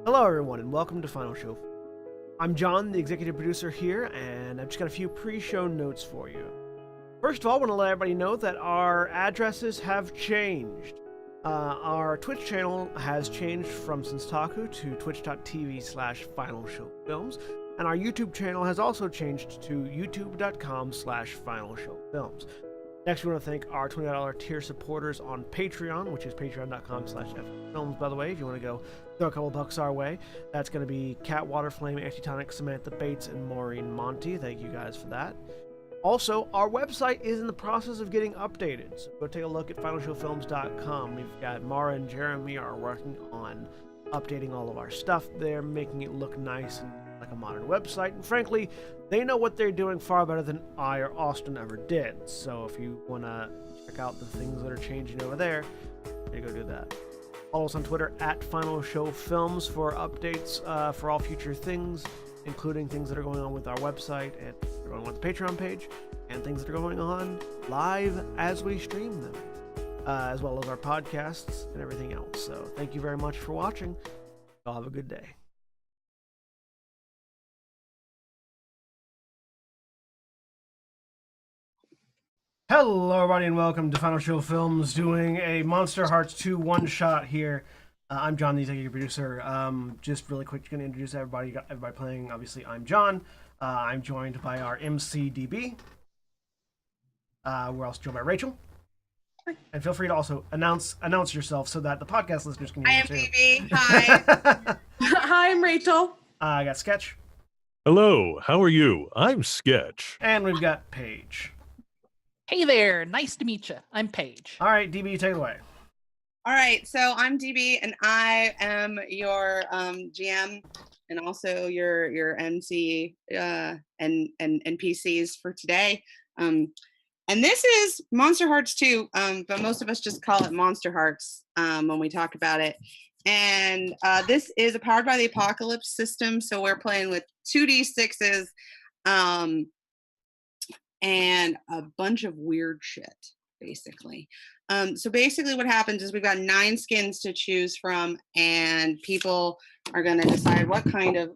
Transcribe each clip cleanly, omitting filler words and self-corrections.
Hello, everyone, and welcome to Final Show. I'm John, the executive producer here, and I've just got a few pre-show notes for you. First of all, I want to let everybody know that our addresses have changed. Our Twitch channel has changed from Senstaku to twitch.tv/FinalShowFilms, and our YouTube channel has also changed to youtube.com/FinalShowFilms. Next, we want to thank our $20 tier supporters on Patreon, which is patreon.com/FFilms, by the way, if you want to go throw a couple bucks our way. That's going to be Cat Waterflame, Antitonic, Samantha Bates, and Maureen Monty. Thank you guys for that. Also, our website is in the process of getting updated, so go take a look at finalshowfilms.com. We've got Mara and Jeremy are working on updating all of our stuff there, making it look nice and like a modern website, and frankly, they know what they're doing far better than I or Austin ever did. So if you want to check out the things that are changing over there, you go do that. Follow us on Twitter at Final Show Films for updates for all future things, including things that are going on with our website and going on with the Patreon page, and things that are going on live as we stream them, as well as our podcasts and everything else. So thank you very much for watching. Y'all have a good day. Hello, everybody, and welcome to Final Show Films, doing a Monsterhearts 2 one-shot here. I'm John, the executive producer. Just really quick, going to introduce everybody. You got everybody playing. Obviously, I'm John. I'm joined by our MC DB. We're also joined by Rachel. And feel free to also announce yourself so that the podcast listeners can hear you too. I am DB. Hi. Hi, I'm Rachel. I got Sketch. Hello, how are you? I'm Sketch. And we've got Paige. Hey there, nice to meet you. I'm Paige. All right, DB, take it away. All right, so I'm DB, and I am your GM, and also your MC and NPCs for today. And this is Monsterhearts 2, but most of us just call it Monsterhearts when we talk about it. And this is a Powered by the Apocalypse system, so we're playing with 2d6s. And a bunch of weird shit, basically. So basically what happens is we've got 9 skins to choose from, and people are going to decide what kind of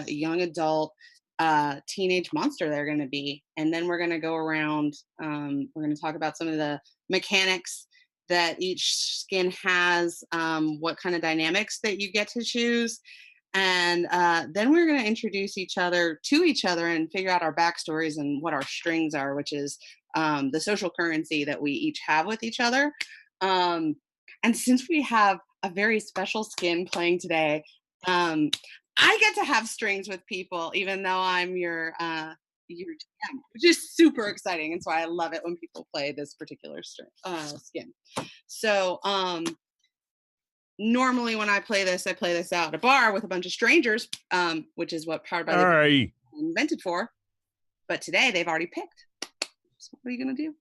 young adult teenage monster they're going to be. And then we're going to go around, we're going to talk about some of the mechanics that each skin has, what kind of dynamics that you get to choose. And then we're going to introduce each other to each other and figure out our backstories and what our strings are, which is the social currency that we each have with each other. And since we have a very special skin playing today, I get to have strings with people, even though I'm your GM, which is super exciting. And so I love it when people play this particular skin. So, normally when I play this out at a bar with a bunch of strangers, which is what Powered by the invented for. But today they've already picked. So what are you going to do?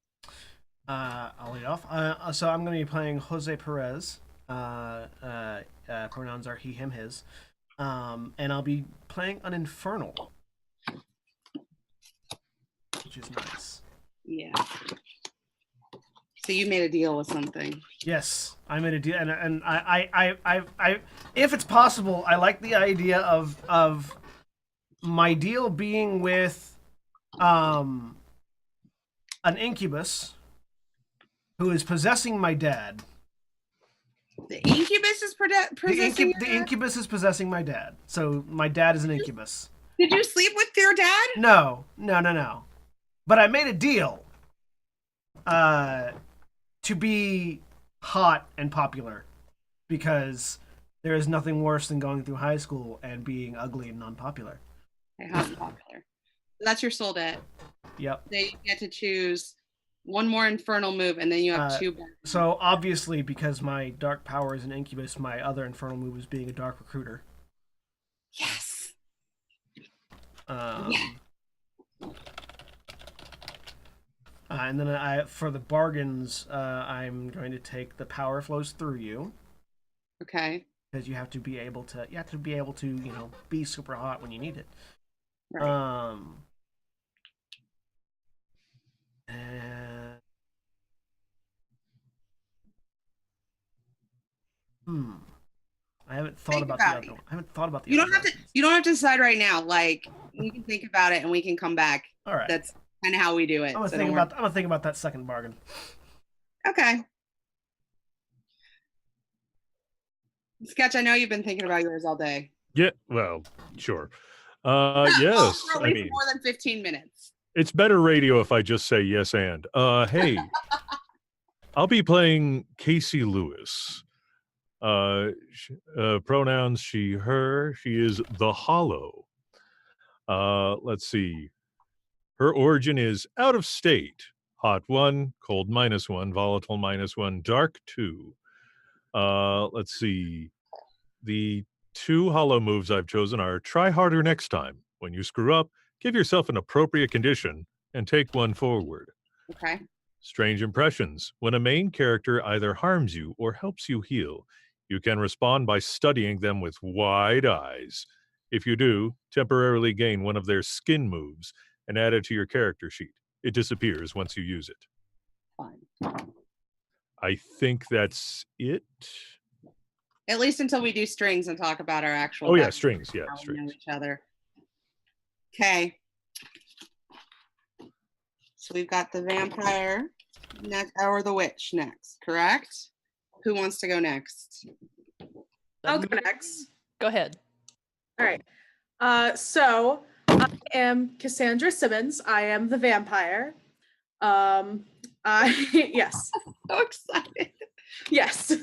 I'll lead off. So I'm going to be playing Jose Perez. Pronouns are he, him, his. And I'll be playing an Infernal, which is nice. Yeah. So you made a deal with something. Yes, I made a deal, and I, if it's possible, I like the idea of my deal being with, an incubus who is possessing my dad. The incubus is possessing the incubus is possessing my dad. So my dad is an incubus. Did you sleep with your dad? No. But I made a deal. To be hot and popular, because there is nothing worse than going through high school and being ugly and non-popular. Okay, hot and popular. That's your soul debt. Yep. Then you get to choose one more infernal move, and then you have 2 more. So obviously, because my dark power is an incubus, my other infernal move is being a dark recruiter. Yes. Yeah. And then for the bargains, I'm going to take the power flows through you. Okay. Because you have to be able to, be super hot when you need it. Right. And I haven't thought Think about about the it. other one. I haven't thought about the You other don't have to. options. You don't have to decide right now. Like we can think about it and we can come back. All right. That's kind of how we do it. I'm gonna so think don't worry. about. I'm gonna think about that second bargain. Okay. Sketch. I know you've been thinking about yours all day. Yeah, well, sure. Well, Yes, for at I least mean, more than 15 minutes. it's better radio if I just say yes and. Hey, I'll be playing Casey Lewis. Pronouns she, her. She is the Hollow. Let's see. Her origin is out of state. Hot 1, cold -1, volatile -1, dark 2. Let's see. The 2 hollow moves I've chosen are try harder next time. When you screw up, give yourself an appropriate condition and take one forward. Okay. Strange impressions. When a main character either harms you or helps you heal, you can respond by studying them with wide eyes. If you do, temporarily gain one of their skin moves and add it to your character sheet. It disappears once you use it. Fine. I think that's it. At least until we do strings and talk about our actual. Oh, yeah, background, strings. Yeah, how we strings. know each other. Okay. So we've got the vampire next, or the witch next, correct? Who wants to go next? I'll go next. Go ahead. All right. So I am Cassandra Simmons. I am the vampire. Yes. So excited. Yes.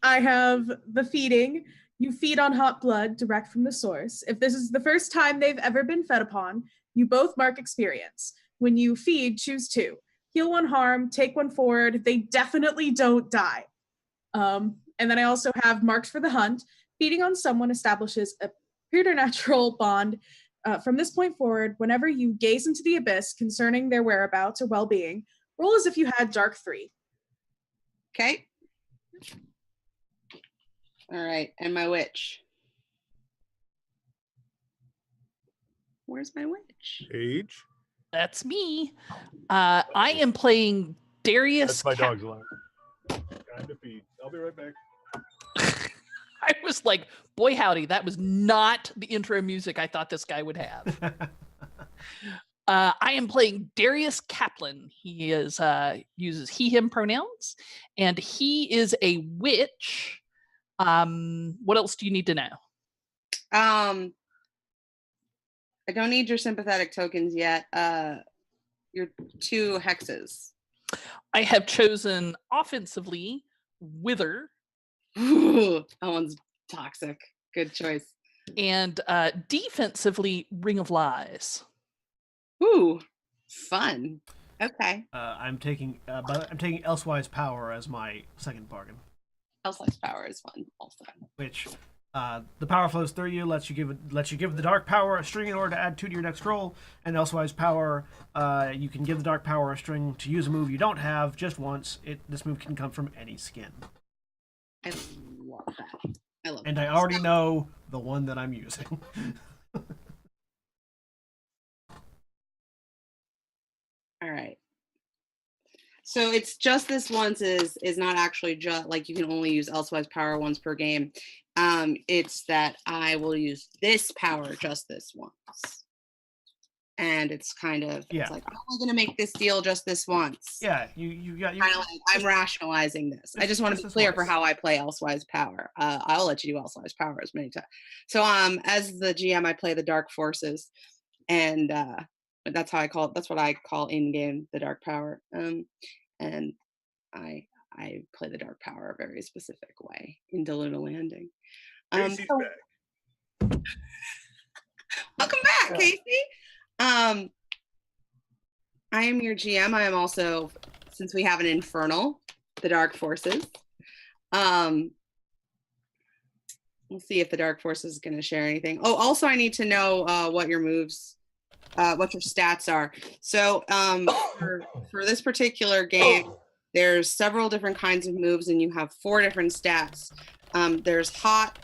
I have the feeding. You feed on hot blood direct from the source. If this is the first time they've ever been fed upon, you both mark experience. When you feed, choose 2. Heal 1 harm, take 1 forward. They definitely don't die. And then I also have marks for the hunt. Feeding on someone establishes a preternatural bond. From this point forward, whenever you gaze into the abyss concerning their whereabouts or well-being, roll as if you had dark 3. Okay. All right. And my witch. Where's my witch? Page. That's me. I am playing Darius. That's my dog's alarm. Time to feed. I'll be right back. I was like, boy, howdy, that was not the intro music I thought this guy would have. I am playing Darius Kaplan. He is uses he, him pronouns, and he is a witch. What else do you need to know? I don't need your sympathetic tokens yet. Your 2 hexes. I have chosen offensively Wither Ooh, that one's toxic. Good choice. and defensively Ring of Lies. Ooh, fun. Okay. I'm taking Elsewise Power as my second bargain, Elsewise power is fun also. which the power flows through you, lets you give the dark power a string in order to add 2 to your next roll, and Elsewise Power, you can give the dark power a string to use a move you don't have just once. This move can come from any skin. I love that. I love And that. I already know the one that I'm using. All right. So it's just this once is not actually just like you can only use Elsewise power once per game. It's that I will use this power just this once. And it's kind of Yeah. it's like I'm only gonna make this deal just this once. Yeah, you got Kind of like I'm rationalizing this. I just want to be clear for how I play Elsewise power. I'll let you do Elsewise power as many times. So as the GM, I play the Dark Forces, and that's how I call it. That's what I call in game the Dark Power. And I play the Dark Power a very specific way in Deluna Landing. Casey's So- back. Welcome back, Casey. I am your GM. I am also, since we have an Infernal, the Dark Forces. We'll see if the Dark Forces is going to share anything. Oh, also I need to know what your moves, what your stats are. So for this particular game, there's several different kinds of moves and you have 4 different stats. There's hot,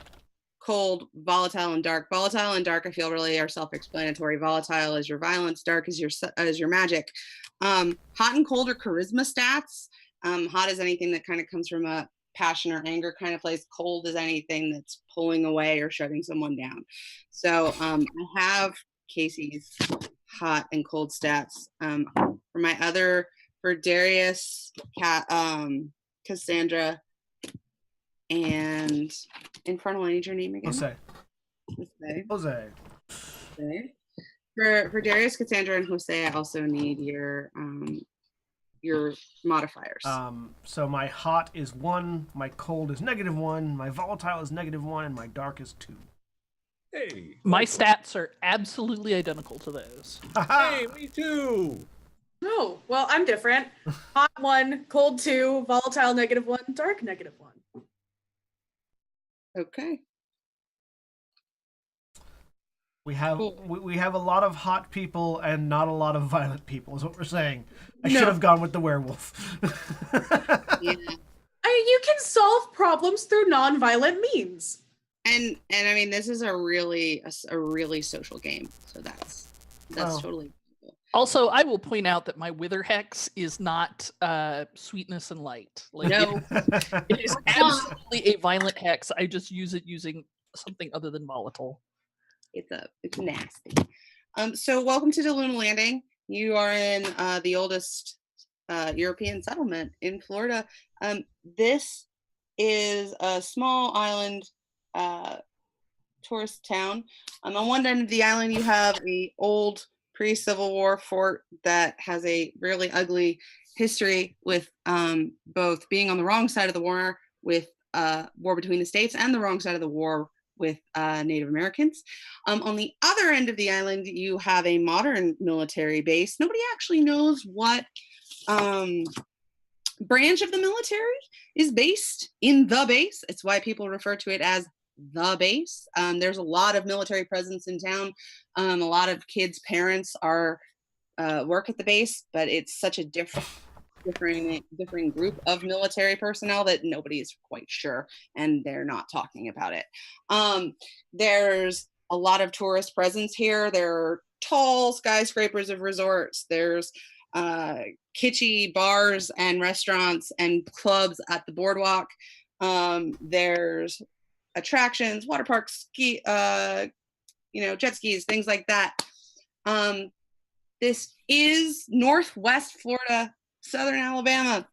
cold, volatile, and dark. Volatile and dark, I feel really are self-explanatory. Volatile is your violence, dark is your magic. Hot and cold are charisma stats. Hot is anything that kind of comes from a passion or anger kind of place. Cold is anything that's pulling away or shutting someone down. So I have Casey's hot and cold stats. For Darius, Cassandra, and Infernal, I need your name again. Jose. For Darius, Cassandra, and Jose, I also need your modifiers. So my hot is 1, my cold is -1, my volatile is -1, and my dark is 2. Hey, My stats are absolutely identical to those. hey, me too. Oh, well, I'm different. Hot 1, cold 2, volatile -1, dark -1. Okay. We have Cool. we have a lot of hot people and not a lot of violent people, is what we're saying. I No. should have gone with the werewolf. Yeah. You can solve problems through non-violent means. And I mean, this is a really social game, so that's Oh. totally. Also, I will point out that my Wither Hex is not sweetness and light. Like, No. it is absolutely a violent hex. I just use it using something other than volatile. It's nasty. So welcome to Deluna Landing. You are in the oldest European settlement in Florida. This is a small island tourist town. On one end of the island, you have a old pre-Civil War fort that has a really ugly history with both being on the wrong side of the war with war between the states and the wrong side of the war with Native Americans. On the other end of the island, you have a modern military base. Nobody actually knows what branch of the military is based in the base. It's why people refer to it as the base. There's a lot of military presence in town. A lot of kids' parents are work at the base, but it's such a different group of military personnel that nobody is quite sure, and they're not talking about it. There's a lot of tourist presence here. There are tall skyscrapers of resorts. There's kitschy bars and restaurants and clubs at the boardwalk. There's attractions, water parks, ski, jet skis, things like that. This is Northwest Florida, Southern Alabama.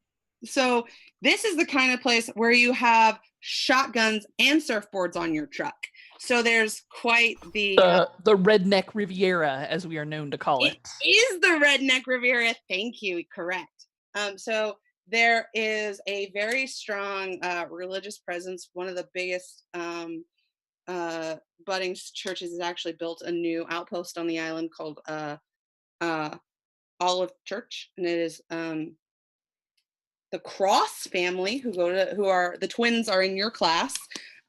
So this is the kind of place where you have shotguns and surfboards on your truck. So there's quite the redneck Riviera, as we are known to call it. It is the redneck Riviera. Thank you. Correct. So there is a very strong religious presence. One of the biggest budding churches has actually built a new outpost on the island called Olive Church, and it is the Cross family who are the twins are in your class,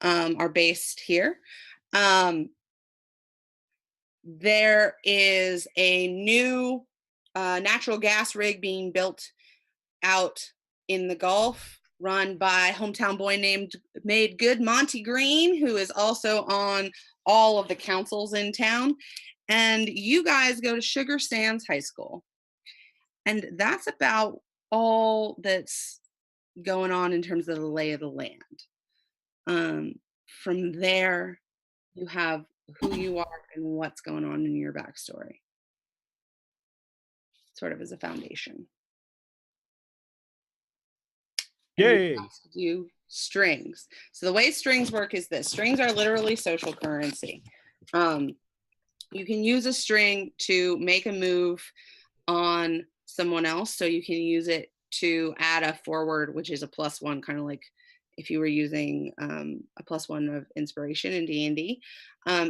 are based here. There is a new natural gas rig being built out in the Gulf, run by hometown boy made good Monty Green, who is also on all of the councils in town. And you guys go to Sugar Sands High School. And that's about all that's going on in terms of the lay of the land. From there, you have who you are and what's going on in your backstory, sort of as a foundation. Yay! Do strings. So the way strings work is this: strings are literally social currency. You can use a string to make a move on someone else. So you can use it to add a forward, which is a +1, kind of like if you were using a +1 of inspiration in D&D.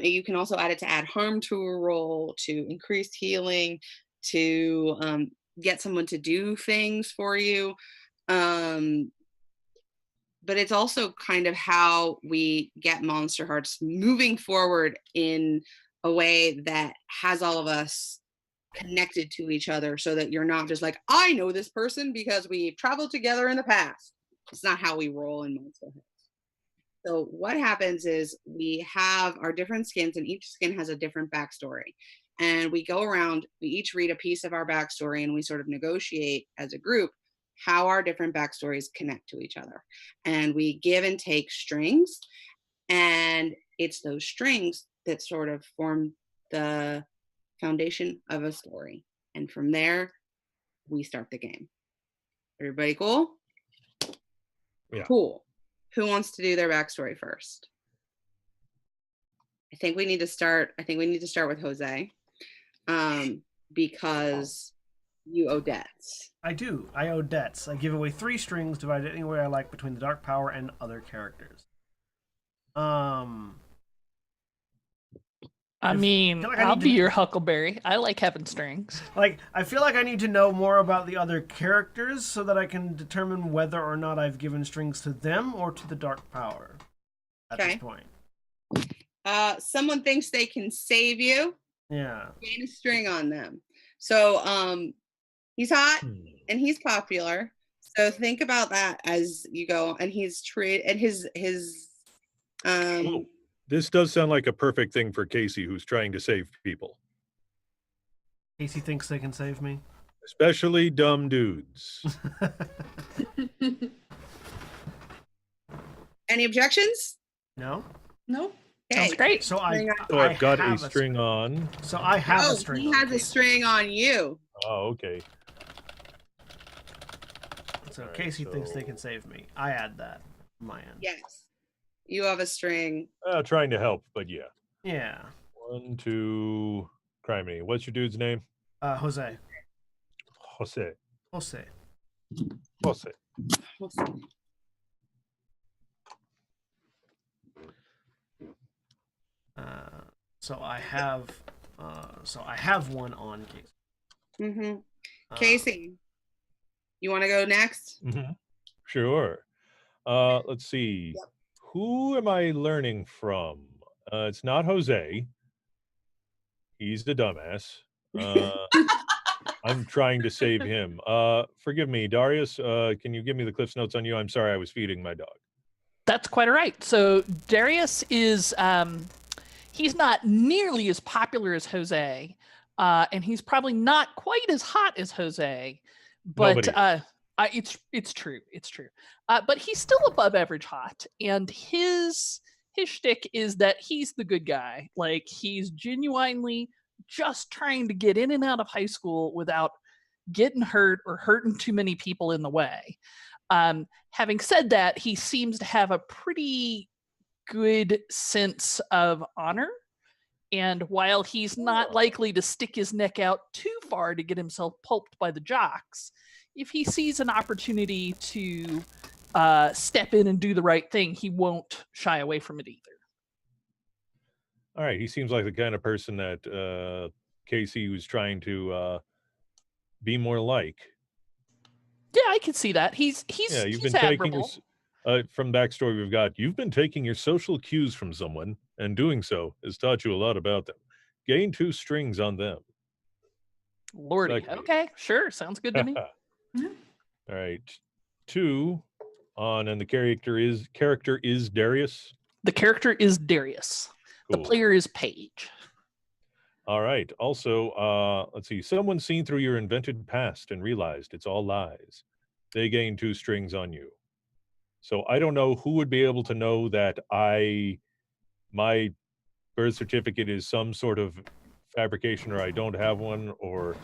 You can also add it to add harm to a roll, to increase healing, to get someone to do things for you. But it's also kind of how we get Monsterhearts moving forward in a way that has all of us connected to each other, so that you're not just like, I know this person because we've traveled together in the past. It's not how we roll in Monsterhearts. So what happens is we have our different skins, and each skin has a different backstory. And we go around, we each read a piece of our backstory, and we sort of negotiate as a group how our different backstories connect to each other. And we give and take strings, and it's those strings that sort of form the foundation of a story. And from there, we start the game. Everybody cool? Yeah. Cool. Who wants to do their backstory first? I think we need to start with Jose. Because you owe debts. I do. I owe debts. I give away 3 strings divided anywhere I like between the Dark Power and other characters. I I mean, feel like I I'll need be to- your Huckleberry. I like having strings. Like, I feel like I need to know more about the other characters so that I can determine whether or not I've given strings to them or to the Dark Power at Okay. this point. Someone thinks they can save you. Yeah. Gain a string on them. So he's hot and he's popular. So think about that as you go. And he's This does sound like a perfect thing for Casey, who's trying to save people, Casey thinks they can save me. especially dumb dudes. any objections? No? No. Sounds Okay. great. So So I've got a have string on. So I have Oh, a string. he on has a Casey. string on you. Oh, okay. So Alright, Casey thinks they so- can save me. I add that on my end. Yes. You have a string. Trying to help, but yeah. Yeah. 1, 2, criminy. What's your dude's name? Jose. Jose. Jose. Jose. So I have one on Casey. Mm-hmm. Uh, Casey, you want to go next? Sure. Let's see. Who am I learning from? It's not Jose. He's the dumbass. I'm trying to save him. Forgive me, Darius. Can you give me the Cliff's Notes on you? I'm sorry, I was feeding my dog. That's quite all right. So Darius is he's not nearly as popular as Jose, and he's probably not quite as hot as Jose. But Nobody it's true. It's true. But he's still above average hot, and his shtick is that he's the good guy. Like he's genuinely just trying to get in and out of high school without getting hurt or hurting too many people in the way. Having said that, he seems to have a pretty good sense of honor. And while he's not likely to stick his neck out too far to get himself pulped by the jocks, if he sees an opportunity to step in and do the right thing, he won't shy away from it either. All right, he seems like the kind of person that Casey was trying to be more like. Yeah, I can see that. He's Yeah, you've he's been taking admirable. from backstory we've got. You've been taking your social cues from someone, and doing so has taught you a lot about them. Gain 2 strings on them. Lordy. Exactly. Okay, sure. Sounds good to me. Yeah. All right, 2 on, and the character is Darius. The character is Darius. The Cool. player is Paige. All right. Also, let's see. Someone seen through your invented past and realized it's all lies. They gain 2 strings on you. So I don't know who would be able to know that my birth certificate is some sort of fabrication, or I don't have one, or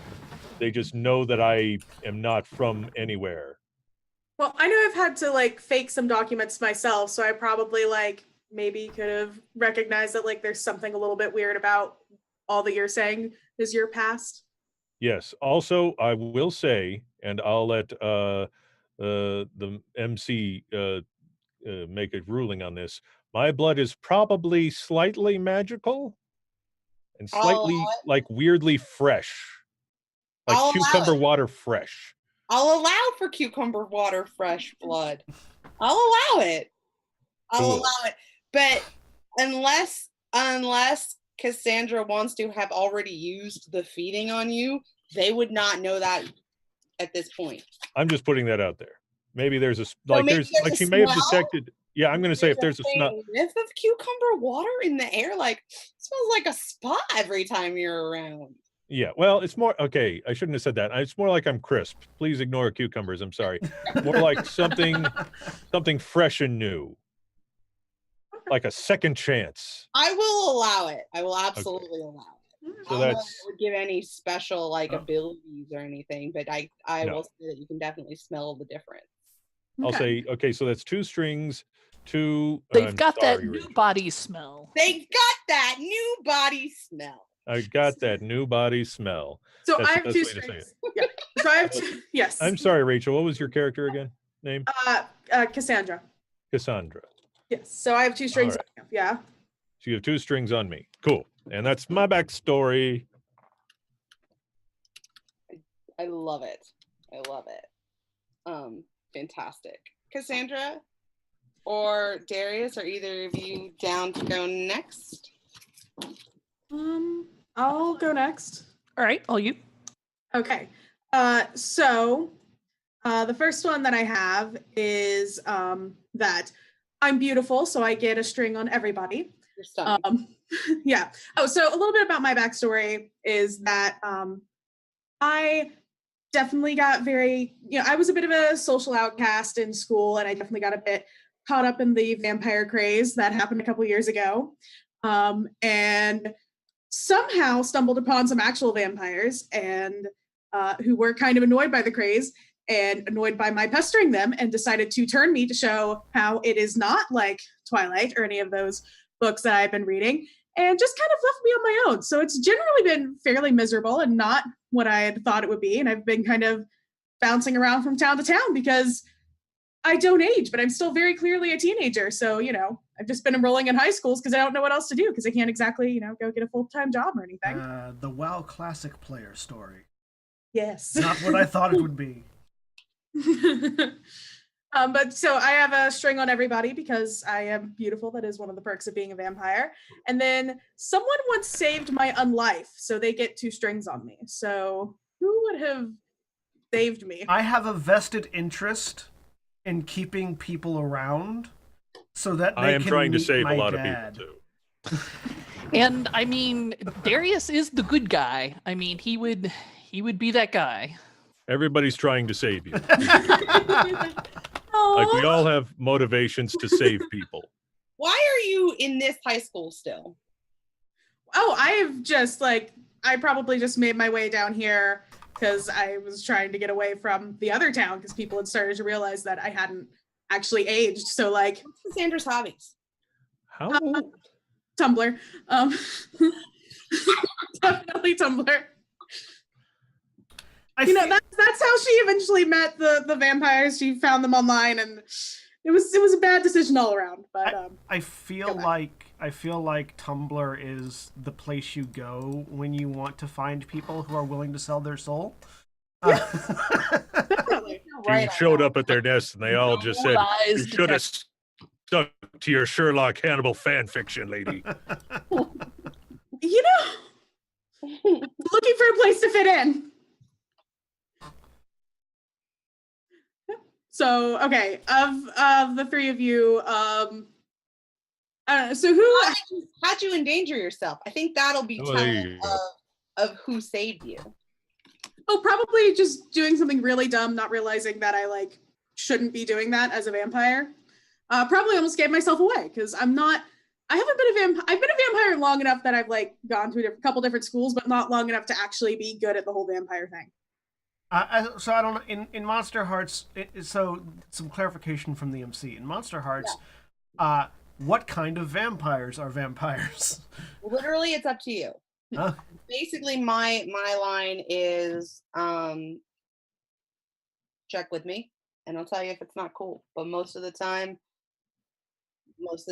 they just know that I am not from anywhere. Well, I know I've had to like fake some documents myself, so I probably like maybe could have recognized that like there's something a little bit weird about all that you're saying is your past. Yes. Also, I will say, and I'll let the MC make a ruling on this. My blood is probably slightly magical and I'll allow slightly it. like weirdly fresh, like I'll allow cucumber it. water fresh. I'll allow for cucumber water fresh blood. I'll allow it. I'll Cool. allow it. But unless Cassandra wants to have already used the feeding on you, they would not know that at this point. I'm just putting that out there. Maybe there's a like maybe there's there's like a she may have smell? detected. Yeah, I'm gonna say if there's a smell. whiff of cucumber water in the air, like smells like a spa every time you're around. Yeah, well, it's more okay. I shouldn't have said that. It's more like I'm crisp. Please ignore cucumbers. I'm sorry. More like something fresh and new, like a second chance. I will allow it. I will absolutely allow it. So I don't know if that's it would give any special like abilities or anything, but I No. will say that you can definitely smell the difference. I'll say okay. So that's 2 strings. 2. They've I'm got that sorry, new Rachel. body smell. They got that new body smell. I got that new body smell. So That's I the have best 2 way to say strings. Yeah. So I have yes. I'm sorry, Rachel. What was your character again? Name? Cassandra. Cassandra. Yes. So I have 2 strings. right. Yeah. So you have 2 strings on me. Cool. And that's my backstory. I love it. I love it. Fantastic. Cassandra or Darius, are either of you down to go next? I'll go next. All right, all you. Okay. So the first one that I have is that I'm beautiful, so I get a string on everybody. You're stunning. Yeah. Oh, so a little bit about my backstory is that I definitely got I was a bit of a social outcast in school, and I definitely got a bit caught up in the vampire craze that happened a couple years ago. And somehow stumbled upon some actual vampires and who were kind of annoyed by the craze and annoyed by my pestering them, and decided to turn me to show how it is not like Twilight or any of those books that I've been reading, and just kind of left me on my own. So it's generally been fairly miserable and not what I had thought it would be. And I've been kind of bouncing around from town to town because I don't age, but I'm still very clearly a teenager. So, I've just been enrolling in high schools because I don't know what else to do, because I can't exactly, go get a full-time job or anything. The WoW Classic player story. Yes. Not what I thought it would be. But so I have a string on everybody because I am beautiful. That is one of the perks of being a vampire. And then someone once saved my unlife, so they get 2 strings on me. So who would have saved me? I have a vested interest in keeping people around so that they I am can trying to meet save a my lot dad. of people too. And I mean, Darius is the good guy. I mean, he would be that guy. Everybody's trying to save you. Aw. Like we all have motivations to save people. Why are you in this high school still? Oh, I have just I probably just made my way down here because I was trying to get away from the other town because people had started to realize that I hadn't actually aged. So What's Cassandra's hobbies? How? Tumblr. Definitely Tumblr. That's how she eventually met the vampires. She found them online, and it was a bad decision all around. But I feel like Tumblr is the place you go when you want to find people who are willing to sell their soul. definitely. You showed up at their nest and they all just said, "You Lies should have stuck to your Sherlock Hannibal fan fiction, lady." Looking for a place to fit in. So, okay, of the 3 of you, so who? How'd you endanger yourself? I think that'll be Oh, there telling you go. of who saved you. Oh, probably just doing something really dumb, not realizing that I shouldn't be doing that as a vampire. Probably almost gave myself away because I've been a vampire long enough that I've gone to a couple different schools, but not long enough to actually be good at the whole vampire thing. So I don't know, in Monsterhearts, so some clarification from the MC. In Monsterhearts, what kind of vampires are vampires? Literally, it's up to you. Huh? Basically, my line is check with me, and I'll tell you if it's not cool. But most of the time, it's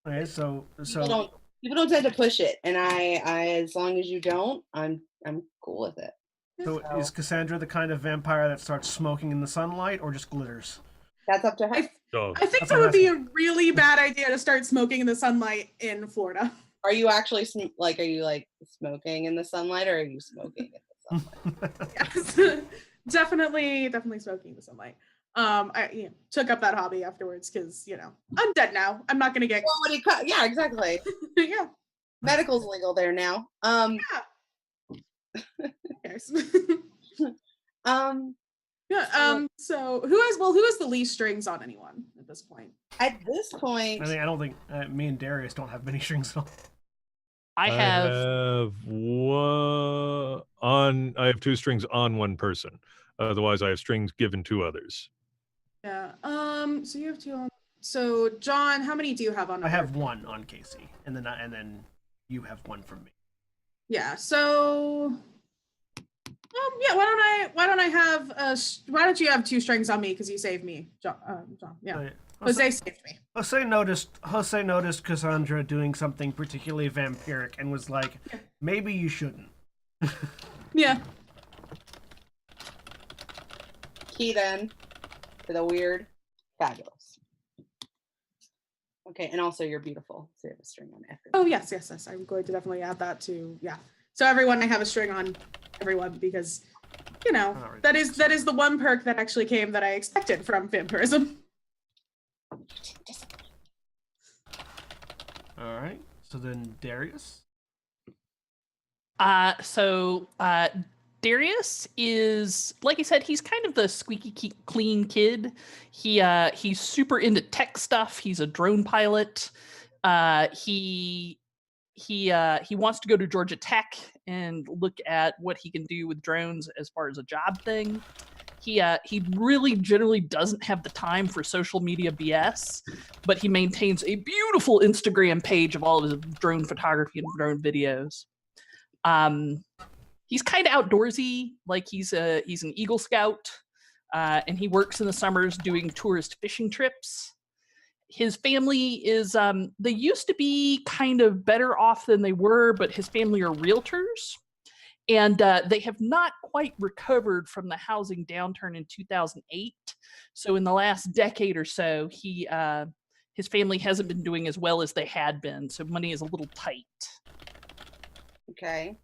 Okay, so people don't tend to push it, and I as long as you don't, I'm cool with it. So is Cassandra the kind of vampire that starts smoking in the sunlight or just glitters? That's up to her. So I think that would be a really bad idea to start smoking in the sunlight in Florida. Are you actually smoking in the sunlight, or are you smoking in the sunlight? Yes. definitely smoking in the sunlight. I took up that hobby afterwards because I'm dead now. I'm not gonna get. Yeah, exactly. Yeah. Medical's legal there now. Yeah. Yes. Um, Yeah. So who has the least strings on anyone at this point? at this point, I mean, I don't think me and Darius don't have many strings at all. I have I have 2 strings on one person. Otherwise, I have strings given to others. Yeah. So you have 2 on. So John, how many do you have on? I have 1 on Casey, and then you have 1 from me. Yeah. So. Yeah. Why don't you have 2 strings on me because you saved me, John? Yeah. Jose saved me. Jose noticed Cassandra doing something particularly vampiric and was like, maybe you shouldn't. Yeah. key then for the weird, fabulous. Okay, and also you're beautiful. So you have a string on everyone. Oh yes. I'm going to definitely add that to So everyone, I have a string on everyone because, that is the one perk that actually came that I expected from vampirism. All right. So then Darius. Darius is, like I said, he's kind of the squeaky clean kid. He's super into tech stuff. He's a drone pilot. He wants to go to Georgia Tech and look at what he can do with drones as far as a job thing. He really generally doesn't have the time for social media BS, but he maintains a beautiful Instagram page of all of his drone photography and drone videos. He's kind of outdoorsy, like he's an Eagle Scout, and he works in the summers doing tourist fishing trips. His family is, they used to be kind of better off than they were, but his family are realtors. And they have not quite recovered from the housing downturn in 2008. So in the last decade or so, his family hasn't been doing as well as they had been. So money is a little tight. Okay.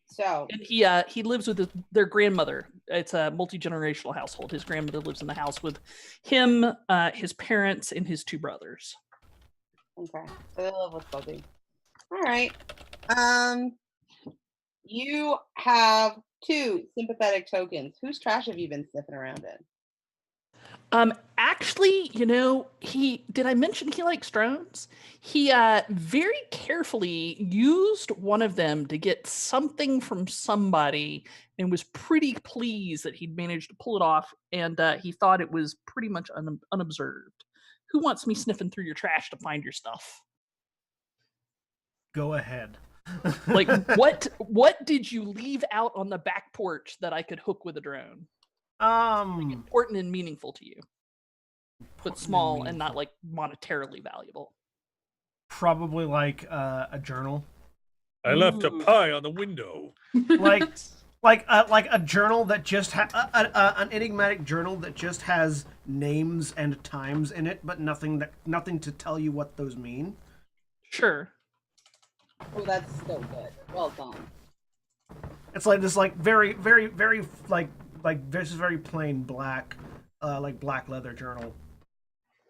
So and he lives with their grandmother. It's a multi-generational household. His grandmother lives in the house with him, his parents, and his 2 brothers. okay, so they live with Bubby. All right. You have 2 sympathetic tokens. Whose trash have you been sniffing around in? Actually, did I mention he likes drones? He very carefully used one of them to get something from somebody and was pretty pleased that he'd managed to pull it off, and he thought it was pretty much unobserved. Who wants me sniffing through your trash to find your stuff? Go ahead. Like, what did you leave out on the back porch that I could hook with a drone? Important and meaningful to you, but small and not like monetarily valuable. Probably like a journal. I left a pie on the window. like a journal that just an enigmatic journal that just has names and times in it, but nothing to tell you what those mean. Sure. Oh, that's so good. Well done. It's like this, like very this is very plain black, like black leather journal,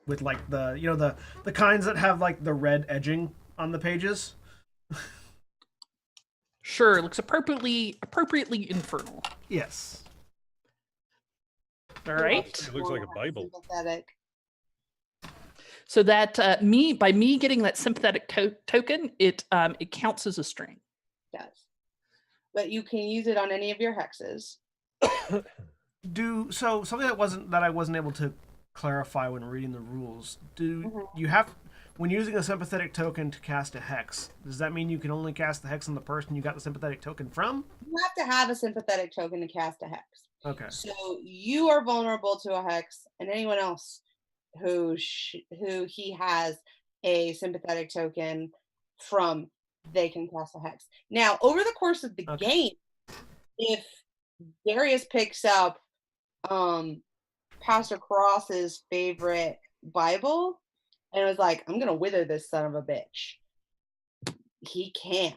with like the kinds that have like the red edging on the pages. Sure, it looks appropriately infernal. Yes. All right. It looks like a Bible. Sympathetic. So that by me getting that sympathetic token, it counts as a string. Yes. But you can use it on any of your hexes. Something that I wasn't able to clarify when reading the rules. You have, when using a sympathetic token to cast a hex, does that mean you can only cast the hex on the person you got the sympathetic token from? You have to have a sympathetic token to cast a hex. Okay. So you are vulnerable to a hex, and anyone else who he has a sympathetic token from, they can cast a hex. Now, over the course of the game, if Darius picks up Pastor Cross's favorite Bible and was like, I'm gonna wither this son of a bitch, he can.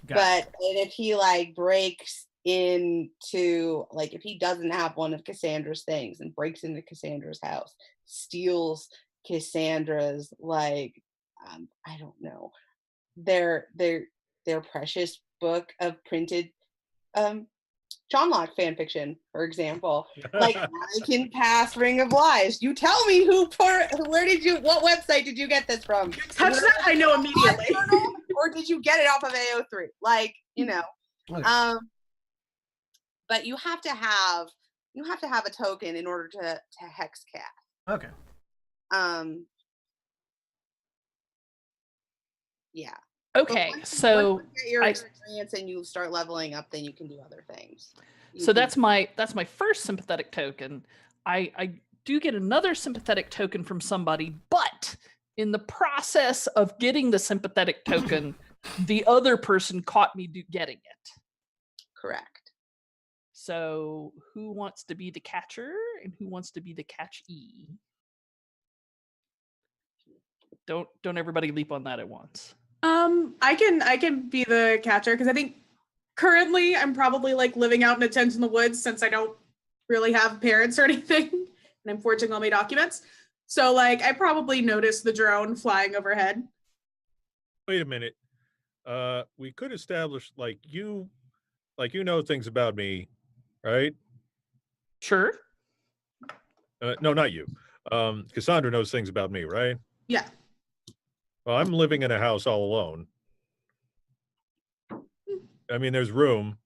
But if he like breaks into, like, if he doesn't have one of Cassandra's things and breaks into Cassandra's house, steals Cassandra's, like, I don't know, their precious book of printed Johnlock fan fiction, for example. Like, I can pass Ring of Lies. You tell me what website did you get this from? Touch that, I know immediately. Or did you get it off of AO3? Like, you know. Okay. But you have to have a token in order to hex cast. Okay. Yeah. Okay, Once so you get your experience and you start leveling up, then you can do other things. so that's my first sympathetic token. I do get another sympathetic token from somebody, but in the process of getting the sympathetic token, the other person caught me getting it. Correct. So who wants to be the catcher and who wants to be the catchee? Don't everybody leap on that at once. I can be the catcher because I think currently I'm probably like living out in a tent in the woods since I don't really have parents or anything, and I'm forging all my documents. So like I probably noticed the drone flying overhead. Wait a minute. We could establish you know things about me, right? Sure. No, not you. Cassandra knows things about me, right? Yeah. Well, I'm living in a house all alone. I mean, there's room.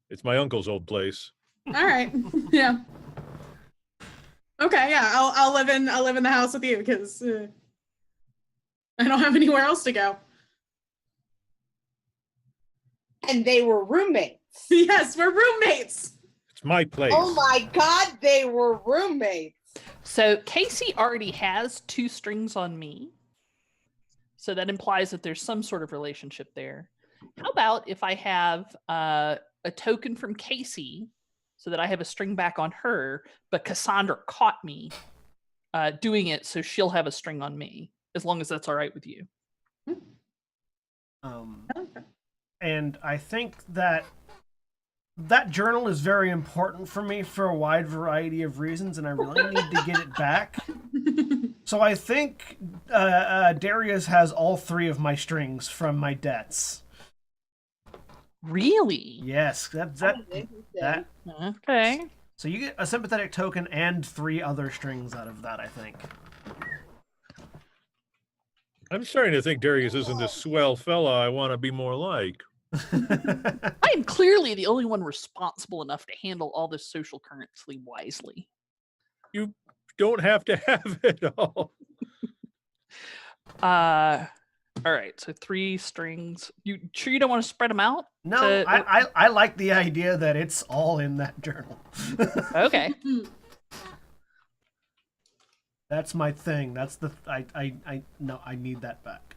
It's my uncle's old place. All right. Yeah. Okay. Yeah. I'll live in the house with you because I don't have anywhere else to go. And they were roommates. Yes, we're roommates. It's my place. Oh my God, they were roommates. So Casey already has 2 strings on me. So that implies that there's some sort of relationship there. How about if I have a token from Casey so that I have a string back on her, but Cassandra caught me doing it, so she'll have a string on me, as long as that's all right with you. And I think that journal is very important for me for a wide variety of reasons, and I really need to get it back. So I think Darius has all 3 of my strings from my debts. Really? Yes, that. Okay. So you get a sympathetic token and 3 other strings out of that, I think. I'm starting to think Darius isn't the swell fella I want to be more like. I am clearly the only one responsible enough to handle all this social currency wisely. You don't have to have it all. All right, so 3 strings. You sure you don't want to spread them out? No, I like the idea that it's all in that journal. Okay. That's my thing. That's the no, I need that back.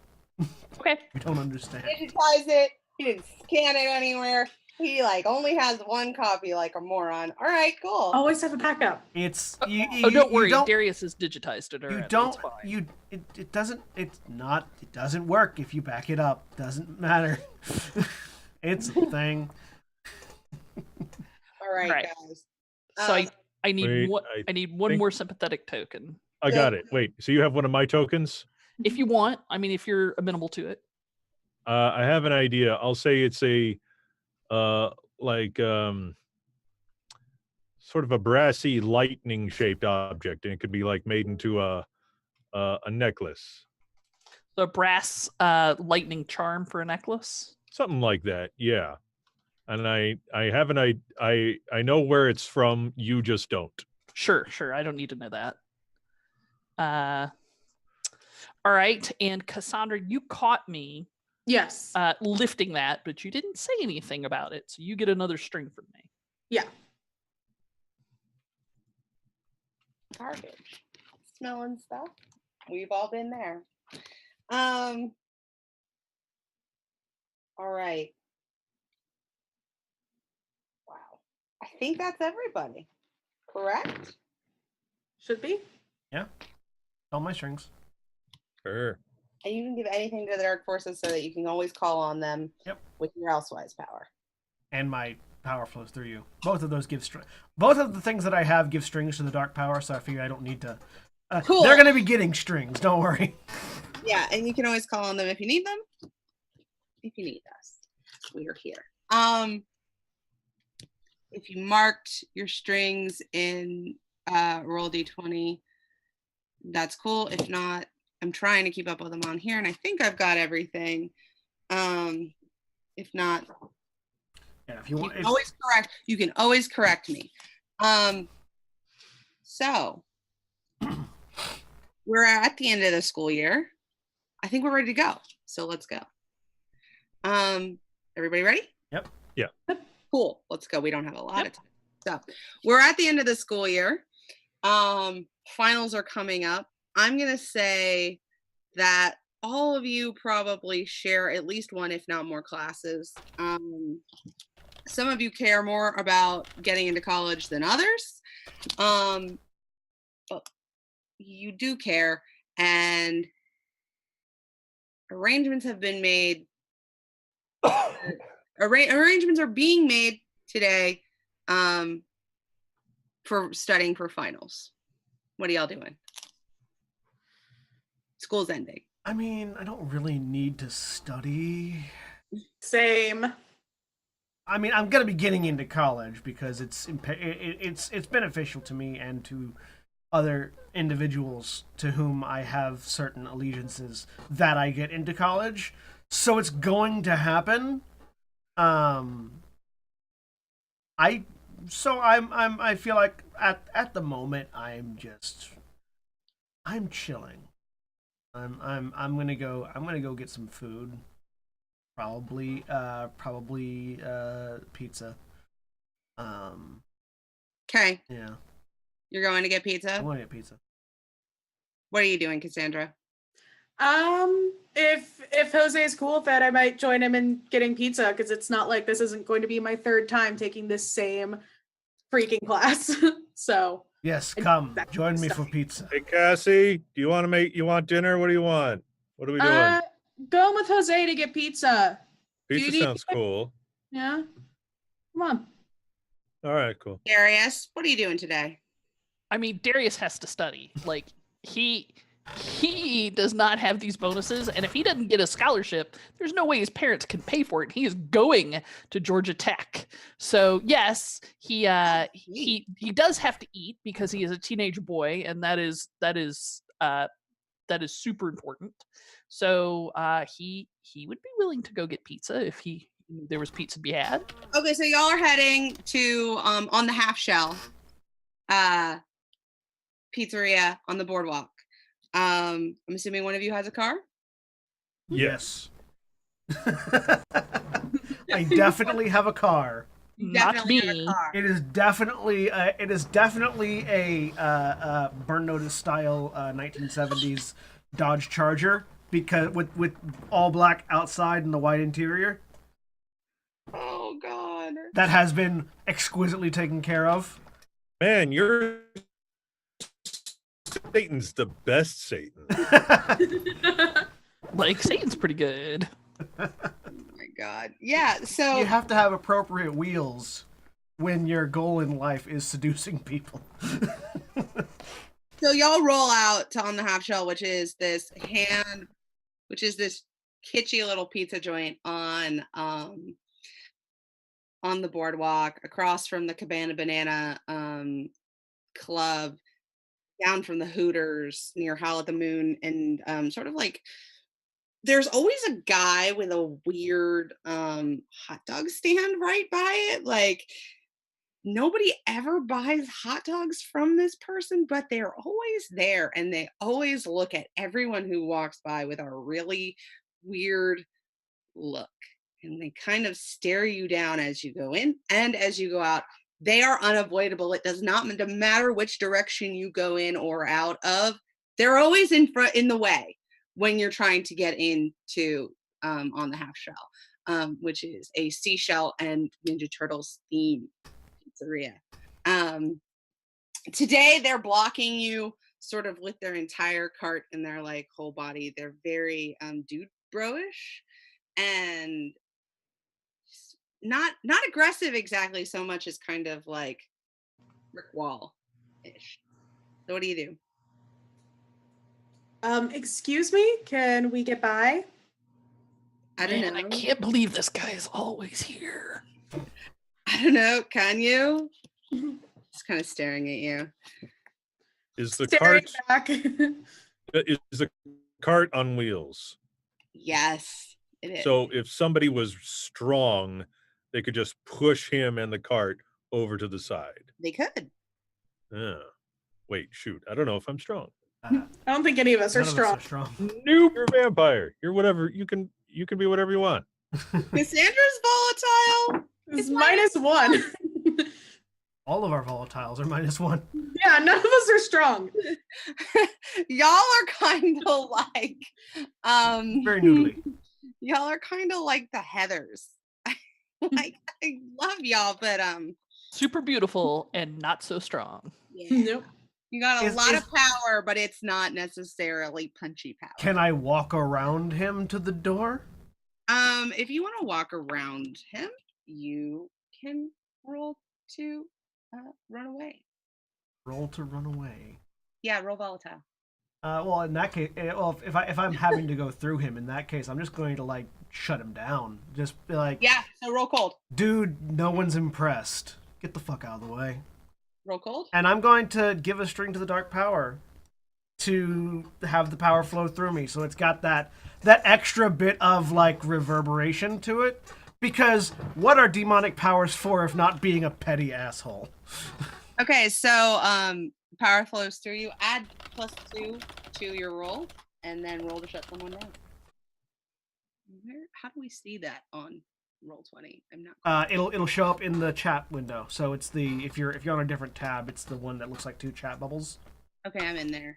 Okay. I don't understand. Digitize it. He didn't scan it anywhere. He only has 1 copy, like a moron. All right, cool. Always have a backup. It's don't worry, Darius has digitized it already. You don't. It's fine. It doesn't. It's not. It doesn't work if you back it up. Doesn't matter. It's a thing. All right, Right. guys. So I need Wait, one. I need one think- more sympathetic token. I got it. Wait, so you have one of my tokens? If you want, I mean, if you're amenable to it. I have an idea. I'll say it's a sort of a brassy lightning shaped object, and it could be made into a necklace. The brass lightning charm for a necklace. Something like that. Yeah. And I have I know where it's from, you just don't. Sure. I don't need to know that. All right, and Cassandra, you caught me Yes. lifting that, but you didn't say anything about it, so you get another string from me. Yeah. Garbage. Smelling stuff. We've all been there. All right. Wow. I think that's everybody. Correct? Should be. Yeah. All my strings. Sure. And you can give anything to the Dark Forces so that you can always call on them with your Elsewise power. And my power flows through you. Both of those give both of the things that I have give strings to the dark power, so I figure I don't need to. Cool. They're going to be getting strings. Don't worry. Yeah, and you can always call on them if you need them. if you need us, we are here. If you marked your strings in roll d20, that's cool. If not, I'm trying to keep up with them on here, and I think I've got everything. If not, Yeah, if you want, you can always correct me. So we're at the end of the school year. I think we're ready to go. So let's go. Everybody ready? Yep. Yeah. Cool. Let's go. We don't have a lot of time. So we're at the end of the school year. Finals are coming up. I'm going to say that all of you probably share at least one, if not more classes. Some of you care more about getting into college than others. But you do care, and arrangements have been made. Arrangements are being made today for studying for finals. What are y'all doing? School's ending. I mean, I don't really need to study. Same. I mean, I'm gonna be getting into college because it's beneficial to me and to other individuals to whom I have certain allegiances that I get into college. So it's going to happen. I feel like at the moment I'm chilling. I'm gonna go get some food. Probably pizza. Okay. Yeah. You're going to get pizza? I'm gonna get pizza. What are you doing, Cassandra? If Jose is cool with that, I might join him in getting pizza, because it's not like this isn't going to be my third time taking this same freaking class. So Yes, come join me for pizza. Hey, Cassie, do you want dinner? What do you want? What are we doing? Going with Jose to get pizza. Pizza sounds cool. Yeah. Come on. All right, cool. Darius, what are you doing today? I mean, Darius has to study. Like he does not have these bonuses, and if he doesn't get a scholarship, there's no way his parents can pay for it. He is going to Georgia Tech. So yes, he does have to eat because he is a teenage boy, and that is super important. So he would be willing to go get pizza if there was pizza to be had. Okay, so y'all are heading to on the half shell pizzeria on the boardwalk. I'm assuming one of you has a car? Yes. I definitely have a car. Not me. It is definitely a Burn Notice style 1970s Dodge Charger, because with all black outside and the white interior. Oh God. That has been exquisitely taken care of. Man, your Satan's the best Satan. Like Satan's pretty good. Oh my God. Yeah, so you have to have appropriate wheels when your goal in life is seducing people. So y'all roll out to On the Half Shell, which is this kitschy little pizza joint on the boardwalk across from the Cabana Banana club, down from the Hooters near Howl at the Moon, and sort of like there's always a guy with a weird hot dog stand right by it. Like nobody ever buys hot dogs from this person, but they're always there, and they always look at everyone who walks by with a really weird look, and they kind of stare you down as you go in and as you go out. They are unavoidable. It does not matter which direction you go in or out of. They're always in the way when you're trying to get into On the Half Shell, which is a seashell and Ninja Turtles theme pizzeria. Today they're blocking you sort of with their entire cart and their like whole body. They're very dude bro-ish and not aggressive exactly so much as kind of like brick wall-ish. So what do you do? Excuse me, can we get by? I don't Man, know. I can't believe this guy is always here. I don't know. Can you? Just kind of staring at you. Is the Staring cart back. is the cart on wheels? Yes, it is. So if somebody was strong, they could just push him and the cart over to the side. They could. Wait, shoot. I don't know if I'm strong. I don't think any of us are None of strong. us are strong. Nope, you're a vampire. You're whatever. You can be whatever you want. Cassandra's volatile. It's -1. All of our volatiles are -1. Yeah, none of us are strong. Y'all are kind of like Very noodly. y'all are kind of like the Heathers. Like I love y'all, but Super beautiful and not so strong. yeah. Nope. You got a Is- lot is- of power, but it's not necessarily punchy power. Can I walk around him to the door? If you want to walk around him, you can roll to run away. Roll to run away. Yeah, roll volatile. Well, in that case, well, if I'm having to go through him, in that case, I'm just going to like shut him down. Just be like, Yeah, so roll cold. dude, no one's impressed. Get the fuck out of the way. Roll cold. And I'm going to give a string to the dark power to have the power flow through me, so it's got that extra bit of like reverberation to it. Because what are demonic powers for if not being a petty asshole? Okay, so power flows through you. Add +2 to your roll, and then roll to shut someone down. How do we see that on Roll20? I'm not. It'll show up in the chat window. So it's the if you're on a different tab, it's the one that looks like 2 chat bubbles. Okay, I'm in there.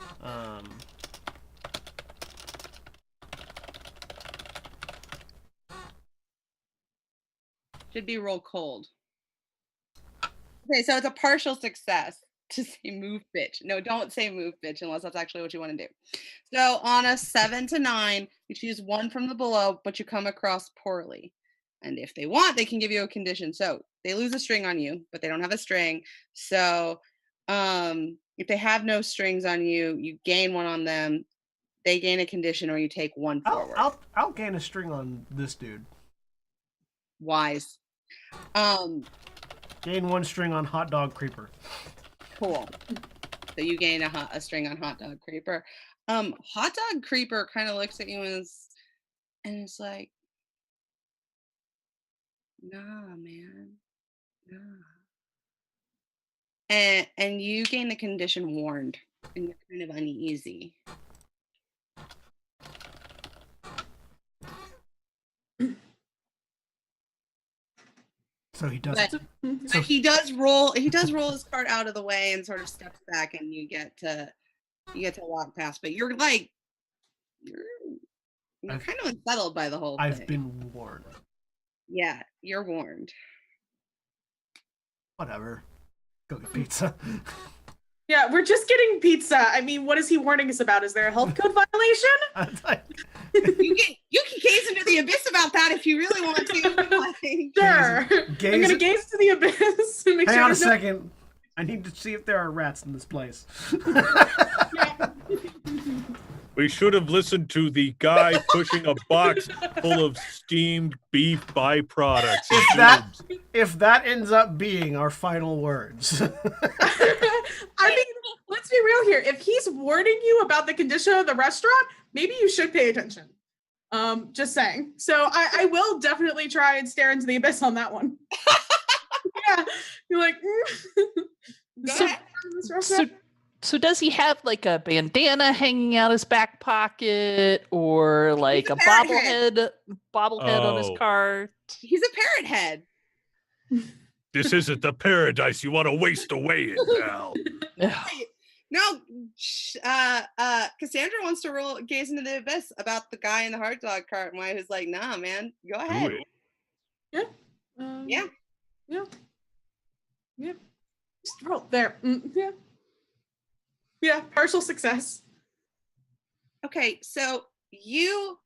Should be roll cold. Okay, so it's a partial success to say move bitch. No, don't say move bitch unless that's actually what you want to do. So on a 7 to 9, you choose one from the below, but you come across poorly. And if they want, they can give you a condition. So they lose a string on you, but they don't have a string. So if they have no strings on you, you gain one on them. They gain a condition, or you take one forward. I'll gain a string on this dude. Wise. Gain 1 string on hot dog creeper. Cool. So you gain a string on hot dog creeper. Hot dog creeper kind of looks at you and it's like, nah, man, nah. And you gain the condition warned, and you're kind of uneasy. So he does. But he does roll his cart out of the way and sort of steps back, and you get to walk past. But you're like you're kind of unsettled by the whole thing. I've been warned. Yeah, you're warned. Whatever. Go get pizza. Yeah, we're just getting pizza. I mean, what is he warning us about? Is there a health code violation? You can gaze into the abyss about that if you really want to. Sure. I'm gonna gaze to the abyss and make Hang sure on a there's no- second. I need to see if there are rats in this place. We should have listened to the guy pushing a box full of steamed beef byproducts. If that ends up being our final words. I mean, let's be real here. If he's warning you about the condition of the restaurant, maybe you should pay attention. Just saying. So I will definitely try and stare into the abyss on that one. Yeah, you're like. Go ahead. So does he have like a bandana hanging out his back pocket, or like He's a a parrot bobblehead on his Oh. cart? He's a parrot head. This isn't the paradise you want to waste away in, pal. No, Cassandra wants to gaze into the abyss about the guy in the hot dog cart, and why he's like, nah, man, go ahead. Do it. Yeah. Yeah. Just roll there. Yeah. Yeah, partial success. Okay, so you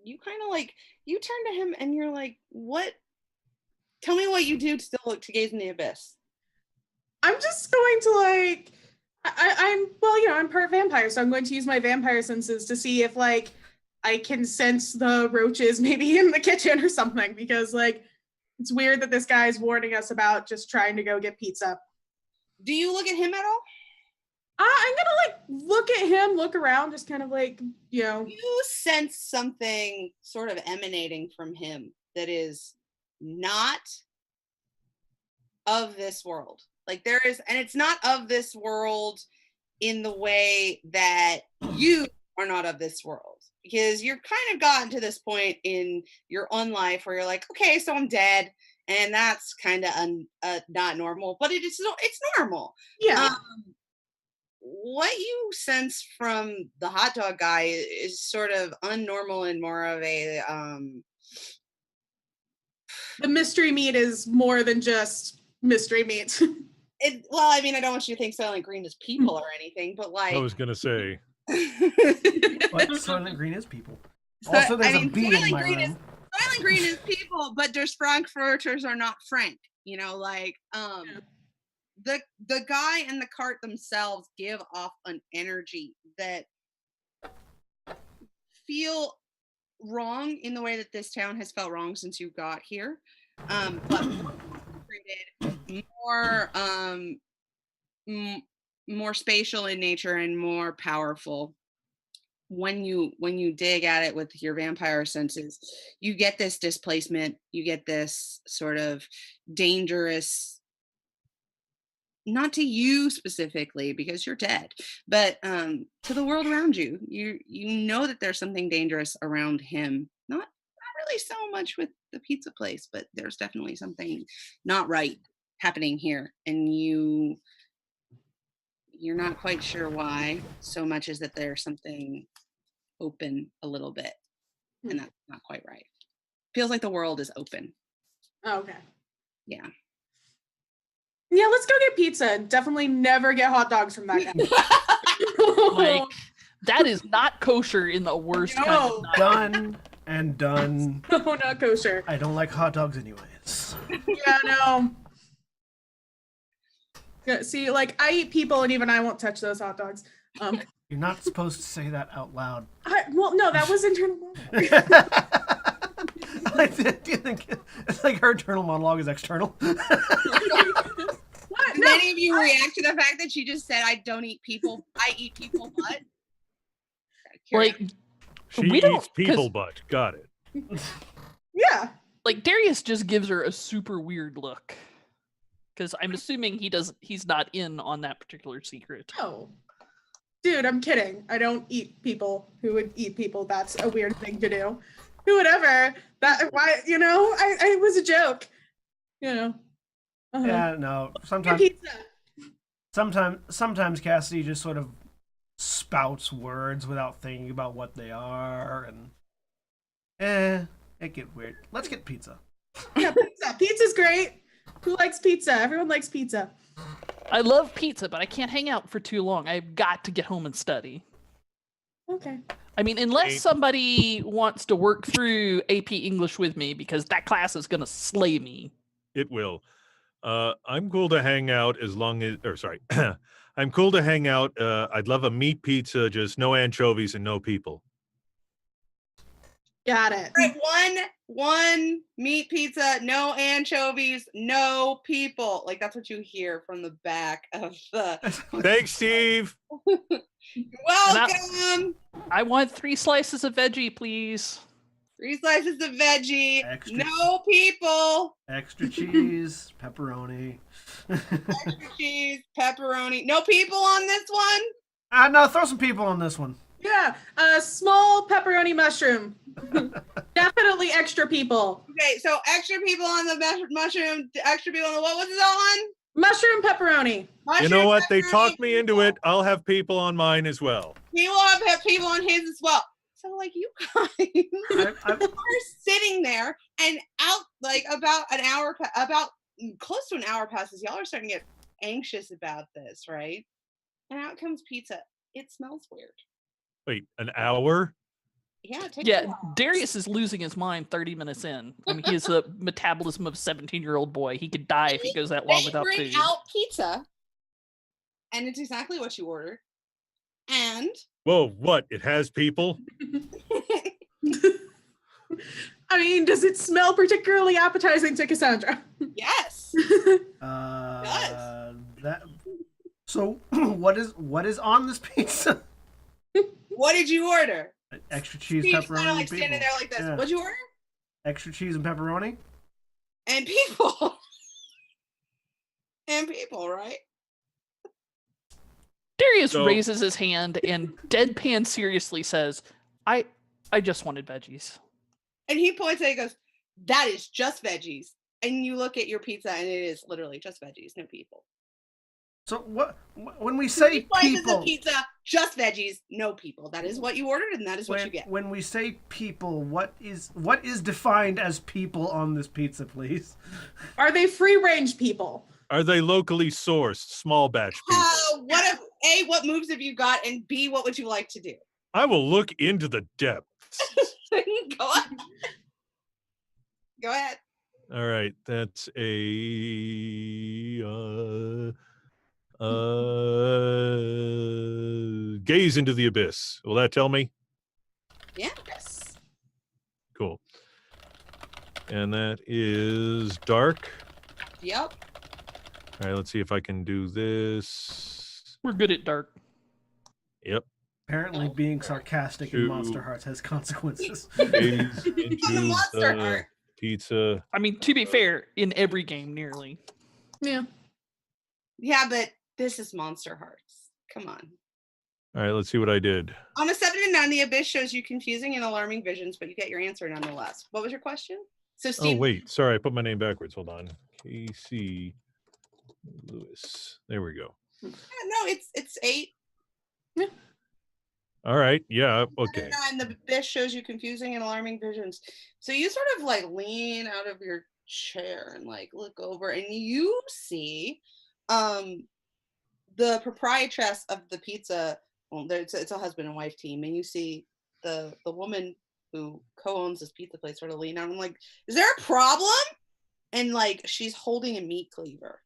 kind of like, you turn to him and you're like, what? Tell me what you do to gaze in the abyss. I'm just going to like, I'm part vampire, so I'm going to use my vampire senses to see if like I can sense the roaches maybe in the kitchen or something, because like it's weird that this guy's warning us about just trying to go get pizza. Do you look at him at all? I'm gonna like look at him, look around, just kind of like, you know. You sense something sort of emanating from him that is not of this world. Like there is, and it's not of this world in the way that you are not of this world, because you're kind of gotten to this point in your own life where you're like, okay, so I'm dead, and that's kind of not normal, but it's normal. Yeah. What you sense from the hot dog guy is sort of unnormal and more of a The mystery meat is more than just mystery meat. well, I mean, I don't want you to think Silent Green is people or anything, but like I was gonna say. But Soylent Green is people. Also, there's a bee in my room. Silent Green is people, but there's Frankfurters are not Frank. You know, like the guy and the cart themselves give off an energy that feel wrong in the way that this town has felt wrong since you got here, but more spatial in nature and more powerful. When you dig at it with your vampire senses, you get this displacement, you get this sort of dangerous, not to you specifically because you're dead, but to the world around you. You know that there's something dangerous around him. Not really so much with the pizza place, but there's definitely something not right happening here, and you're not quite sure why so much as that there's something open a little bit, and that's not quite right. Feels like the world is open. Oh, okay. Yeah. Yeah, let's go get pizza. Definitely never get hot dogs from that guy. Like, that is not kosher in the worst kind of not- Done and done. No, not kosher. I don't like hot dogs anyways. Yeah, no. Yeah, see, like I eat people, and even I won't touch those hot dogs. You're not supposed to say that out loud. Well, no, that was internal monologue. Do you think it's like her internal monologue is external? What? Did any of you react to the fact that she just said, I don't eat people, I eat people butt? like She We don't- eats people 'cause- butt. Got it. Yeah. like Darius just gives her a super weird look. Because I'm assuming he's not in on that particular secret. No. Dude, I'm kidding. I don't eat people who would eat people. That's a weird thing to do. Who would ever? That why, you know, I it was a joke. You know. Uh-huh. Yeah, no. Get pizza. Sometimes Cassidy just sort of spouts words without thinking about what they are, and it get weird. Let's get pizza. Yeah, pizza. Pizza's great. Who likes pizza? Everyone likes pizza. I love pizza, but I can't hang out for too long. I've got to get home and study. Okay. I mean, unless somebody wants to work through AP English with me, because that class is going to slay me. It will. I'm cool to hang out as long as, or sorry, I'm cool to hang out. I'd love a meat pizza, just no anchovies and no people. Got it. Right, one meat pizza, no anchovies, no people. Like that's what you hear from the back of the. Thanks, Steve. Welcome. I want 3 slices of veggie, please. 3 slices of veggie, Extra. no people. Extra cheese, pepperoni. Extra cheese, pepperoni, no people on this one. No, throw some people on this one. Yeah, a small pepperoni mushroom. Definitely extra people. Okay, so extra people on the mushroom, extra people on the what was it on? Mushroom pepperoni. You know what? They Pepperoni, talked me into it. I'll have people on mine as well. He will have people on his as well. So like you guys are sitting there, and out like about an hour, about close to an hour passes. Y'all are starting to get anxious about this, right? And out comes pizza. It smells weird. Wait, an hour? Yeah, it takes a Yeah, while. Darius is losing his mind 30 minutes in. I mean, he has the metabolism of a 17-year-old boy. He could die if he goes that long They without bring food. out pizza, and it's exactly what you ordered. And Whoa, what? It has people? I mean, does it smell particularly appetizing to Cassandra? Yes. That. So, what is on this pizza? What did you order? Extra cheese, Steve's pepperoni, kind of like people. standing there like this. Yeah. What'd you order? Extra cheese and pepperoni. And people. And people, right? Darius So- raises his hand and deadpan seriously says, I just wanted veggies. And he points at it and goes, that is just veggies. And you look at your pizza and it is literally just veggies, no people. So what? When we say Slices people, of pizza, just veggies, no people. That is what you ordered, and that is what you get. when we say people, what is defined as people on this pizza, please? Are they free-range people? Are they locally sourced, small batch people? What moves have you got, and B, what would you like to do? I will look into the depths. Go on. Go ahead. All right, that's a gaze into the abyss. Will that tell me? Yes. Cool. And that is dark. Yep. All right, let's see if I can do this. We're good at dark. Yep. Apparently, being sarcastic in Two. Monsterhearts has consequences. Gaze On the into Monster the Heart. pizza. I mean, to be fair, in every game nearly. Yeah. Yeah, but this is Monsterhearts. Come on. All right, let's see what I did. On a 7 and 9, the abyss shows you confusing and alarming visions, but you get your answer nonetheless. What was your question? So, Oh, Steve, wait. Sorry, I put my name backwards. Hold on. Casey Lewis. There we go. no, it's 8. All right. Yeah. 7 Okay. and 9, the abyss shows you confusing and alarming visions. So you sort of like lean out of your chair and like look over, and you see the proprietress of the pizza. Well, it's a husband and wife team, and you see the woman who co-owns this pizza place sort of lean out. I'm like, is there a problem? And like she's holding a meat cleaver,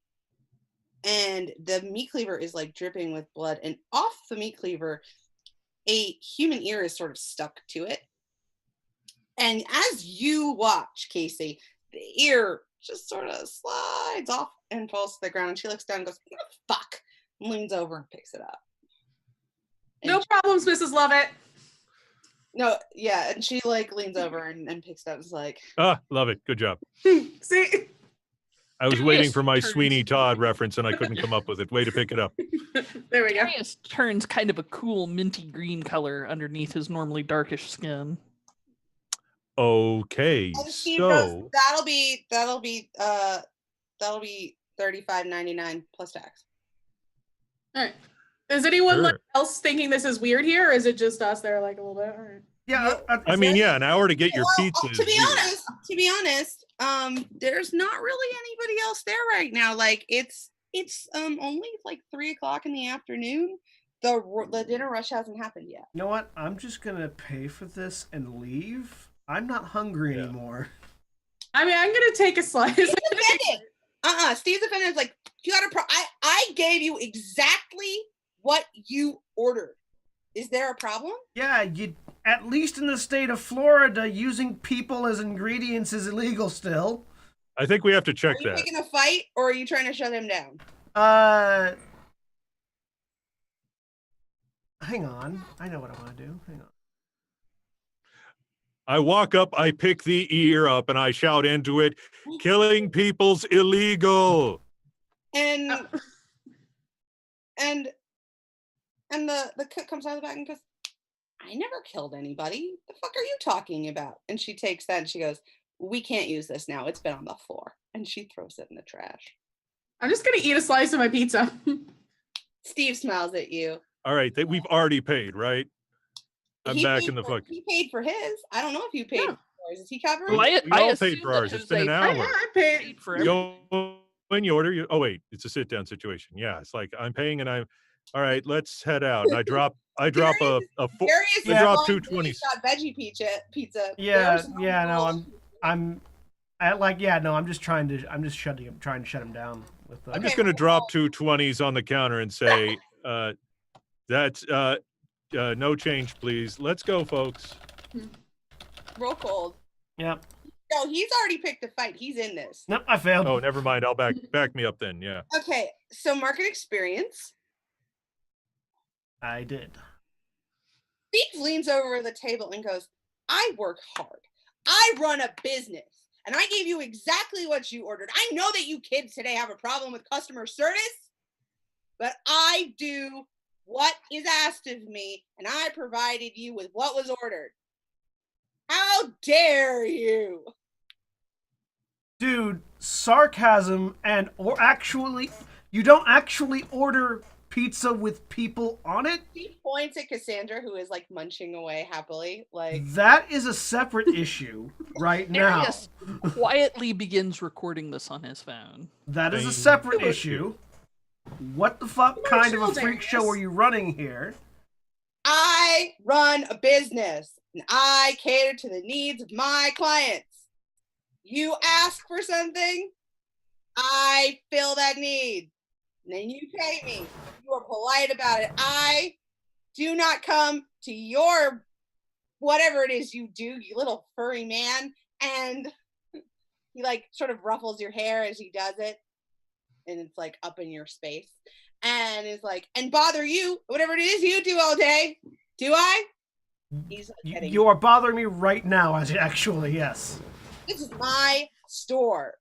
and the meat cleaver is like dripping with blood, and off the meat cleaver a human ear is sort of stuck to it. And as you watch, Casey, the ear just sort of slides off and falls to the ground, and she looks down and goes, fuck, and leans over and picks it up. No problems, Mrs. Lovett. No, yeah, and she like leans over and picks it up and is like, Ah, love it. Good job. See? I was Darius waiting for my turns- Sweeney Todd reference and I couldn't come up with it. Way to pick it up. There we go. Darius turns kind of a cool minty green color underneath his normally darkish skin. Okay. and Steve goes, So that'll be $35.99 plus tax. All right. Is anyone Sure. else thinking this is weird here, or is it just us that are like a little bit? All right. Yeah, I mean, yeah, an hour to get your Well, pizza. is to be weird. honest, there's not really anybody else there right now. Like it's only like 3:00 in the afternoon. The dinner rush hasn't happened yet. you know what? I'm just gonna pay for this and leave. I'm not hungry Yeah. anymore. I mean, I'm gonna take a slice. Steve's offended. Steve's offended. It's like, you got I gave you exactly what you ordered. Is there a problem? Yeah, you at least in the state of Florida, using people as ingredients is illegal still. I think we have to check Are you that. picking a fight, or are you trying to shut him down? Hang on. I know what I want to do. Hang on. I walk up, I pick the ear up, and I shout into it, killing people's illegal. And and the cook comes out of the back and goes, I never killed anybody. The fuck are you talking about? And she takes that and she goes, we can't use this now. It's been on the floor. And she throws it in the trash. I'm just gonna eat a slice of my pizza. Steve smiles at you. All right, we've already paid, right? I'm He back paid in the for- fuck. He paid for his. I don't know if you paid Yeah. for yours. Is he covering? Well, We all assume paid for that ours. It's been an Jose hour. I paid. paid for You everything. when you order, you it's a sit down situation. Yeah, it's like I'm paying and I'm all right. Let's head out. And I drop a Darius Yeah. is drop going, 220s. Got veggie pizza. Yeah, There's no yeah, no, rules. I'm just trying to shut him down with I'm the. just going to drop 220s on the counter and say, that's no change, please. Let's go, folks. Roll cold. Yep. No, he's already picked a fight. He's in this. Nope, I failed. Oh, never mind. I'll back me up then. Yeah. Okay, so market experience. I did. Steve leans over the table and goes, I work hard. I run a business. And I gave you exactly what you ordered. I know that you kids today have a problem with customer service, but I do what is asked of me, and I provided you with what was ordered. How dare you? Dude, sarcasm or actually, you don't actually order pizza with people on it? She points at Cassandra, who is like munching away happily. Like, That is a separate issue right now. Darius quietly begins recording this on his phone. That is a Thank separate you. issue. What the fuck kind of a chill, freak show Darius. are you running here? I run a business and I cater to the needs of my clients. You ask for something, I fill that need. And then you pay me. You are polite about it. I do not come to your whatever it is you do, you little furry man. And he like sort of ruffles your hair as he does it. And it's like up in your space. And is like, and bother you, whatever it is you do all day. Do I? He's getting, You are bothering me right now, actually, yes. this is my store.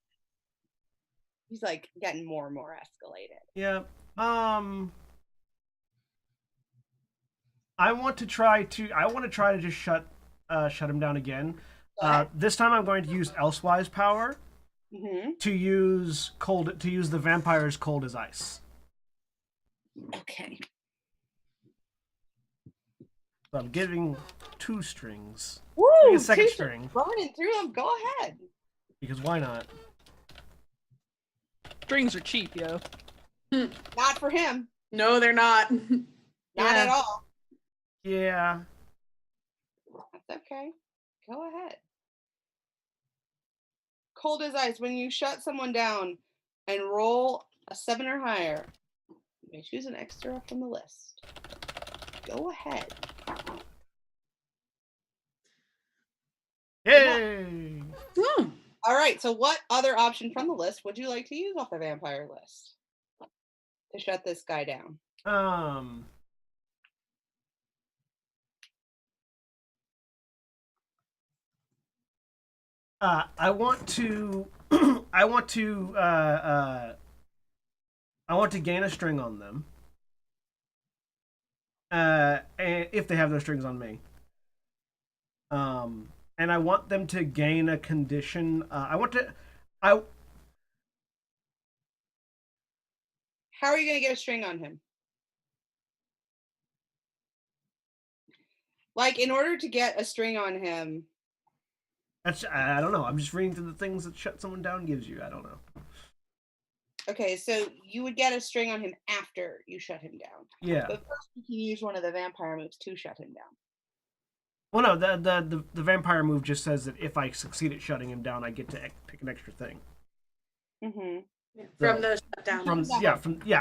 He's like getting more and more escalated. Yeah. I want to try to just shut him down again. Go ahead. This time I'm going to use Elsewise power to use the vampire's cold as ice. Okay. So I'm giving 2 strings. Woo! Give me a second Two string. running through them. Go ahead. Because why not? Strings are cheap, yo. Not for him. No, they're not. Not at all. Yeah. That's okay. Go ahead. Cold as ice. When you shut someone down and roll a 7 or higher, you may choose an extra from the list. Go ahead. Yay! Hmm. All right. So, what other option from the list would you like to use off the vampire list to shut this guy down? I want to I want to gain a string on them. And if they have no strings on me. And I want them to gain a condition. How are you going to get a string on him? Like, in order to get a string on him. I don't know. I'm just reading through the things that shut someone down gives you. I don't know. Okay, so you would get a string on him after you shut him down. Yeah. But first you can use one of the vampire moves to shut him down. Well, no, the vampire move just says that if I succeed at shutting him down, I get to pick an extra thing. Mm-hmm. From the shutdown.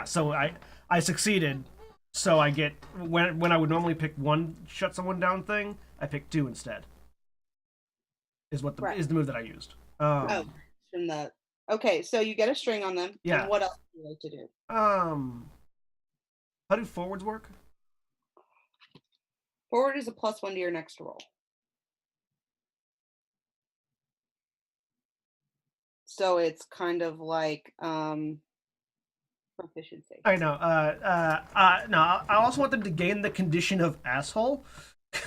So I succeeded, so I get when I would normally pick one shut someone down thing, I pick 2 instead. Is the move that I used. From the okay, so you get a string on them. Yeah. And what else do you like to do? How do forwards work? Forward is a +1 to your next roll. So it's kind of like proficiency. I know. No, I also want them to gain the condition of asshole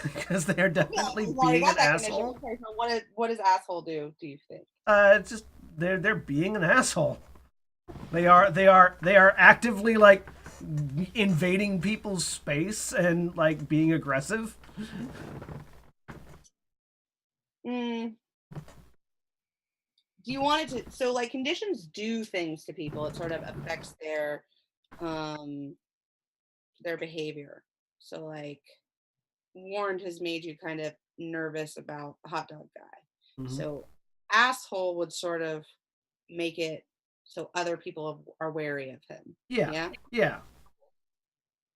because they are definitely being an asshole. Okay, so what does asshole do you think? It's just they're being an asshole. They are actively like invading people's space and like being aggressive. Do you want it to? So like conditions do things to people. It sort of affects their behavior. So like warned has made you kind of nervous about the hot dog guy. Mm-hmm. So asshole would sort of make it so other people are wary of him. Yeah.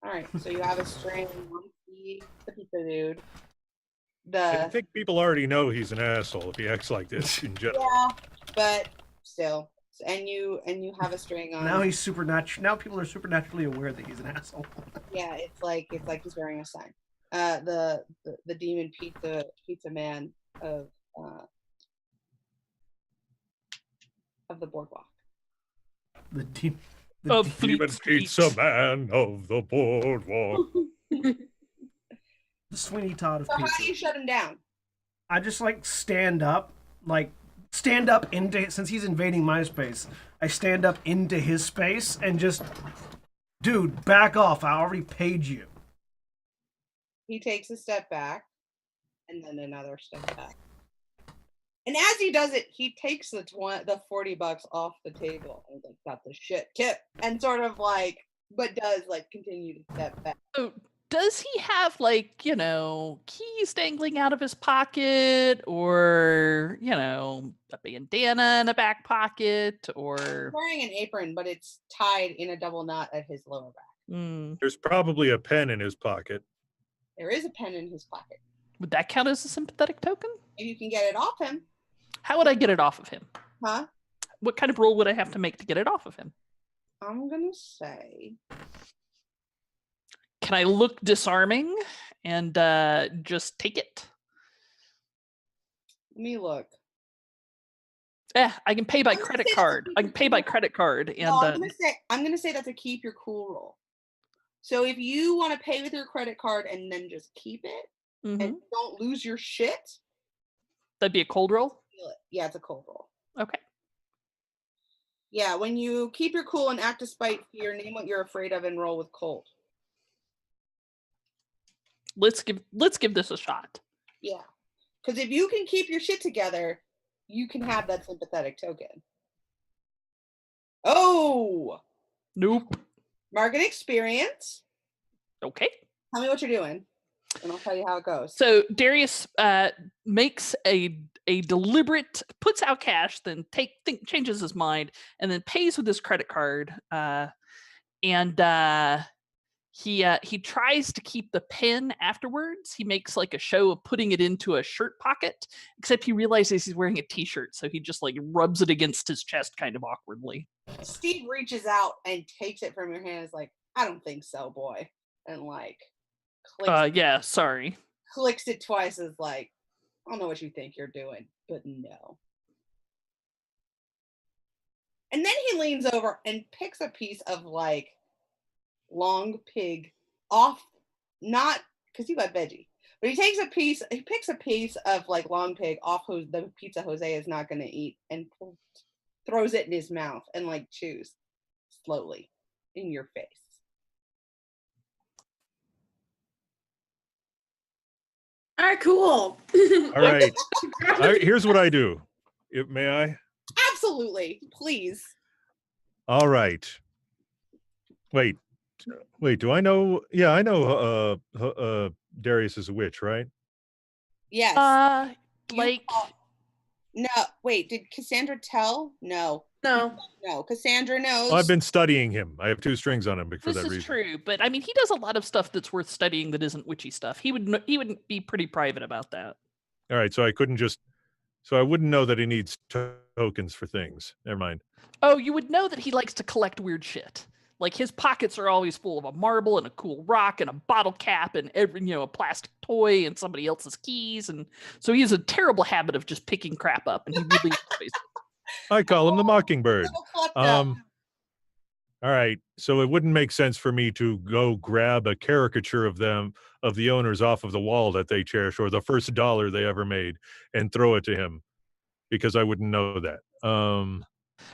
All right. So you have a string. You want to see the pizza dude. I think people already know he's an asshole if he acts like this in general. Yeah, but still, and you have a string on. Now he's supernatural. Now people are supernaturally aware that he's an asshole. Yeah, it's like he's wearing a sign. The demon pizza man of the boardwalk. The demon Pizza man of the boardwalk. the Sweeney Todd of So pizza. how do you shut him down? I just like stand up into, since he's invading my space, I stand up into his space and just, dude, back off. I already paid you. He takes a step back and then another step back. And as he does it, he takes the $40 off the table and like, got the shit tip, and sort of like, but does like continue to step back. So does he have like, you know, keys dangling out of his pocket, or, you know, a bandana in a back pocket, or He's wearing an apron, but it's tied in a double knot at his lower back. There's probably a pen in his pocket. There is a pen in his pocket. Would that count as a sympathetic token? If you can get it off him. How would I get it off of him? Huh? What kind of roll would I have to make to get it off of him? I'm gonna say. Can I look disarming and just take it? Let me look. I can pay by I'm gonna credit say that's card. a I can pay by credit card, and No, I'm gonna say that's a keep your cool roll. So if you want to pay with your credit card and then just keep it mhm. and don't lose your shit, That'd be a cold roll. yeah, it's a cold roll. Okay. Yeah, when you keep your cool and act despite fear, name what you're afraid of and roll with cold. Let's give this a shot. Yeah, because if you can keep your shit together, you can have that sympathetic token. Oh, Nope. market experience. Okay. Tell me what you're doing, and I'll tell you how it goes. So Darius makes a deliberate, puts out cash, then changes his mind, and then pays with his credit card. He tries to keep the pen afterwards. He makes like a show of putting it into a shirt pocket, except he realizes he's wearing a t-shirt, so he just like rubs it against his chest kind of awkwardly. Steve reaches out and takes it from your hand. Is like, I don't think so, boy, and like Yeah, sorry. clicks it twice. Is like, I don't know what you think you're doing, but no. And then he leans over and picks a piece of like long pig off, not because he got veggie, but he picks a piece of like long pig off the pizza Jose is not going to eat, and throws it in his mouth and like chews slowly in your face. All right, cool. All right. Here's what I do. May I? Absolutely, please. All right. Wait. Do I know? Yeah, I know. Darius is a witch, right? Yes. Like, No, wait, did Cassandra tell? No, Cassandra knows. Well, I've been studying him. I have 2 strings on him for this that is reason. true, but I mean, he does a lot of stuff that's worth studying that isn't witchy stuff. He would be pretty private about that. All right, so I wouldn't know that he needs tokens for things. Never mind. Oh, you would know that he likes to collect weird shit. Like his pockets are always full of a marble and a cool rock and a bottle cap and a plastic toy and somebody else's keys, and so he has a terrible habit of just picking crap up, and he really enjoys it. I call him the Mockingbird. Klepto. All right, so it wouldn't make sense for me to go grab a caricature of the owners off of the wall that they cherish, or the first dollar they ever made, and throw it to him, because I wouldn't know that.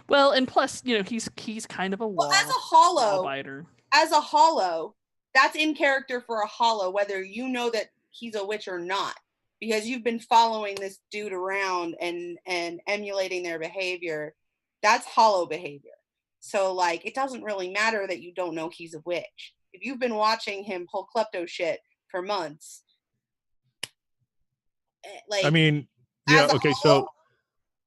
Well, and plus, he's kind of a law as a hollow, biter. As a hollow, that's in character for a hollow, whether you know that he's a witch or not, because you've been following this dude around and emulating their behavior. That's hollow behavior. So like, it doesn't really matter that you don't know he's a witch. If you've been watching him pull klepto shit for months, like, I mean, yeah, okay, hollow, so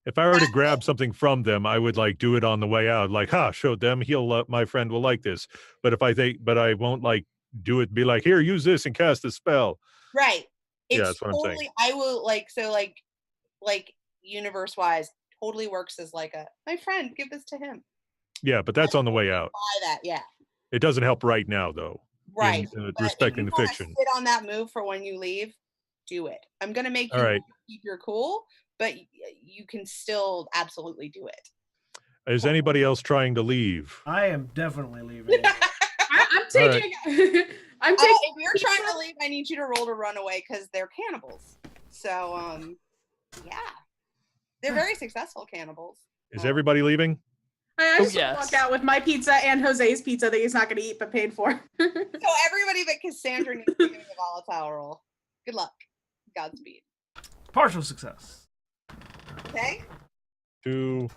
if I were to grab something from them, I would like do it on the way out, like, showed them, my friend will like this. But I won't like do it, be like, here, use this and cast a spell. right. It's that's what I'm saying. totally, I will like universe wise, totally works as like my friend, give this to him. Yeah, but that's on the way out. Buy that, yeah. It doesn't help right now, though. Right. But Respecting if the you wanna fiction. sit on that move for when you leave, do it. I'm gonna make All you right. keep your cool, but you can still absolutely do it. Is anybody else trying to leave? I am definitely leaving. I'm taking. I'm taking. If you're trying to leave, I need you to roll to run away because they're cannibals. So, yeah, they're very successful cannibals. Is everybody leaving? I just yes. walk out with my pizza and Jose's pizza that he's not going to eat but paid for. So everybody but Cassandra needs to be doing a volatile roll. Good luck. Godspeed. Partial success. Okay. To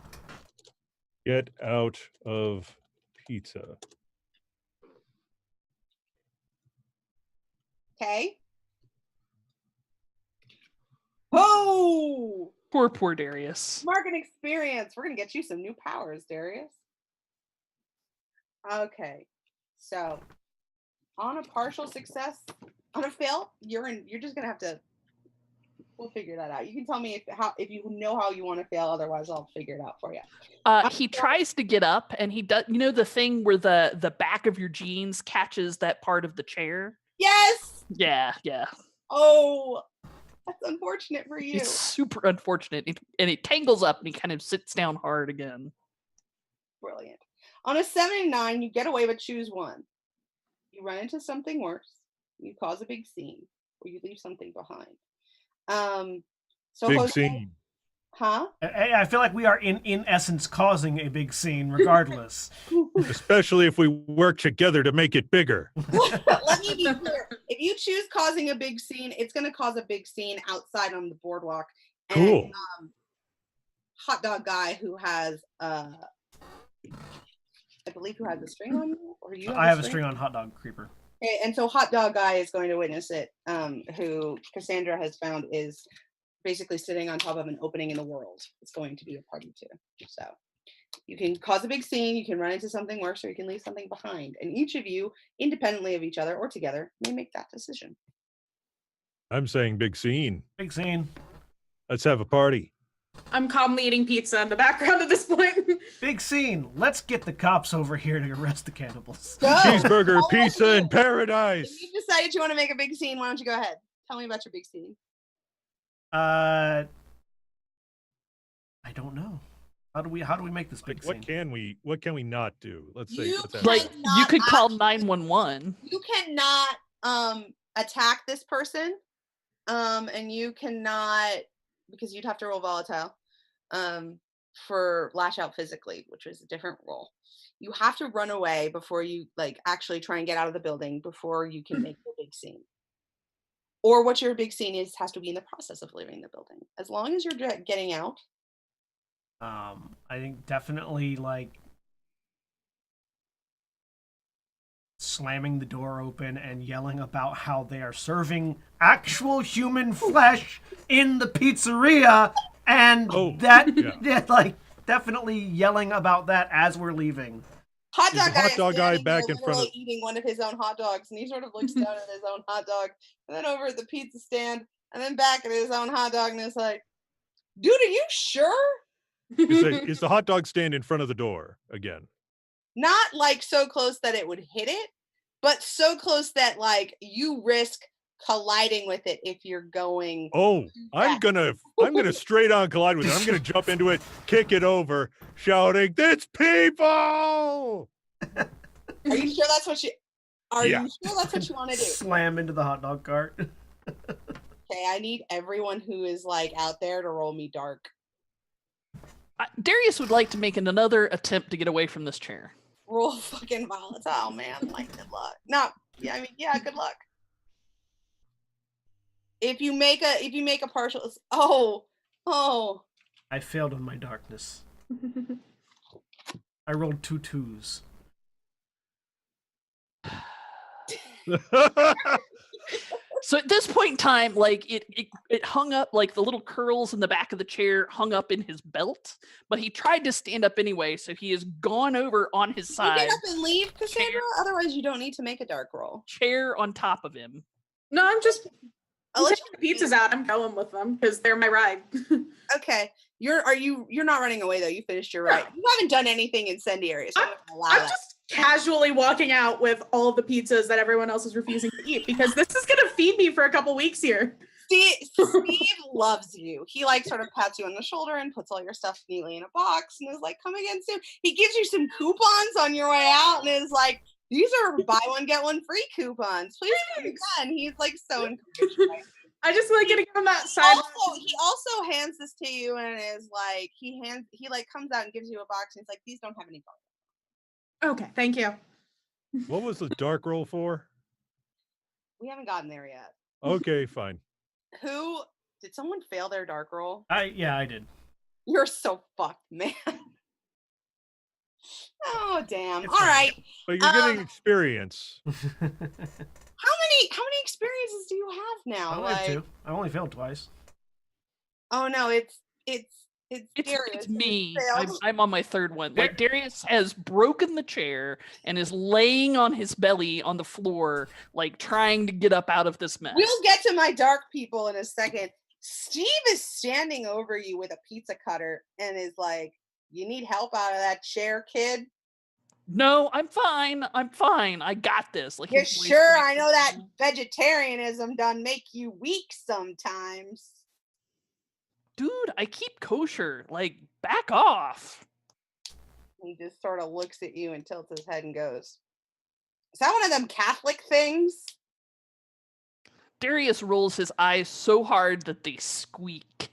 get out of pizza. Okay. Oh! Poor Darius. Market experience. We're gonna get you some new powers, Darius. Okay. So on a partial success, on a fail, you're just gonna have to. We'll figure that out. You can tell me if you know how you want to fail. Otherwise, I'll figure it out for you. He tries to get up, and he does. You know the thing where the back of your jeans catches that part of the chair. Yes. Yeah. Oh, that's unfortunate for you. It's super unfortunate, and it tangles up, and he kind of sits down hard again. Brilliant. On a 7 and 9, you get away, but choose one. You run into something worse. You cause a big scene, or you leave something behind. So Big Jose, scene. huh? I feel like we are in essence causing a big scene, regardless. Especially if we work together to make it bigger. Let me be clear. If you choose causing a big scene, it's going to cause a big scene outside on the boardwalk. And, Cool. hot dog guy who has, I believe, who has a string on you, or you? I have a string on hot dog creeper. Okay, and so hot dog guy is going to witness it. Who Cassandra has found is basically sitting on top of an opening in the world. It's going to be a party to. So you can cause a big scene, you can run into something worse, or you can leave something behind. And each of you, independently of each other or together, may make that decision. I'm saying big scene. Big scene. Let's have a party. I'm calmly eating pizza in the background at this point. Big scene. Let's get the cops over here to arrest the cannibals. Go! Cheeseburger I'll let pizza you. in paradise. If you decided you want to make a big scene, why don't you go ahead? Tell me about your big scene. I don't know. How do we make this big What scene? can we not do? Let's say You let's have Like Cannot you could call actually- 911. You cannot attack this person, and you cannot, because you'd have to roll volatile for lash out physically, which is a different roll. You have to run away before you actually try and get out of the building before you can make the big scene. Or what your big scene is has to be in the process of leaving the building. As long as you're getting out. I think definitely slamming the door open and yelling about how they are serving actual human flesh in the pizzeria, and definitely yelling about that as we're leaving. Hot Is dog the guy hot dog guy standing back there in front of- literally eating one of his own hot dogs, and he sort of looks down at his own hot dog, and then over at the pizza stand, and then back at his own hot dog, and it's like, dude, are you sure? Is the hot dog stand in front of the door again? Not so close that it would hit it, but so close that you risk colliding with it if you're going. Oh, I'm gonna straight on collide with it. I'm gonna jump into it, kick it over, shouting, "It's people!" Are you sure that's what you? Are Yeah. you sure that's what you want to do? Slam into the hot dog cart. Okay, I need everyone who is out there to roll me dark. Darius would like to make another attempt to get away from this chair. Roll fucking volatile, man. Good luck. No, yeah, good luck. If you make a partial, oh. I failed on my darkness. I rolled 2 2s. So at this point in time, it hung up, the little curls in the back of the chair hung up in his belt, but he tried to stand up anyway, so he has gone over on his You side, get up and leave, Cassandra. Chair. Otherwise, you don't need to make a dark roll. chair on top of him. No, I'm just I'll You let take the pizzas out. I'm going with them because they're my ride. Okay. You're not running away though. You finished your ride. You haven't done anything incendiary, so I'm gonna allow I'm that. just casually walking out with all of the pizzas that everyone else is refusing to eat because this is gonna feed me for a couple weeks here. Steve loves you. He like sort of pats you on the shoulder and puts all your stuff neatly in a box and is like, come again soon. He gives you some coupons on your way out and is like, these are buy one, get one free coupons. Please come again. He's like so encouraged by you. I just like getting on that side. He also hands this to you and is like, he like comes out and gives you a box and he's like, these don't have any color. Okay, thank you. What was the dark roll for? We haven't gotten there yet. Okay, fine. Did someone fail their dark roll? Yeah, I did. You're so fucked, man. Oh damn. It's All fine. right. But you're getting experience. How many experiences do you have I now? only have 2. I only failed twice. Oh no, it's It's Darius. me. Failed. I'm on my 3rd one. Like Darius has broken the chair and is laying on his belly on the floor, like trying to get up out of this mess. We'll get to my dark people in a second. Steve is standing over you with a pizza cutter and is like, you need help out of that chair, kid? No, I'm fine. I'm fine. I got this. Like, You his voice sure? cracks I know that down. vegetarianism done make you weak sometimes. Dude, I keep kosher. Like, back off. He just sort of looks at you and tilts his head and goes, is that one of them Catholic things? Darius rolls his eyes so hard that they squeak.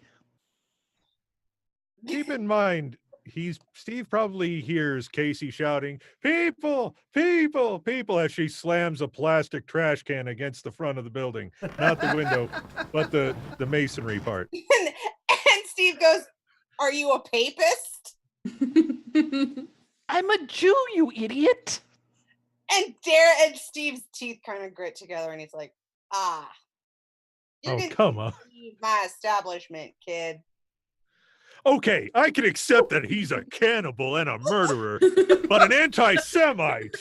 Keep in mind, Steve probably hears Casey shouting, "People, people, people," as she slams a plastic trash can against the front of the building. Not the window, but the masonry part. And Steve goes, are you a papist? I'm a Jew, you idiot. And Steve's teeth kind of grit together and he's like, you're Oh, gonna come on. leave my establishment, kid. Okay, I can accept that he's a cannibal and a murderer, but an anti-Semite,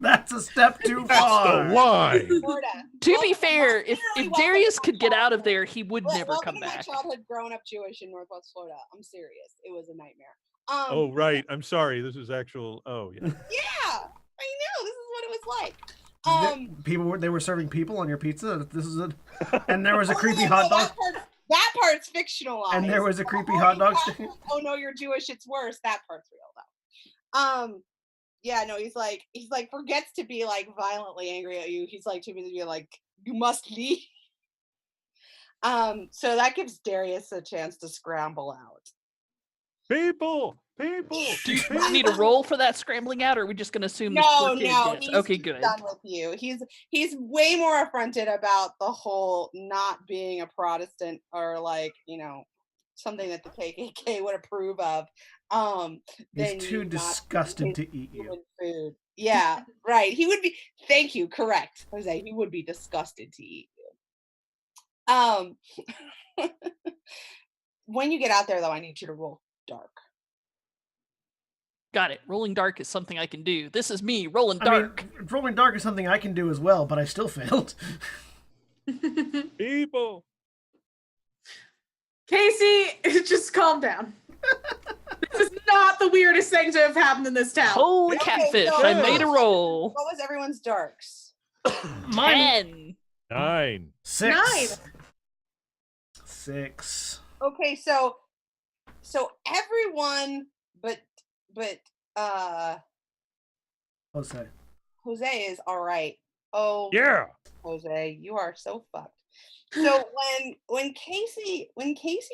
That's a step too that's far. the line. Florida. To be fair, if Welcome Darius to could get out of childhood. there, he would never Welcome come to my back. childhood growing up Jewish in Northwest Florida. I'm serious. It was a nightmare. Oh, right. I'm sorry. This is actual. Oh, yeah. Yeah, I know. This is what it was like. They were serving people on your pizza. This is and there was a Oh, creepy no, hot dog. That part's fictionalized. And there was a creepy Oh, hot dog yeah. stand. Oh no, you're Jewish. It's worse. That part's real though. Yeah, no, he's like forgets to be like violently angry at you. He's like too busy to be like, you must leave. So that gives Darius a chance to scramble out. People, people. Do you need a roll for that scrambling out, or are we just going to assume this No, poor kid no, gets? he's Okay, good. done with you. He's way more affronted about the whole not being a Protestant or like, something that the KKK would approve of. He's too disgusted to eat you. Food. Yeah, right. He would be. Thank you. Correct, Jose. He would be disgusted to eat you. When you get out there, though, I need you to roll dark. Got it. Rolling dark is something I can do. This is me rolling dark. I mean, rolling dark is something I can do as well, but I still failed. People. Casey, just calm down. This is not the weirdest thing to have happened in this town. Holy Okay, catfish! so- I made a roll. What was everyone's darks? Mine 10. 9. 6. 9. 6. Okay, so everyone but Jose is all right. Oh Yeah. Jose, you are so fucked. So when Casey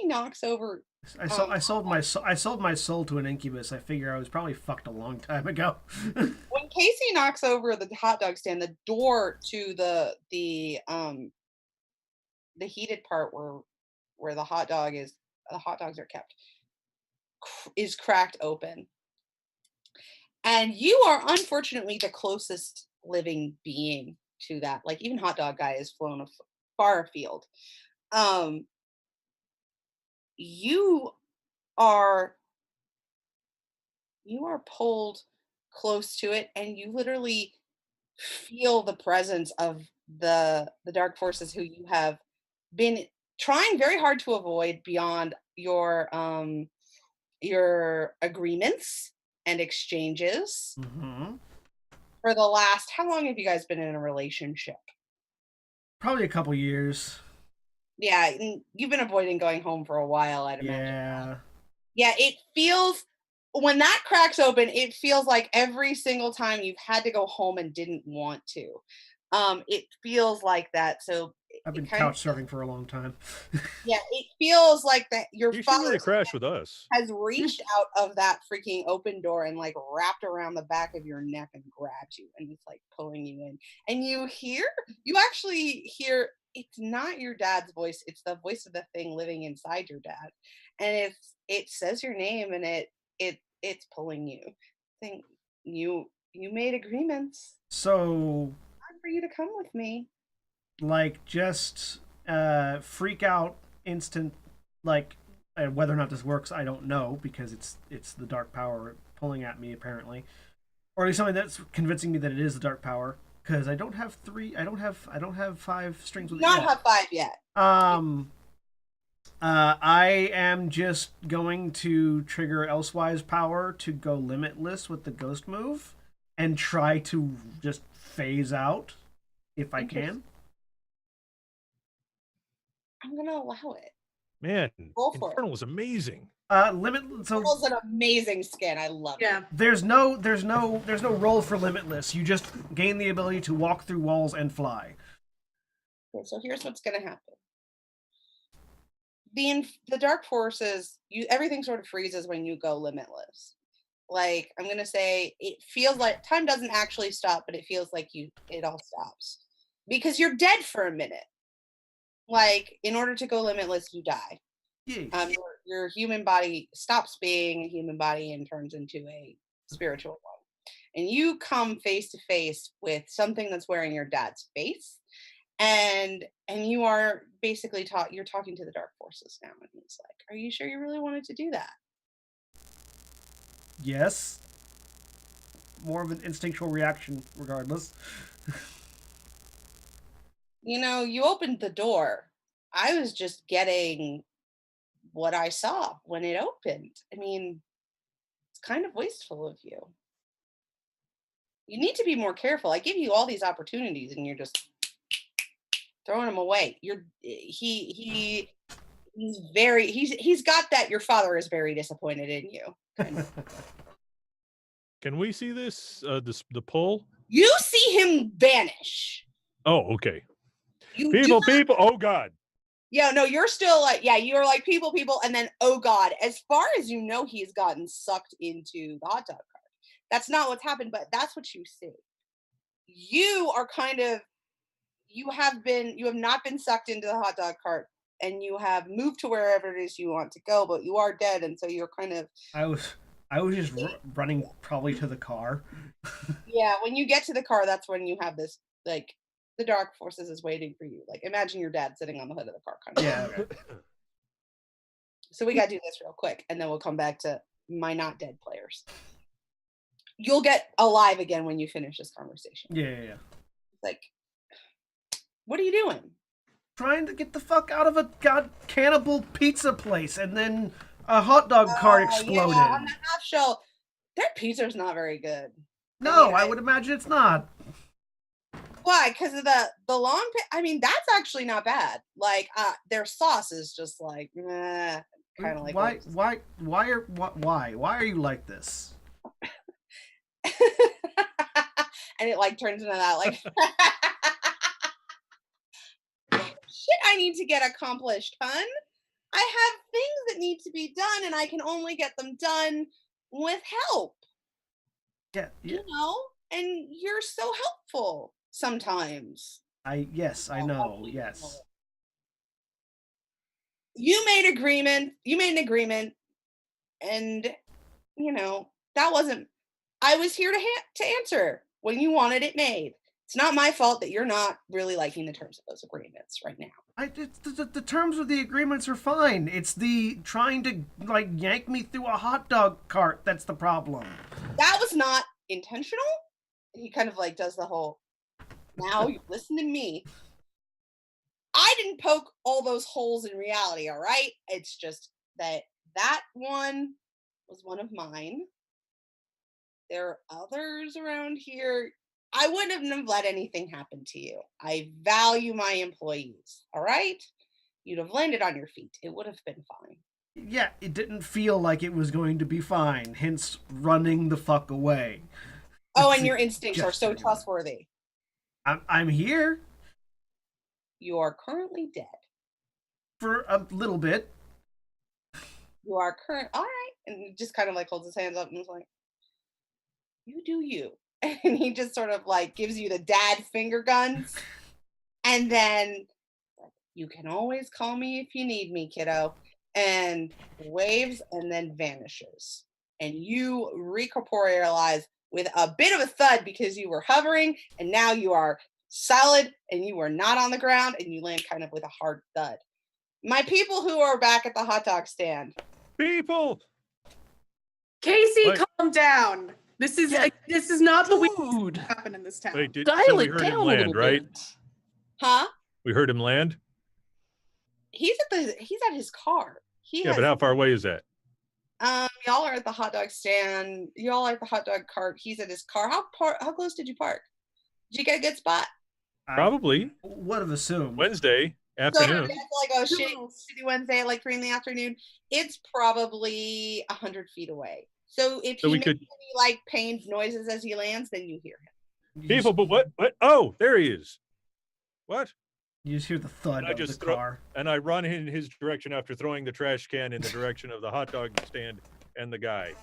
knocks over, I sold my soul to an incubus. I figure I was probably fucked a long time ago. when Casey knocks over the hot dog stand, the door to the heated part where the hot dogs are kept is cracked open. And you are unfortunately the closest living being to that. Like even hot dog guy is flown far afield. You are pulled close to it and you literally feel the presence of the dark forces who you have been trying very hard to avoid beyond your agreements and exchanges Mm-hmm. for the last, how long have you guys been in a relationship? Probably a couple years. Yeah, and you've been avoiding going home for a while, I'd imagine. Yeah. Yeah, it feels, when that cracks open, it feels like every single time you've had to go home and didn't want to. It feels like that. So I've been it kind of, couch surfing for a long time. yeah, it feels like that your You should father really crash with us. has reached out of that freaking open door and like wrapped around the back of your neck and grabbed you and it's like pulling you in. And you actually hear, it's not your dad's voice, it's the voice of the thing living inside your dad. And if it says your name and it's pulling you. Think you made agreements. So, Time for you to come with me. like, just freak out instant, like, whether or not this works, I don't know, because it's the dark power pulling at me, apparently. Or at least something that's convincing me that it is the dark power, because I don't have 5 strings with it Not yet. have 5 yet. I am just going to trigger Elsewise power to go limitless with the ghost move and try to just phase out if I can. I'm gonna allow it. Man, Go for it. Infernal is amazing. So Infernal's an amazing skin. I love it. Yeah. there's no roll for limitless. You just gain the ability to walk through walls and fly. Okay, so here's what's gonna happen. The dark forces, everything sort of freezes when you go limitless. Like, I'm gonna say it feels like time doesn't actually stop, but it feels like it all stops. Because you're dead for a minute. Like, in order to go limitless, you die. Yeah. Your human body stops being a human body and turns into a spiritual one. And you come face to face with something that's wearing your dad's face. And you are basically you're talking to the dark forces now. And he's like, are you sure you really wanted to do that? Yes. More of an instinctual reaction, regardless. You opened the door. I was just getting what I saw when it opened. I mean, it's kind of wasteful of you. You need to be more careful. I give you all these opportunities and you're just throwing them away. He's got that your father is very disappointed in you. Kind of. Can we see this? The pull? You see him vanish. Oh, okay. You People. Oh God. Yeah, no, you're still like, yeah, you're like people, and then, oh God, as far as you know, he's gotten sucked into the hot dog cart. That's not what's happened, but that's what you see. You are you have not been sucked into the hot dog cart, and you have moved to wherever it is you want to go, but you are dead, and so you're kind of. I was just running probably to the car. Yeah, when you get to the car, that's when you have this, like, the dark forces is waiting for you. Like, imagine your dad sitting on the hood of the car, kind of. Yeah. Okay. So we got to do this real quick, and then we'll come back to my not dead players. You'll get alive again when you finish this conversation. Yeah. Like, what are you doing? Trying to get the fuck out of a cannibal pizza place, and then a hot dog cart exploded. Yeah, on the half shell, their pizza's not very good. No, I would imagine it's not. Why? Because of the long. I mean, that's actually not bad. Like, their sauce is just like, kind of like. Why are you like this? And it like turns into that like. Shit, I need to get accomplished, hun. I have things that need to be done, and I can only get them done with help. Yeah. And you're so helpful sometimes. I know. Yes. You made an agreement, and that wasn't. I was here to answer when you wanted it made. It's not my fault that you're not really liking the terms of those agreements right now. The terms of the agreements are fine. It's the trying to like yank me through a hot dog cart that's the problem. That was not intentional. He kind of like does the whole. Now you listen to me. I didn't poke all those holes in reality, all right? It's just that one was one of mine. There are others around here. I wouldn't have let anything happen to you. I value my employees, all right? You'd have landed on your feet. It would have been fine. Yeah, it didn't feel like it was going to be fine, hence running the fuck away. Oh, and your instincts are so trustworthy. I'm here You are currently dead. for a little bit. You are all right. And he just kind of like holds his hands up and is like, you do you. And he just sort of like gives you the dad finger guns. And then you can always call me if you need me, kiddo. And waves and then vanishes. And you recorporealize with a bit of a thud because you were hovering and now you are solid and you are not on the ground and you land kind of with a hard thud. My people who are back at the hot dog stand. People. Casey, Wait. calm down. This is not the way this happen in this town. Wait, so Dial we it heard him down a land, little right? bit. Huh? We heard him land. He's at his car. Yeah, but how far away is that? Y'all are at the hot dog stand. Y'all are at the hot dog cart. He's at his car. How close did you park? Did you get a good spot? Probably I would have assumed. Wednesday So afternoon. it's like shitty Wednesday at like 3 p.m. It's probably 100 feet away. So if he makes any like pained noises as he lands, then you hear him. People, but what? Oh, there he is. What? You just hear the thud of the car. And I run in his direction after throwing the trash can in the direction of the hot dog stand and the guy.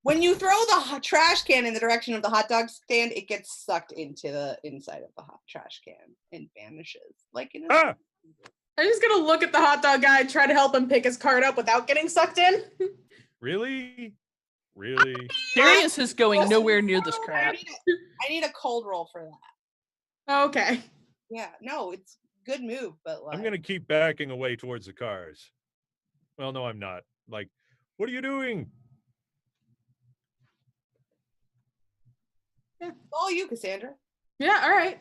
When you throw the trash can in the direction of the hot dog stand, it gets sucked into the inside of the hot trash can and vanishes. Like in a I'm just gonna look at the hot dog guy and try to help him pick his cart up without getting sucked in. Really? Darius is going nowhere near this crap. I need a cold roll for that. Okay. Yeah, no, it's good move, but like I'm gonna keep backing away towards the cars. Well, no, I'm not. Like, what are you doing? Yeah, all you, Cassandra. Yeah, all right.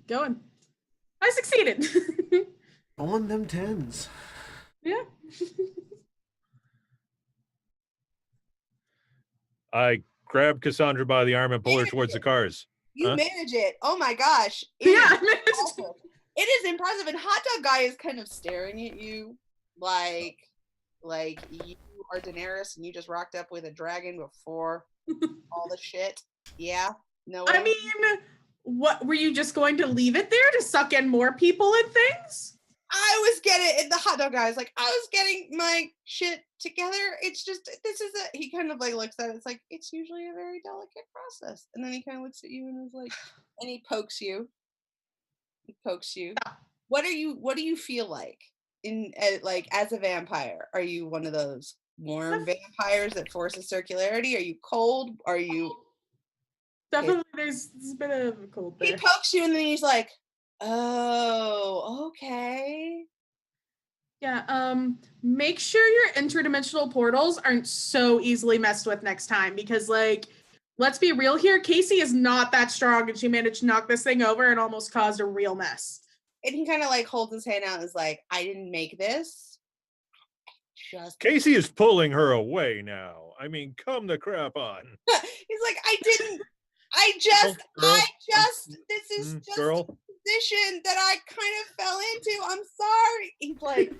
Going. I succeeded. On them tens. Yeah. I grab Cassandra by the arm and pull her towards the cars. You manage it. Oh my gosh. Yeah. It is impressive. And hot dog guy is kind of staring at you like you are Daenerys and you just rocked up with a dragon before all the shit. Yeah. No way. I mean, what were you just going to leave it there to suck in more people and things? I was getting the hot dog guy is like, I was getting my shit together. It's just he kind of like looks at it, it's like it's usually a very delicate process. And then he kind of looks at you and is like, and he pokes you. What do you feel like in like as a vampire? Are you one of those warm vampires that forces circularity? Are you cold? Are you Definitely there's a bit of a cold there. He pokes you and then he's like, oh, okay. Yeah, make sure your interdimensional portals aren't so easily messed with next time because, like, let's be real here, Casey is not that strong and she managed to knock this thing over and almost caused a real mess. And he kind of like holds his hand out and is like, I didn't make this. Casey is pulling her away now. I mean, come the crap on. He's like, this is just a position that I kind of fell into. I'm sorry. He's like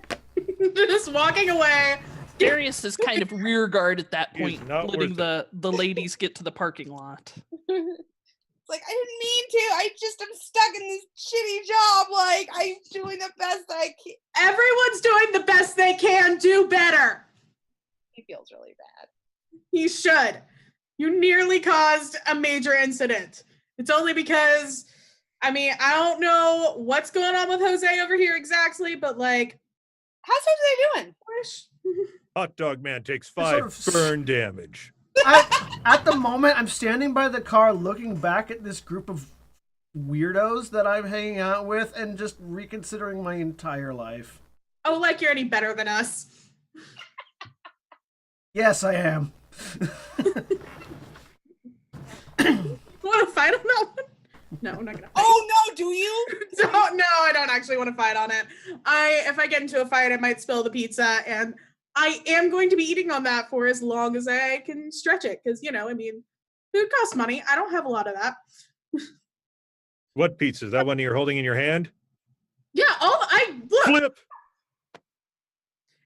just walking away. Darius is kind of rear guard at that point, letting the ladies get to the parking lot. It's like, I didn't mean to. I'm stuck in this shitty job. Like, I'm doing the best I can. Everyone's doing the best they can. Do better. He feels really bad. He should. You nearly caused a major incident. It's only because, I mean, I don't know what's going on with Jose over here exactly, but like, how's Jose doing? Hot dog man takes 5 burn damage. At the moment, I'm standing by the car looking back at this group of weirdos that I'm hanging out with and just reconsidering my entire life. Oh, like you're any better than us. Yes, I am. You want to fight on that one? No, I'm not gonna fight. Oh no, do you? No, I don't actually want to fight on it. If I get into a fight, I might spill the pizza, and I am going to be eating on that for as long as I can stretch it, because food costs money. I don't have a lot of that. What pizza? Is that one you're holding in your hand? Yeah, look. Flip.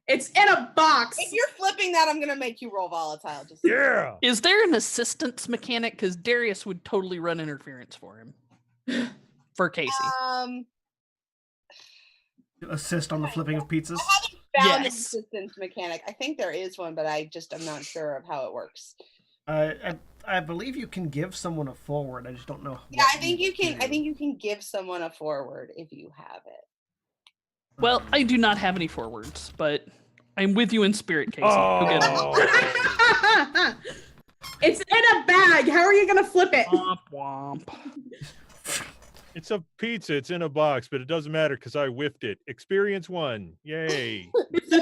It's in a box. If you're flipping that, I'm gonna make you roll volatile. Just Yeah. Is there an assistance mechanic? Because Darius would totally run interference for him. For Casey. Assist on the flipping of pizzas. I haven't found an Yes. assistance mechanic. I think there is one, but I'm not sure of how it works. I believe you can give someone a forward. I just don't know. Yeah, what I think you can. do. I think you can give someone a forward if you have it. Well, I do not have any forwards, but I'm with you in spirit, Casey. Go get 'em. Oh. It's in a bag. How are you gonna flip it? Womp womp. It's a pizza. It's in a box, but it doesn't matter because I whiffed it. Experience 1. Yay. So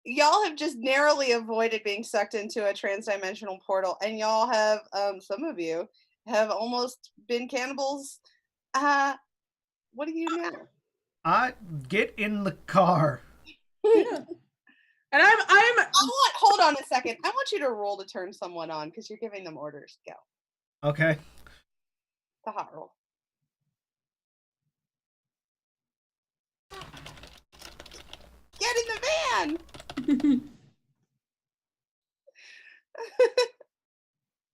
y'all have just narrowly avoided being sucked into a transdimensional portal, and y'all have some of you have almost been cannibals. What do you now? Get in the car. Yeah. And I'm Hold on a second. I want you to roll to turn someone on because you're giving them orders. Go. Okay. The hot roll. Get in the van.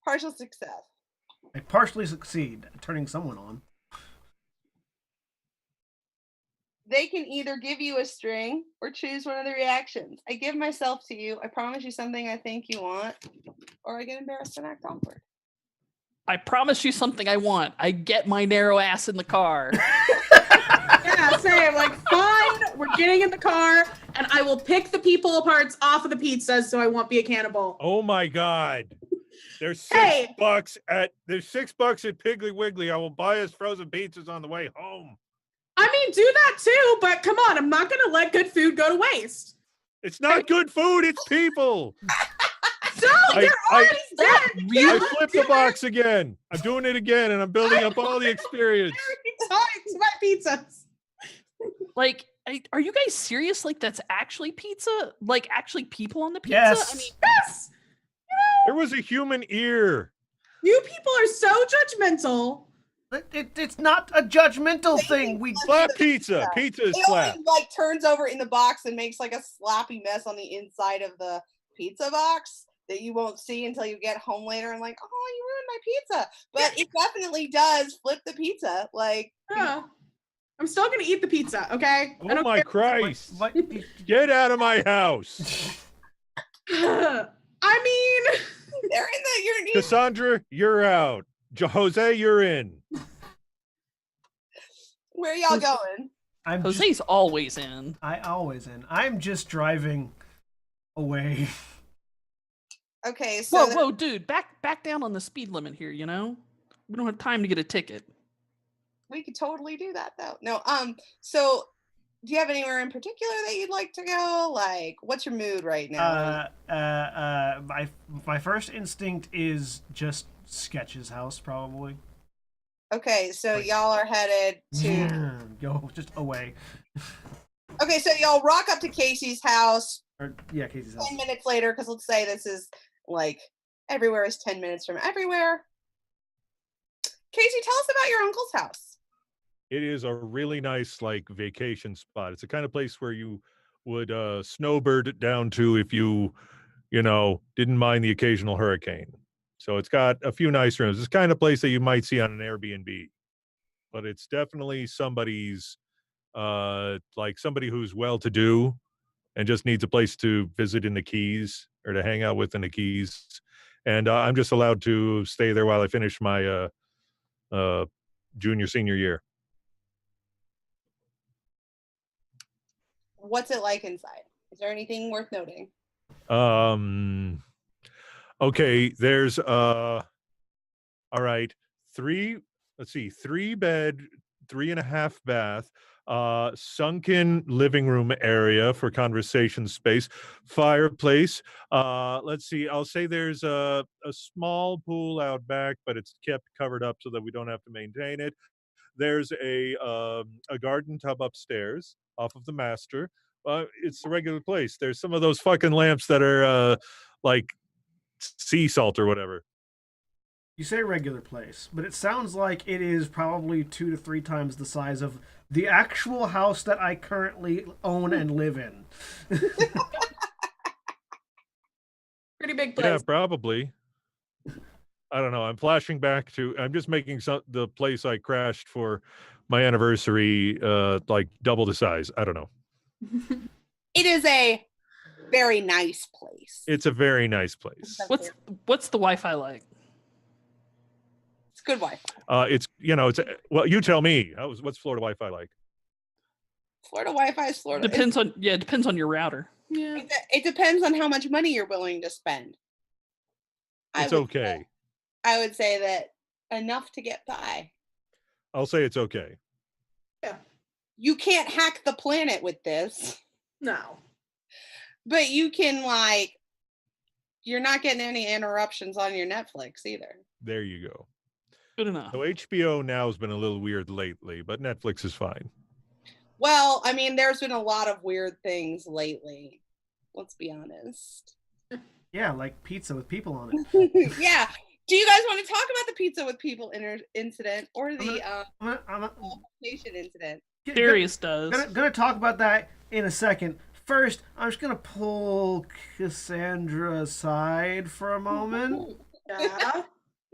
Partial success. I partially succeed at turning someone on. They can either give you a string or choose one of the reactions. I give myself to you. I promise you something I think you want, or I get embarrassed and act awkward. I promise you something I want. I get my narrow ass in the car. yeah, same. Like, fine, we're getting in the car, and I will pick the people parts off of the pizzas so I won't be a cannibal. Oh my God. There's Hey. $6 at Piggly Wiggly. I will buy us frozen pizzas on the way home. I mean, do that too, but come on, I'm not gonna let good food go to waste. It's not good food, it's people. So they're already dead. I flipped the box again. I'm doing it again, and I'm building up all the experience. Time to buy pizzas. Like, are you guys serious? Like, that's actually pizza? Like, actually people on the pizza? Yes. I mean, Yes. There was a human ear. You people are so judgmental. It's not a judgmental thing. We Slap pizza. Pizza is It slap. only like turns over in the box and makes like a sloppy mess on the inside of the pizza box that you won't see until you get home later and like, oh, you ruined my pizza. But it definitely does flip the pizza. Like, Yeah. I'm still gonna eat the pizza, okay? Oh my Christ. What? Get out of my house. I mean, they're in the you're Cassandra, you're out. Jose, you're in. where y'all going? Jose's always in. I always in. I'm just driving away. Okay, so Whoa, dude, back down on the speed limit here, you know? We don't have time to get a ticket. we could totally do that though. No, so do you have anywhere in particular that you'd like to go? Like, what's your mood right now? My first instinct is just Sketch's house, probably. Okay, so y'all are headed to. Go just away. Okay, so y'all rock up to Casey's house. Yeah, Casey's house. 10 minutes later, because let's say this is like everywhere is 10 minutes from everywhere. Casey, tell us about your uncle's house. It is a really nice like vacation spot. It's the kind of place where you would snowbird it down to if you didn't mind the occasional hurricane. So it's got a few nice rooms. It's the kind of place that you might see on an Airbnb, but it's definitely somebody's like somebody who's well-to-do and just needs a place to visit in the Keys or to hang out with in the Keys. And I'm just allowed to stay there while I finish my senior year. What's it like inside? Is there anything worth noting? Okay, there's all right, 3 bed, 3.5 bath, sunken living room area for conversation space, fireplace. Let's see, I'll say there's a small pool out back, but it's kept covered up so that we don't have to maintain it. There's a garden tub upstairs off of the master. It's a regular place. There's some of those fucking lamps that are like sea salt or whatever. You say regular place, but it sounds like it is probably 2 to 3 times the size of the actual house that I currently own and live in. Pretty big Yeah, place. probably. I don't know. I'm flashing back to. I'm just making the place I crashed for my anniversary like double the size. I don't know. It is a very nice place. It's a very nice place. What's the Wi-Fi like? It's good Wi-Fi. It's it's well. You tell me. What's Florida Wi-Fi like? Florida Wi-Fi is Florida. Depends on your router. Yeah. It depends on how much money you're willing to spend. It's okay. I would say that enough to get by. I'll say it's okay. Yeah. You can't hack the planet with this, No. but you can you're not getting any interruptions on your Netflix either. There you go. Good enough. So HBO now has been a little weird lately, but Netflix is fine. Well, I mean, there's been a lot of weird things lately. Let's be honest. Yeah, like pizza with people on it. Yeah. Do you guys want to talk about the pizza with people incident or the patient incident? Darius does. Gonna talk about that in a second. First, I'm just gonna pull Cassandra aside for a moment. Yeah.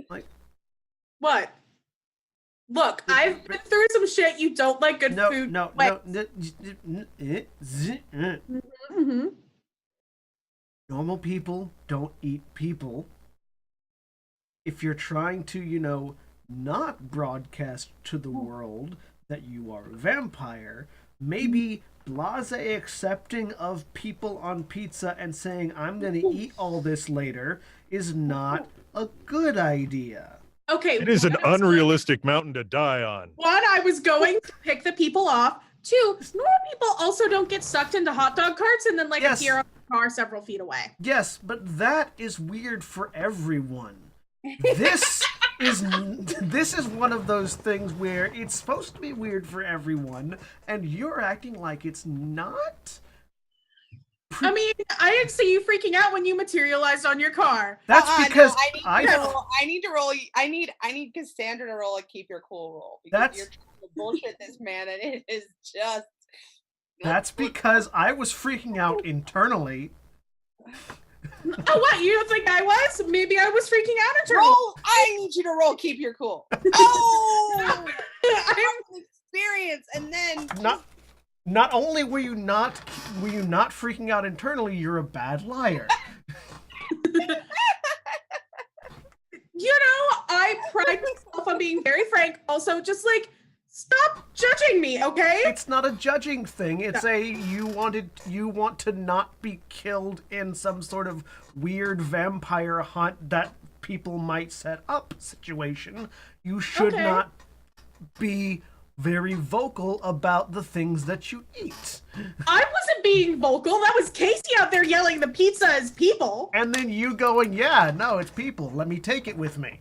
Like, what? Look, I've been through some shit. You don't like good food. No. Mm-hmm. Normal people don't eat people. If you're trying to, not broadcast to the world that you are a vampire, maybe blase accepting of people on pizza and saying, I'm going to eat all this later, is not a good idea. Okay. It is an unrealistic mountain to die on. One, I was going to pick the people off. Two, normal people also don't get sucked into hot dog carts and then appear on the car several feet away. Yes, but that is weird for everyone. This is one of those things where it's supposed to be weird for everyone, and you're acting like it's not. I mean, I didn't see you freaking out when you materialized on your car. That's because no, I need to roll. I need Cassandra to roll a keep your cool roll because you're trying to bullshit this man, and it is just. That's because I was freaking out internally. Oh, what? You don't think I was? Maybe I was freaking out internally. I need you to roll keep your cool. Oh, I have an experience, and then not only were you not freaking out internally, you're a bad liar. I pride myself on being very frank. Also, just stop judging me, okay? It's not a judging thing. It's you want to not be killed in some sort of weird vampire hunt that people might set up situation. You should not be very vocal about the things that you eat. I wasn't being vocal. That was Casey out there yelling the pizza is people. And then you going, yeah, no, it's people. Let me take it with me.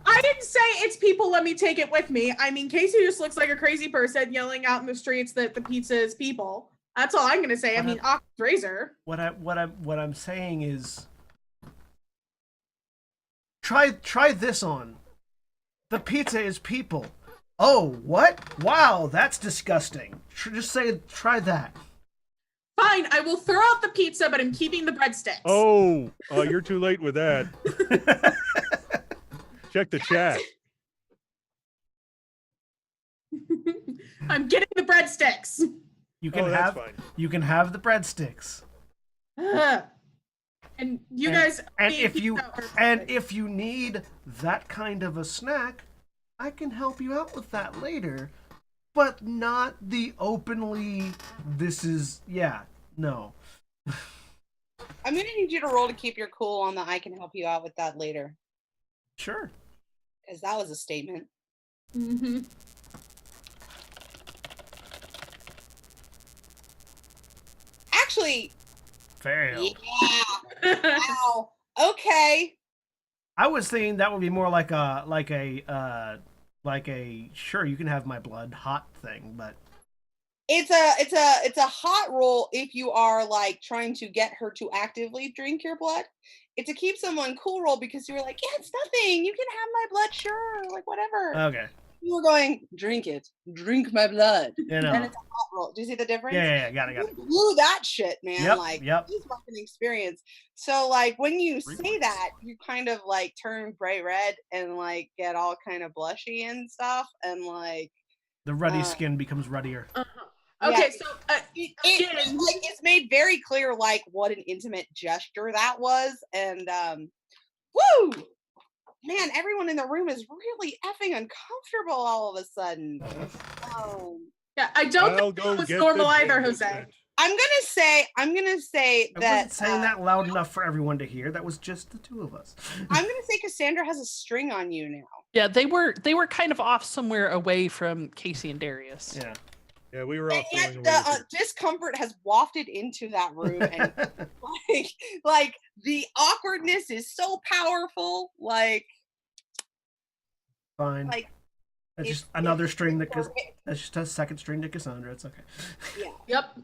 I didn't say it's people, let me take it with me. I mean, Casey just looks like a crazy person yelling out in the streets that the pizza is people. That's all I'm gonna say. Occam's razor. What I'm saying is try this on. The pizza is people. Oh, what? Wow, that's disgusting. Just say try that. Fine, I will throw out the pizza, but I'm keeping the breadsticks. Oh, you're too late with that. Check the chat. I'm getting the breadsticks. You can have the breadsticks. And you guys if you need that kind of a snack, I can help you out with that later. But not the openly no. I'm gonna need you to roll to keep your cool on the I can help you out with that later. Sure. Because that was a statement. Mm-hmm. Actually, Fail. yeah. Wow. Okay. I was thinking that would be more like a sure you can have my blood hot thing, but It's a hot roll if you are like trying to get her to actively drink your blood. It's a keep someone cool roll because you were like, yeah, it's nothing. You can have my blood, sure, like whatever. okay. You were going, drink it, drink my blood, You know. and it's a hot roll. Do you see the difference? Yeah, got You it. blew that shit, man. Yep, Like, yep. he's fucking experience. So, like, when you say points. that, you kind of like turn bright red and like get all kind of blushy and stuff, and like The ruddy skin becomes ruddier. Okay, Yeah. so It like it's made very clear like what an intimate gesture that was, and woo, man, everyone in the room is really effing uncomfortable all of a sudden. yeah, I don't I'll think go that was get normal the either, gin Jose. biscuit. I'm gonna say I that wasn't saying that loud enough for everyone to hear. That was just the two of us. I'm gonna say Cassandra has a string on you now. Yeah, they were kind of off somewhere away from Casey and Darius. Yeah. Yeah, we were And off yet going the away. discomfort has wafted into that room, and like the awkwardness is so powerful. Like Fine. Like, That's it's- just another it's- string that it's- that's just a second string to Cassandra. It's okay. yeah. Yep.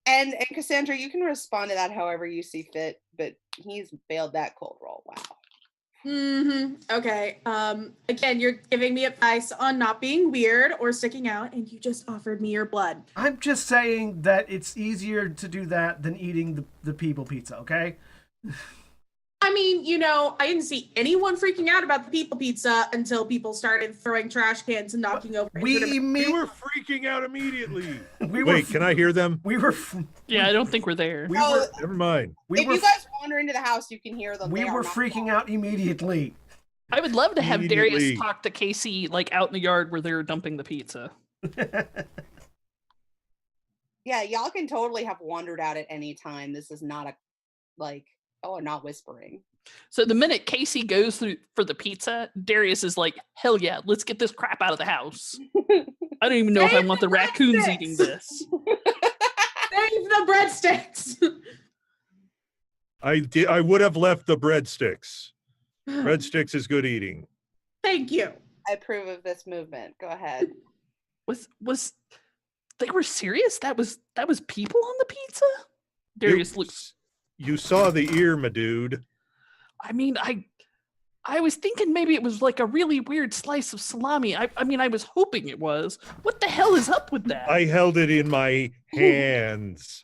And Cassandra, you can respond to that however you see fit, but he's failed that cold roll. Wow. Mm-hmm. Okay. Again, you're giving me advice on not being weird or sticking out, and you just offered me your blood. I'm just saying that it's easier to do that than eating the people pizza, okay? I mean, you know, I didn't see anyone freaking out about the people pizza until people started throwing trash cans and knocking over. We were freaking out immediately. we Wait, can I hear them? We were Yeah, I don't think we're there. we Oh, were Never mind. we if were you guys wander into the house, you can hear them. we They were are not freaking out immediately. I would love to have Darius Immediately. talk to Casey like out in the yard where they're dumping the pizza. Yeah, y'all can totally have wandered out at any time. This is not a like, oh, not whispering. So the minute Casey goes through for the pizza, Darius is like, "Hell yeah, let's get this crap out of the house." I don't even know if I Save want the the raccoons breadsticks! eating this. Save the breadsticks. I would have left the breadsticks. Breadsticks is good eating. Thank you. I approve of this movement. Go ahead. Was they were serious? That was people on the pizza? Darius looks. You saw the ear, my dude. I mean, I was thinking maybe it was like a really weird slice of salami. I mean, I was hoping it was. What the hell is up with that? I held it in my hands.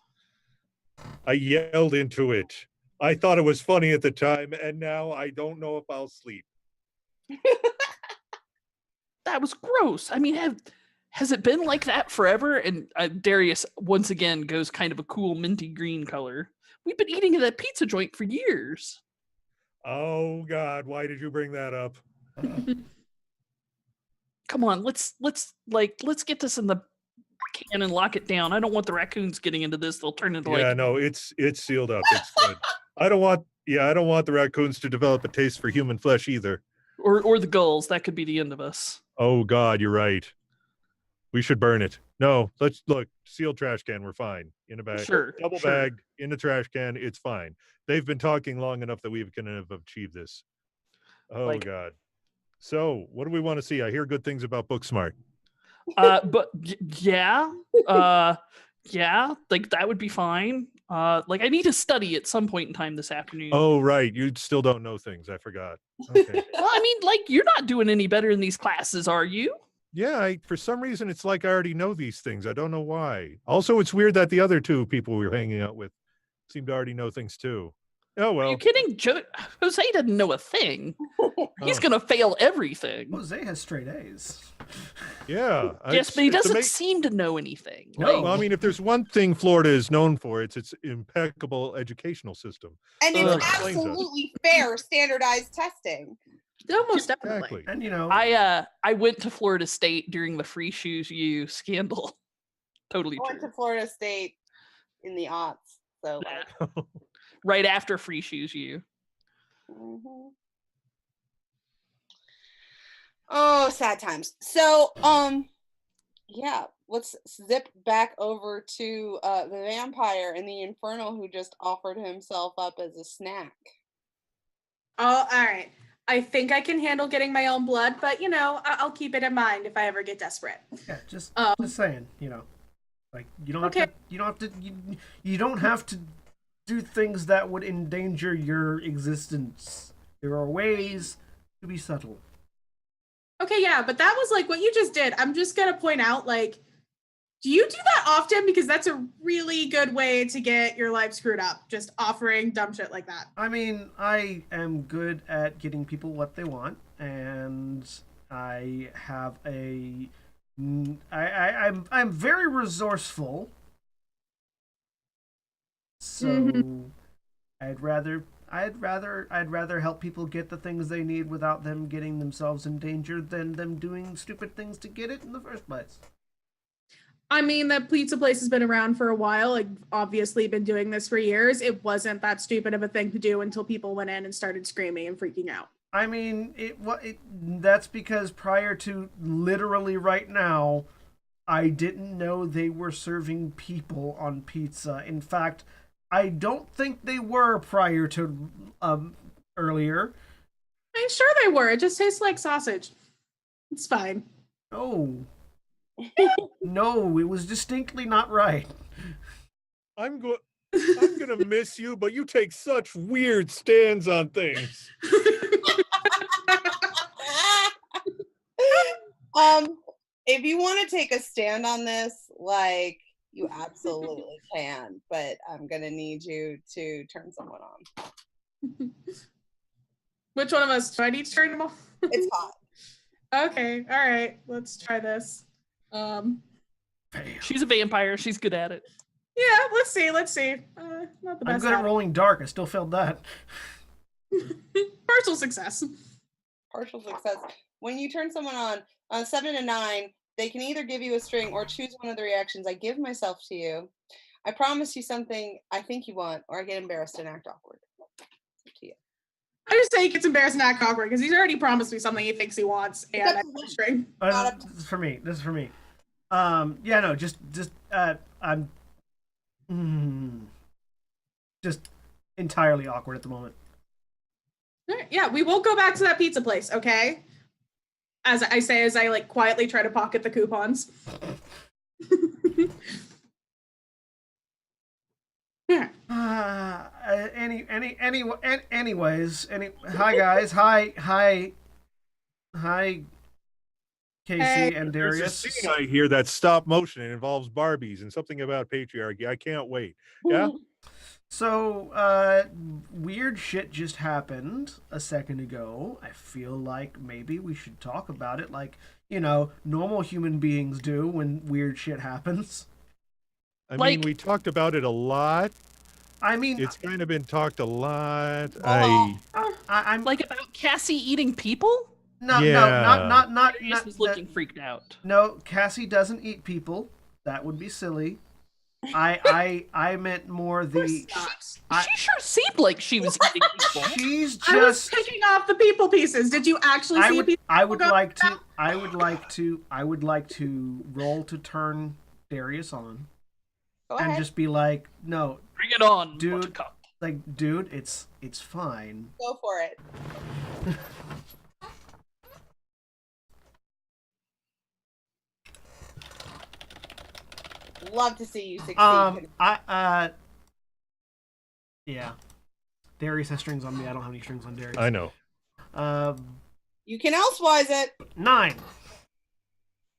I yelled into it. I thought it was funny at the time, and now I don't know if I'll sleep. That was gross. I mean, has it been like that forever? And Darius once again goes kind of a cool minty green color. We've been eating at that pizza joint for years. Oh God, why did you bring that up? Come on, let's get this in the can and lock it down. I don't want the raccoons getting into this. They'll turn into Yeah, like no, it's sealed up. It's good. I don't want the raccoons to develop a taste for human flesh either. or the gulls. That could be the end of us. Oh God, you're right. We should burn it. No, let's look. Sealed trash can. We're fine. In a bag. Sure, Double sure. bagged in the trash can. It's fine. They've been talking long enough that we can have achieved this. Oh Like- God. So what do we want to see? I hear good things about Booksmart. But yeah, yeah, like that would be fine. Like I need to study at some point in time this afternoon. Oh right, you still don't know things. I forgot. Okay. Well, I mean, like you're not doing any better in these classes, are you? Yeah, for some reason it's like I already know these things. I don't know why. Also, it's weird that the other two people we were hanging out with seem to already know things too. Oh Are well. you kidding? Jose doesn't know a thing. He's Oh. gonna fail everything. Jose has straight A's. Yeah. Yes, but he it's doesn't ama- seem to know anything. No. Like, Well, I mean, if there's one thing Florida is known for, it's its impeccable educational system. And Ugh. it's absolutely fair standardized testing. Almost definitely. Exactly. And you know, I went to Florida State during the Free Shoes U scandal. Totally I went true. to Florida State in the aughts, so like, Right after Free Shoes U. mhm. Oh, sad times. So, yeah, let's zip back over to the vampire in the Infernal who just offered himself up as a snack. Oh, all right. I think I can handle getting my own blood, but I'll keep it in mind if I ever get desperate. Yeah, just Um, saying, like you don't Okay. have to, you don't have to do things that would endanger your existence. There are ways to be subtle. Okay, yeah, but that was like what you just did. I'm just gonna point out, like, do you do that often? Because that's a really good way to get your life screwed up. Just offering dumb shit like that. I mean, I am good at getting people what they want, and I have I'm very resourceful. So I'd rather help people get the things they need without them getting themselves in danger than them doing stupid things to get it in the first place. I mean, the pizza place has been around for a while. Like, obviously, been doing this for years. It wasn't that stupid of a thing to do until people went in and started screaming and freaking out. I mean, that's because prior to literally right now, I didn't know they were serving people on pizza. In fact, I don't think they were prior to earlier. I'm sure they were. It just tastes like sausage. It's fine. No. No, it was distinctly not right. I'm gonna miss you, but you take such weird stands on things. If you want to take a stand on this, like, you absolutely can, but I'm gonna need you to turn someone on. Which one of us? Do I need to turn them off? It's hot. Okay, all right. Let's try this. She's a vampire. She's good at it. Yeah, let's see. Not the best. I'm good at rolling dark. I still failed that. Partial success. Partial success. When you turn someone on 7 and 9, they can either give you a string or choose one of the reactions. I give myself to you. I promise you something I think you want, or I get embarrassed and act awkward. It's up to you. I just say he gets embarrassed and act awkward because he's already promised me something he thinks he wants, and I have a string. This is for me. Yeah, no, I'm just entirely awkward at the moment. All right, yeah, we won't go back to that pizza place, okay? As I say, as I like quietly try to pocket the coupons. Yeah. Anyways, hi guys, hi, Casey Hey. and There's a Darius. scene I hear that's stop motion. It involves Barbies and something about patriarchy. I can't wait. Yeah. So, weird shit just happened a second ago. I feel like maybe we should talk about it like, normal human beings do when weird shit happens. I mean, we talked about it a lot. I mean, It's kind of been talked a lot. I'm Like about Cassie eating people? not Darius was looking freaked out. No, Cassie doesn't eat people. That would be silly. I meant more the. She sure seemed like she was eating people. She's I was just. picking off the people pieces. Did you actually see a piece? I would like to roll to turn Darius on, Go and ahead. just be like, no, Bring it on, dude. Buttercup. Like, dude, it's fine. Go for it. Love to see you succeed. Yeah. Darius has strings on me. I don't have any strings on Darius. I know. You can elsewise it. 9.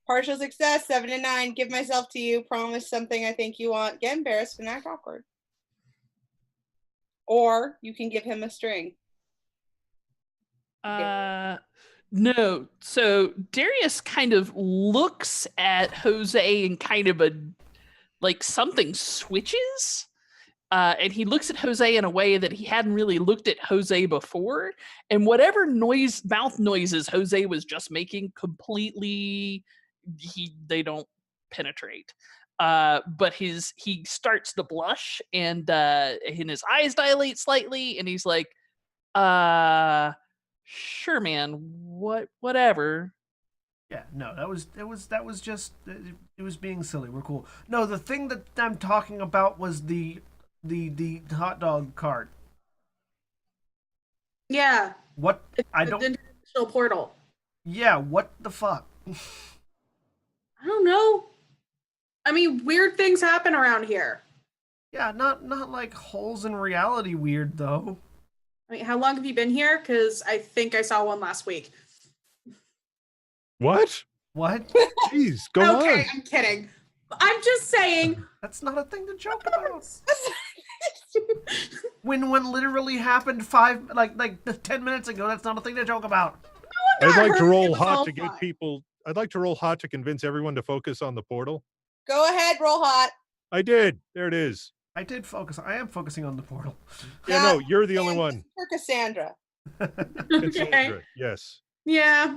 Partial success, 7 and 9. Give myself to you. Promise something I think you want. Get embarrassed and act awkward. Or you can give him a string. No. So Darius kind of looks at Jose and kind of something switches. And he looks at Jose in a way that he hadn't really looked at Jose before. And whatever mouth noises Jose was just making, completely, they don't penetrate. But he starts to blush, and his eyes dilate slightly, and he's like, "Sure, man. Whatever." Yeah, no, that was just it was being silly. We're cool. No, the thing that I'm talking about was the hot dog cart. Yeah, What it's I the don't. interdimensional portal. Yeah, what the fuck? I don't know. I mean, weird things happen around here. Yeah, not like holes in reality weird though. I mean, how long have you been here? Because I think I saw one last week. What? What? Jeez, go Okay, on. I'm kidding. I'm just saying. That's not a thing to joke about. When literally happened 10 minutes ago. That's not a thing to joke about. I'd like to hurt, it roll was hot all to get fine. people. I'd like to roll hot to convince everyone to focus on the portal. Go ahead, roll hot. I did. There it is. I did focus. I am focusing on the portal. Yeah, no, you're the only one. For Cassandra. Okay. Cassandra, yes. Yeah.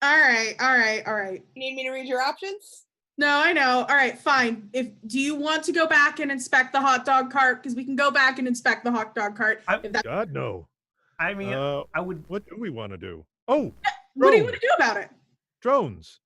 All right. You need me to read your options? No, I know. All right, fine. Do you want to go back and inspect the hot dog cart? Because we can go back and inspect the hot dog cart. God, no. I mean, I would. What do we want to do? Oh, What do you want to do about it? drones.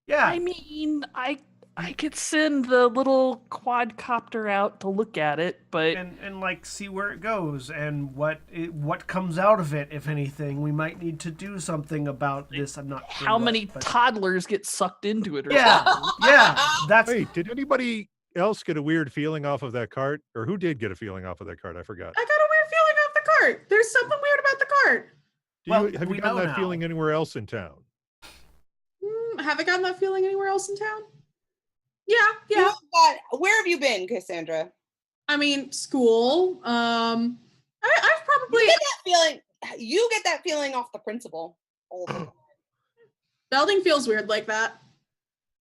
Yeah. I mean, I could send the little quadcopter out to look at it, but and like see where it goes and what comes out of it, if anything. We might need to do something about this. I'm not sure how what, many but- toddlers get sucked into it or Yeah, something? yeah. That's Wait, did anybody else get a weird feeling off of that cart? Or who did get a feeling off of that cart? I forgot. I got a weird feeling off the cart. There's something weird about the cart. Have we you gotten know that now. feeling anywhere else in town? Have I gotten that feeling anywhere else in town? Yeah. Where have you been, Cassandra? I mean, school. I've probably You get that feeling off the principal. All the time. Belding feels weird like that.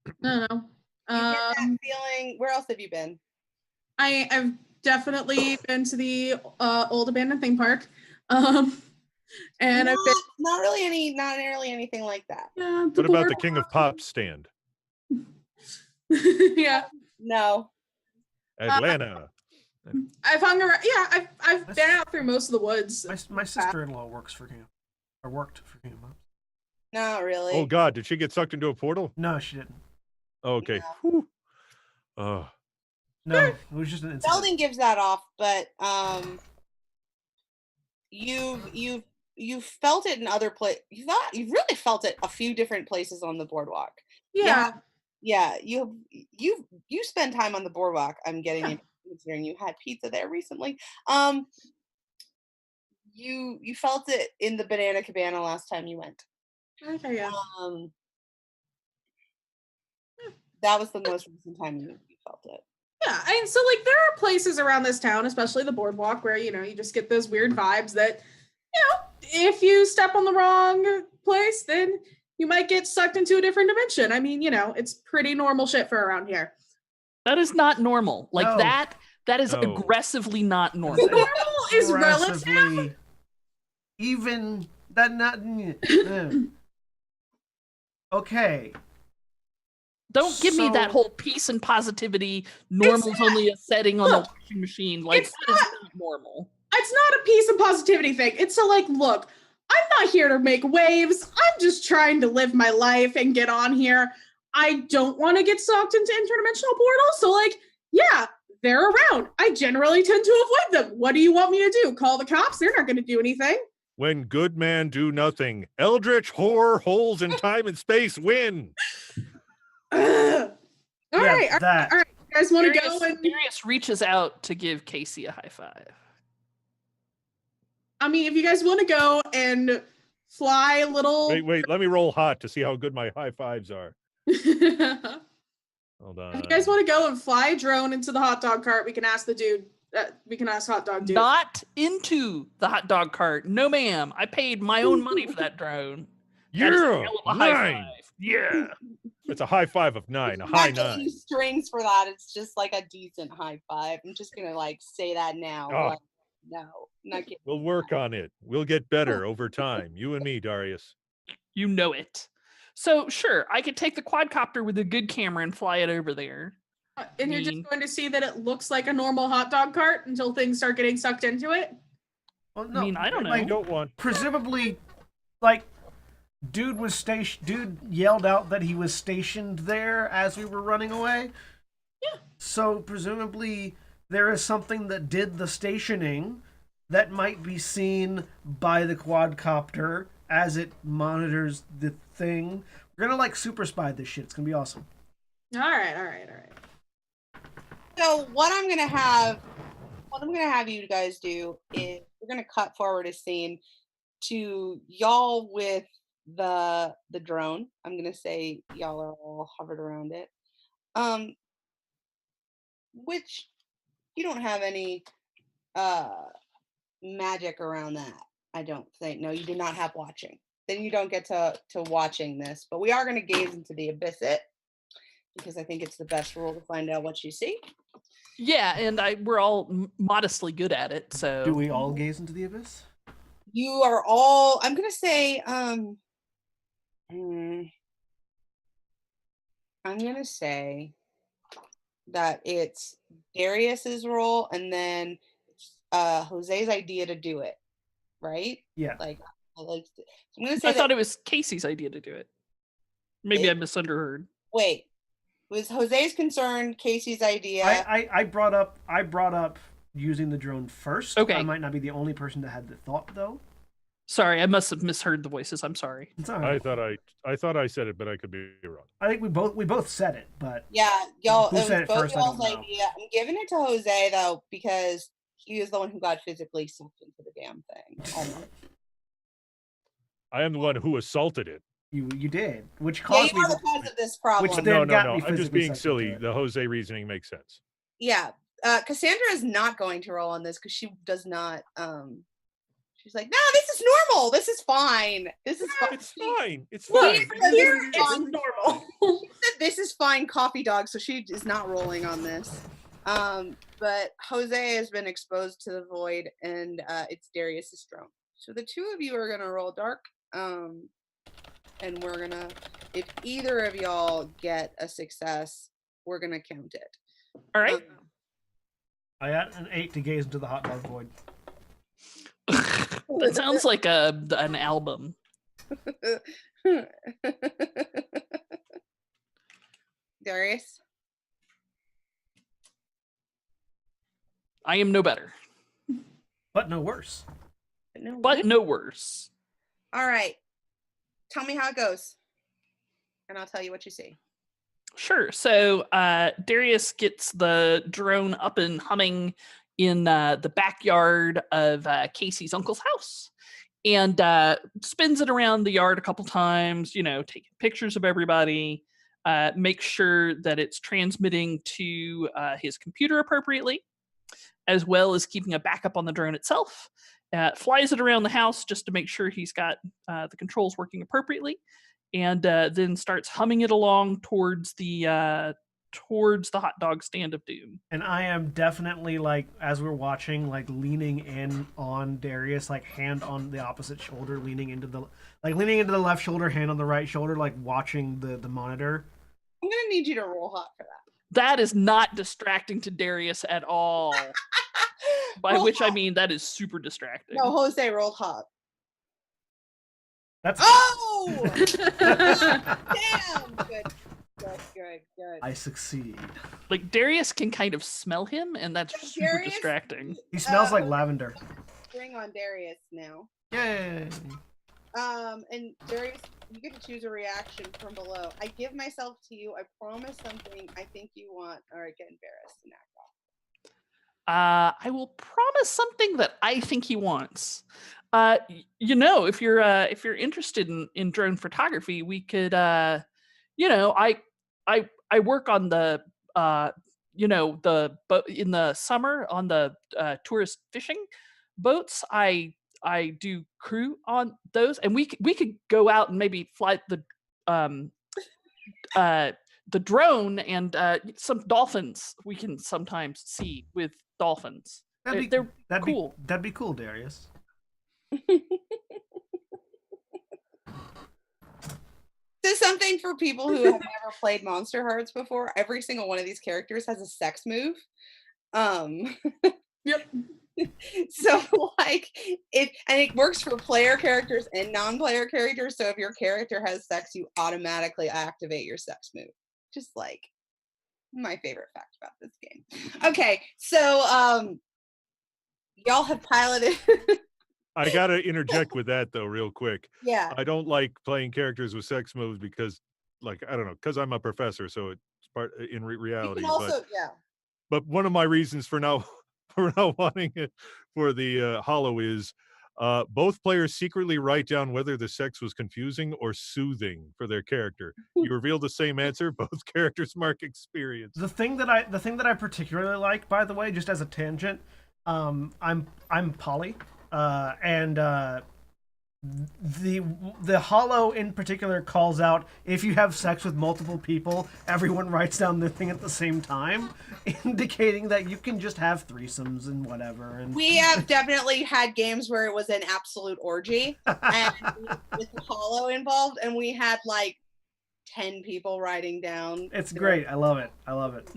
I don't know. You get that feeling. Where else have you been? I've definitely been to the old abandoned theme park. And I've been Not really anything like that. What about the King of Pop stand? Yeah. No. Atlanta. I've hung around. Yeah, I've been out through most of the woods. my sister-in-law worked for King of Pop. Not really. Oh God, did she get sucked into a portal? No, she didn't. Oh, okay. No. Whew. Oh, No, it was just an incident. Belding gives that off, but you've felt it in other places. You've really felt it a few different places on the boardwalk. Yeah. Yeah, you spend time on the boardwalk. I'm getting it, considering you had pizza there recently. You felt it in the Banana Cabana last time you went. Okay. Yeah. That was the most recent time you felt it. Yeah, and so like there are places around this town, especially the boardwalk, where you just get those weird vibes that, if you step on the wrong place, then you might get sucked into a different dimension. I mean, it's pretty normal shit for around here. That is not normal. Like No. that is No. aggressively not normal. Normal is relative. Aggressively, even that not. Okay. Don't give me that So- whole peace and positivity. Normal's only a setting on the Look, washing machine. Like it's that is not normal. It's not a peace and positivity thing. It's look, I'm not here to make waves. I'm just trying to live my life and get on here. I don't want to get sucked into interdimensional portals. So yeah, they're around. I generally tend to avoid them. What do you want me to do? Call the cops? They're not going to do anything. when good man do nothing, eldritch horror holes in time and space win. All Yeah, right. All that. right. You guys want to go? Darius reaches out to give Casey a high five. I mean, if you guys want to go and fly a little. Wait, let me roll hot to see how good my high fives are. If Hold on. you guys want to go and fly a drone into the hot dog cart, we can ask the dude. We can ask hot dog dude. Not into the hot dog cart. No, ma'am. I paid my own money for that drone. That is a Yeah, hell of a high 9. five. Yeah. It's a high five of 9, a I'm high not getting 9. strings for that. It's just like a decent high five. I'm just gonna say that now. Oh. Like, no, not getting. We'll work on it. We'll get better over time. You and me, Darius. You know it. So sure, I could take the quadcopter with a good camera and fly it over there. And you're just going to see that it looks like a normal hot dog cart until things start getting sucked into it. Well, no, I mean, I don't know. I don't want. Presumably, like, Dude yelled out that he was stationed there as we were running away. Yeah. So presumably there is something that did the stationing that might be seen by the quadcopter as it monitors the thing. We're gonna like super spy this shit. It's gonna be awesome. All right. So what I'm gonna have you guys do is we're gonna cut forward a scene to y'all with the drone. I'm gonna say y'all are all hovered around it. Which you don't have any magic around that. I don't think. No, you do not have watching. Then you don't get to watching this. But we are gonna gaze into the abyss it because I think it's the best rule to find out what you see. Yeah, and we're all modestly good at it. So Do we all gaze into the abyss? You are all. I'm gonna say. I'm gonna say that it's Darius's role, and then Jose's idea to do it. Right? Yeah. Like, I'm gonna say. I thought it was Casey's idea to do it. Maybe I misunderstood. Wait. Was Jose's concern Casey's idea? I brought up using the drone first. Okay. I might not be the only person that had the thought though. Sorry, I must have misheard the voices. I'm sorry. It's all right. I thought I said it, but I could be wrong. I think we both said it, but Yeah, y'all. Who It said was it both first? I y'all's don't know. idea. I'm giving it to Jose though because he is the one who got physically sucked into the damn thing. Almost. I am the one who assaulted it. you did, which Yeah, caused you me. are the cause of this problem. Which then- got me I'm just physically being sucked silly. into it. The Jose reasoning makes sense. Yeah, Cassandra is not going to roll on this because she does not. She's like, no, this is normal. This is fine. This is fine. It's fine. It's Look, fine. here it's normal. She said this is fine, coffee dog. So she is not rolling on this. But Jose has been exposed to the void, and it's Darius's drone. So the two of you are gonna roll dark. And we're gonna, if either of y'all get a success, we're gonna count it. All right. I got an 8 to gaze into the hot dog void. That sounds like an album. Darius? I am no better, But no worse. but no worse. All right. Tell me how it goes. And I'll tell you what you see. Sure. So Darius gets the drone up and humming in the backyard of Casey's uncle's house, and spins it around the yard a couple times. Taking pictures of everybody. Make sure that it's transmitting to his computer appropriately, as well as keeping a backup on the drone itself. Flies it around the house just to make sure he's got the controls working appropriately, and then starts humming it along towards the hot dog stand of doom. And I am definitely, like, as we're watching, like, leaning in on Darius, like, hand on the opposite shoulder, leaning into the left shoulder, hand on the right shoulder, like, watching the monitor. I'm going to need you to roll hot for that. That is not distracting to Darius at all. By Roll which I hot. mean that is super distracting. No, Jose rolled hot. That's Oh! Damn! Good. I succeed. Like Darius can kind of smell him, and that's super Darius? distracting. He smells like lavender. Bring on Darius now. Yay! And Darius, you get to choose a reaction from below. I give myself to you. I promise something I think you want. All right, get embarrassed and act off. I will promise something that I think he wants. If you're interested in drone photography, we could, I work on the, the boat in the summer on the tourist fishing boats. I do crew on those, and we could go out and maybe fly the drone, and some dolphins we can sometimes see with dolphins. They're cool. That'd be cool, Darius. This is something for people who have never played Monsterhearts before. Every single one of these characters has a sex move. Yep. So like it works for player characters and non-player characters. So if your character has sex, you automatically activate your sex move. Just like my favorite fact about this game. Okay, so y'all have piloted. I gotta interject with that though, real quick. Yeah. I don't like playing characters with sex moves because, like, I don't know, because I'm a professor, so it's part in You reality. can also, yeah. But one of my reasons for now for not wanting it for the hollow is both players secretly write down whether the sex was confusing or soothing for their character. You reveal the same answer, both characters mark experience. The thing that I particularly like, by the way, just as a tangent, I'm poly, and the hollow in particular calls out if you have sex with multiple people, everyone writes down the thing at the same time, indicating that you can just have threesomes and whatever. And We have definitely had games where it was an absolute orgy and with the hollow involved, and we had like 10 people writing down. it's great. I love it. I love it.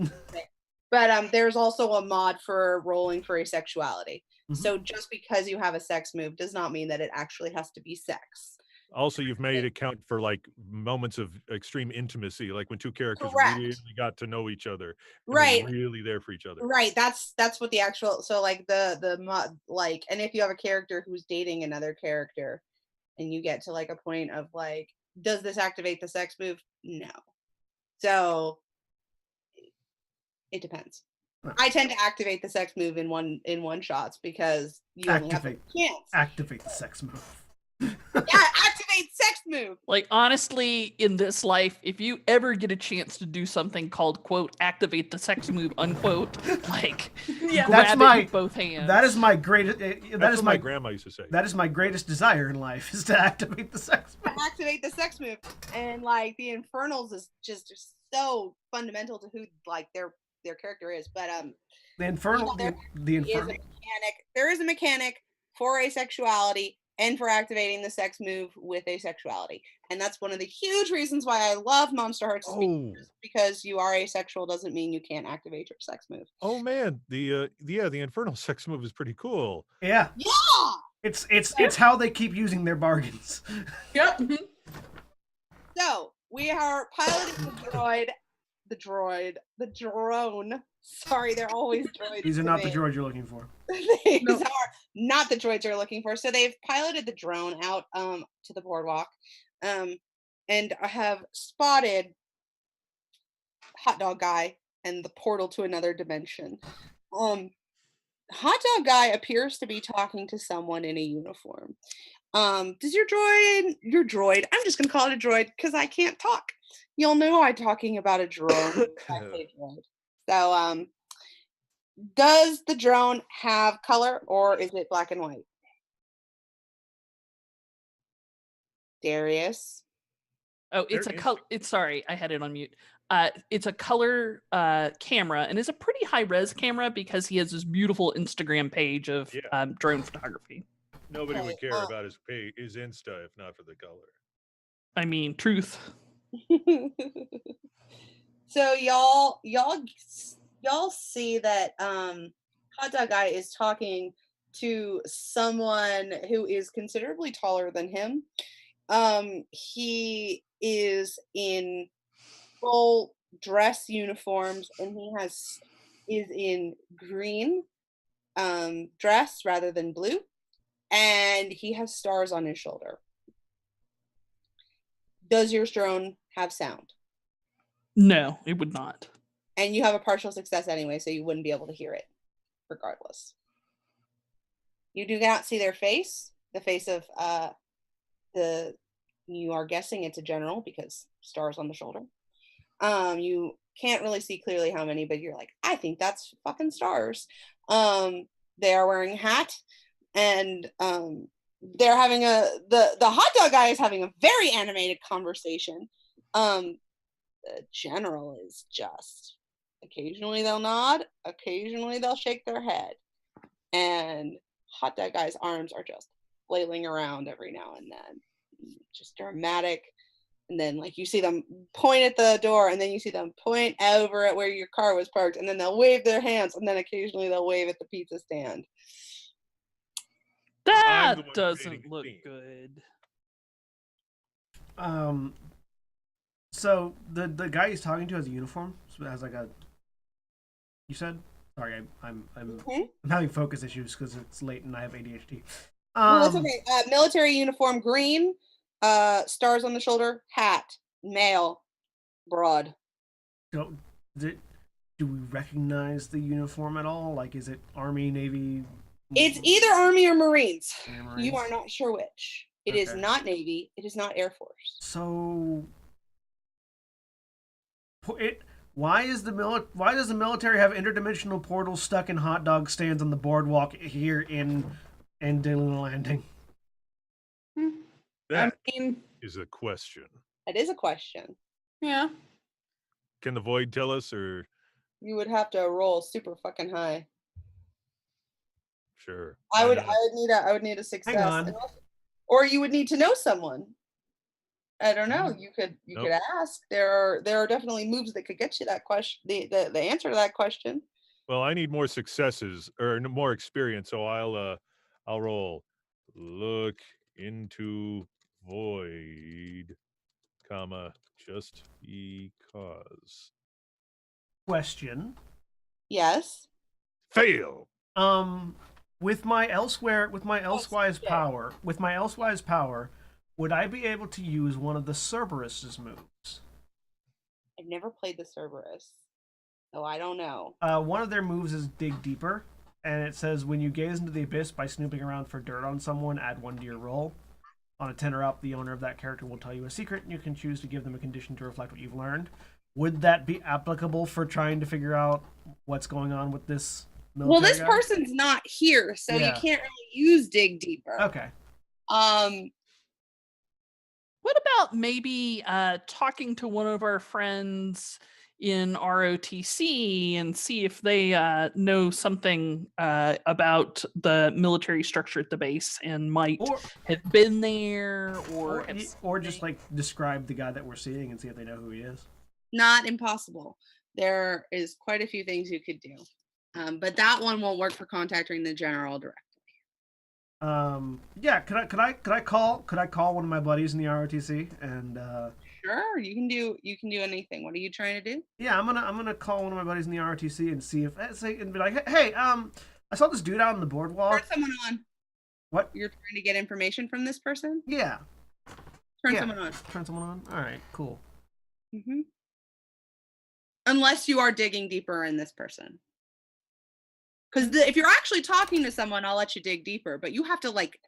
But there's also a mod for rolling for asexuality. Mhm. So just because you have a sex move does not mean that it actually has to be sex. Also, you've made it count for like moments of extreme intimacy, like when two characters Correct. really got to know each other, and were Right. really there for each other. Right. That's what the actual, so like the mod, like, and if you have a character who's dating another character and you get to like a point of like, does this activate the sex move? No. So it depends. Huh. I tend to activate the sex move in one shots because you only have a Activate. chance. Activate the sex move. Yeah, activate sex move. Like, honestly, in this life, if you ever get a chance to do something called, quote, activate the sex move, unquote, like, Yeah. grab That's it my- with both hands. That is my greatest. That That's is what my my grandma used to say. that is my greatest desire in life is to activate the sex To move. activate the sex move. And like the Infernals is just so fundamental to who like their character is. But The infernal. Yeah, The is a infernal. mechanic. There is a mechanic for asexuality and for activating the sex move with asexuality. And that's one of the huge reasons why I love Monsterhearts. Oh, Because you are asexual doesn't mean you can't activate your sex move. oh man, the infernal sex move is pretty cool. Yeah. Yeah. It's how they keep using their bargains. Yep. So we are piloting the drone. Sorry, they're always droids. These are to not the me. droids you're looking for. These No. are not the droids you're looking for. So they've piloted the drone out to the boardwalk, and I have spotted Hot Dog Guy and the portal to another dimension. Hot Dog Guy appears to be talking to someone in a uniform. Does your droid, I'm just gonna call it a droid because I can't talk. You'll know I'm talking about a drone. when I say droid. So does the drone have color or is it black and white? Darius. Oh, it's Very a color. It's sorry, I had it on mute. It's a color camera, and it's a pretty high res camera because he has this beautiful Instagram page of Yeah. drone photography. Nobody Okay, would care about his Insta if not for the color. I mean, truth. So y'all see that Hot Dog Guy is talking to someone who is considerably taller than him. He is in full dress uniforms and he is in green dress rather than blue, and he has stars on his shoulder. Does your drone have sound? No, it would not. And you have a partial success anyway, so you wouldn't be able to hear it regardless. You do not see their face, the face of you are guessing it's a general because stars on the shoulder. You can't really see clearly how many, but you're like, I think that's fucking stars. They are wearing a hat, and they're having the Hot Dog Guy is having a very animated conversation. The general is just occasionally they'll nod, occasionally they'll shake their head, and Hot Dog Guy's arms are just flailing around every now and then, just dramatic. And then like you see them point at the door, and then you see them point over at where your car was parked, and then they'll wave their hands, and then occasionally they'll wave at the pizza stand. That the one doesn't creating look theme. good. So the guy he's talking to has a uniform. So it has like a. You said. Sorry, I'm having focus issues because it's late and I have ADHD. No, that's okay. Military uniform, green, stars on the shoulder, hat, male, broad. Do we recognize the uniform at all? Like, is it Army, Navy? It's either Army or Marines. Marines? You are not sure which. It is Okay. not Navy. It is not Air Force. So, why does the military have interdimensional portals stuck in hot dog stands on the boardwalk here in Dillon Landing? That I mean, is a question. That is a question. yeah. Can the void tell us, or You would have to roll super fucking high. sure? I why would not? need a success. Hang on. And also- or you would need to know someone. I don't know. You could Nope. could ask. There are definitely moves that could get you that question, the answer to that question. Well, I need more successes or more experience, so I'll roll. Look into void, comma, just because. Question. Yes. Fail. With my elsewise power, would I be able to use one of the Cerberus's moves? I've never played the Cerberus, so I don't know. One of their moves is dig deeper, and it says when you gaze into the abyss by snooping around for dirt on someone, add 1 to your roll. On a 10 or up, the owner of that character will tell you a secret, and you can choose to give them a condition to reflect what you've learned. Would that be applicable for trying to figure out what's going on with this military Well, this guy? person's not here, so you Yeah. can't really use dig deeper. Okay. What about maybe talking to one of our friends in ROTC and see if they know something about the military structure at the base and might have been there or just like describe the guy that we're seeing and see if they know who he is. Not impossible. There is quite a few things you could do, but that one won't work for contacting the general directly. Yeah, could I call one of my buddies in the ROTC and Sure, you can do anything. What are you trying to do? Yeah, I'm gonna call one of my buddies in the ROTC and see if and be like, hey, I saw this dude out on the boardwalk. Turn someone on. What? You're trying to get information from this person? Yeah. Turn someone on. Turn someone on. All right, cool. Mm-hmm. Unless you are digging deeper in this person. Because if you're actually talking to someone, I'll let you dig deeper, but you have to like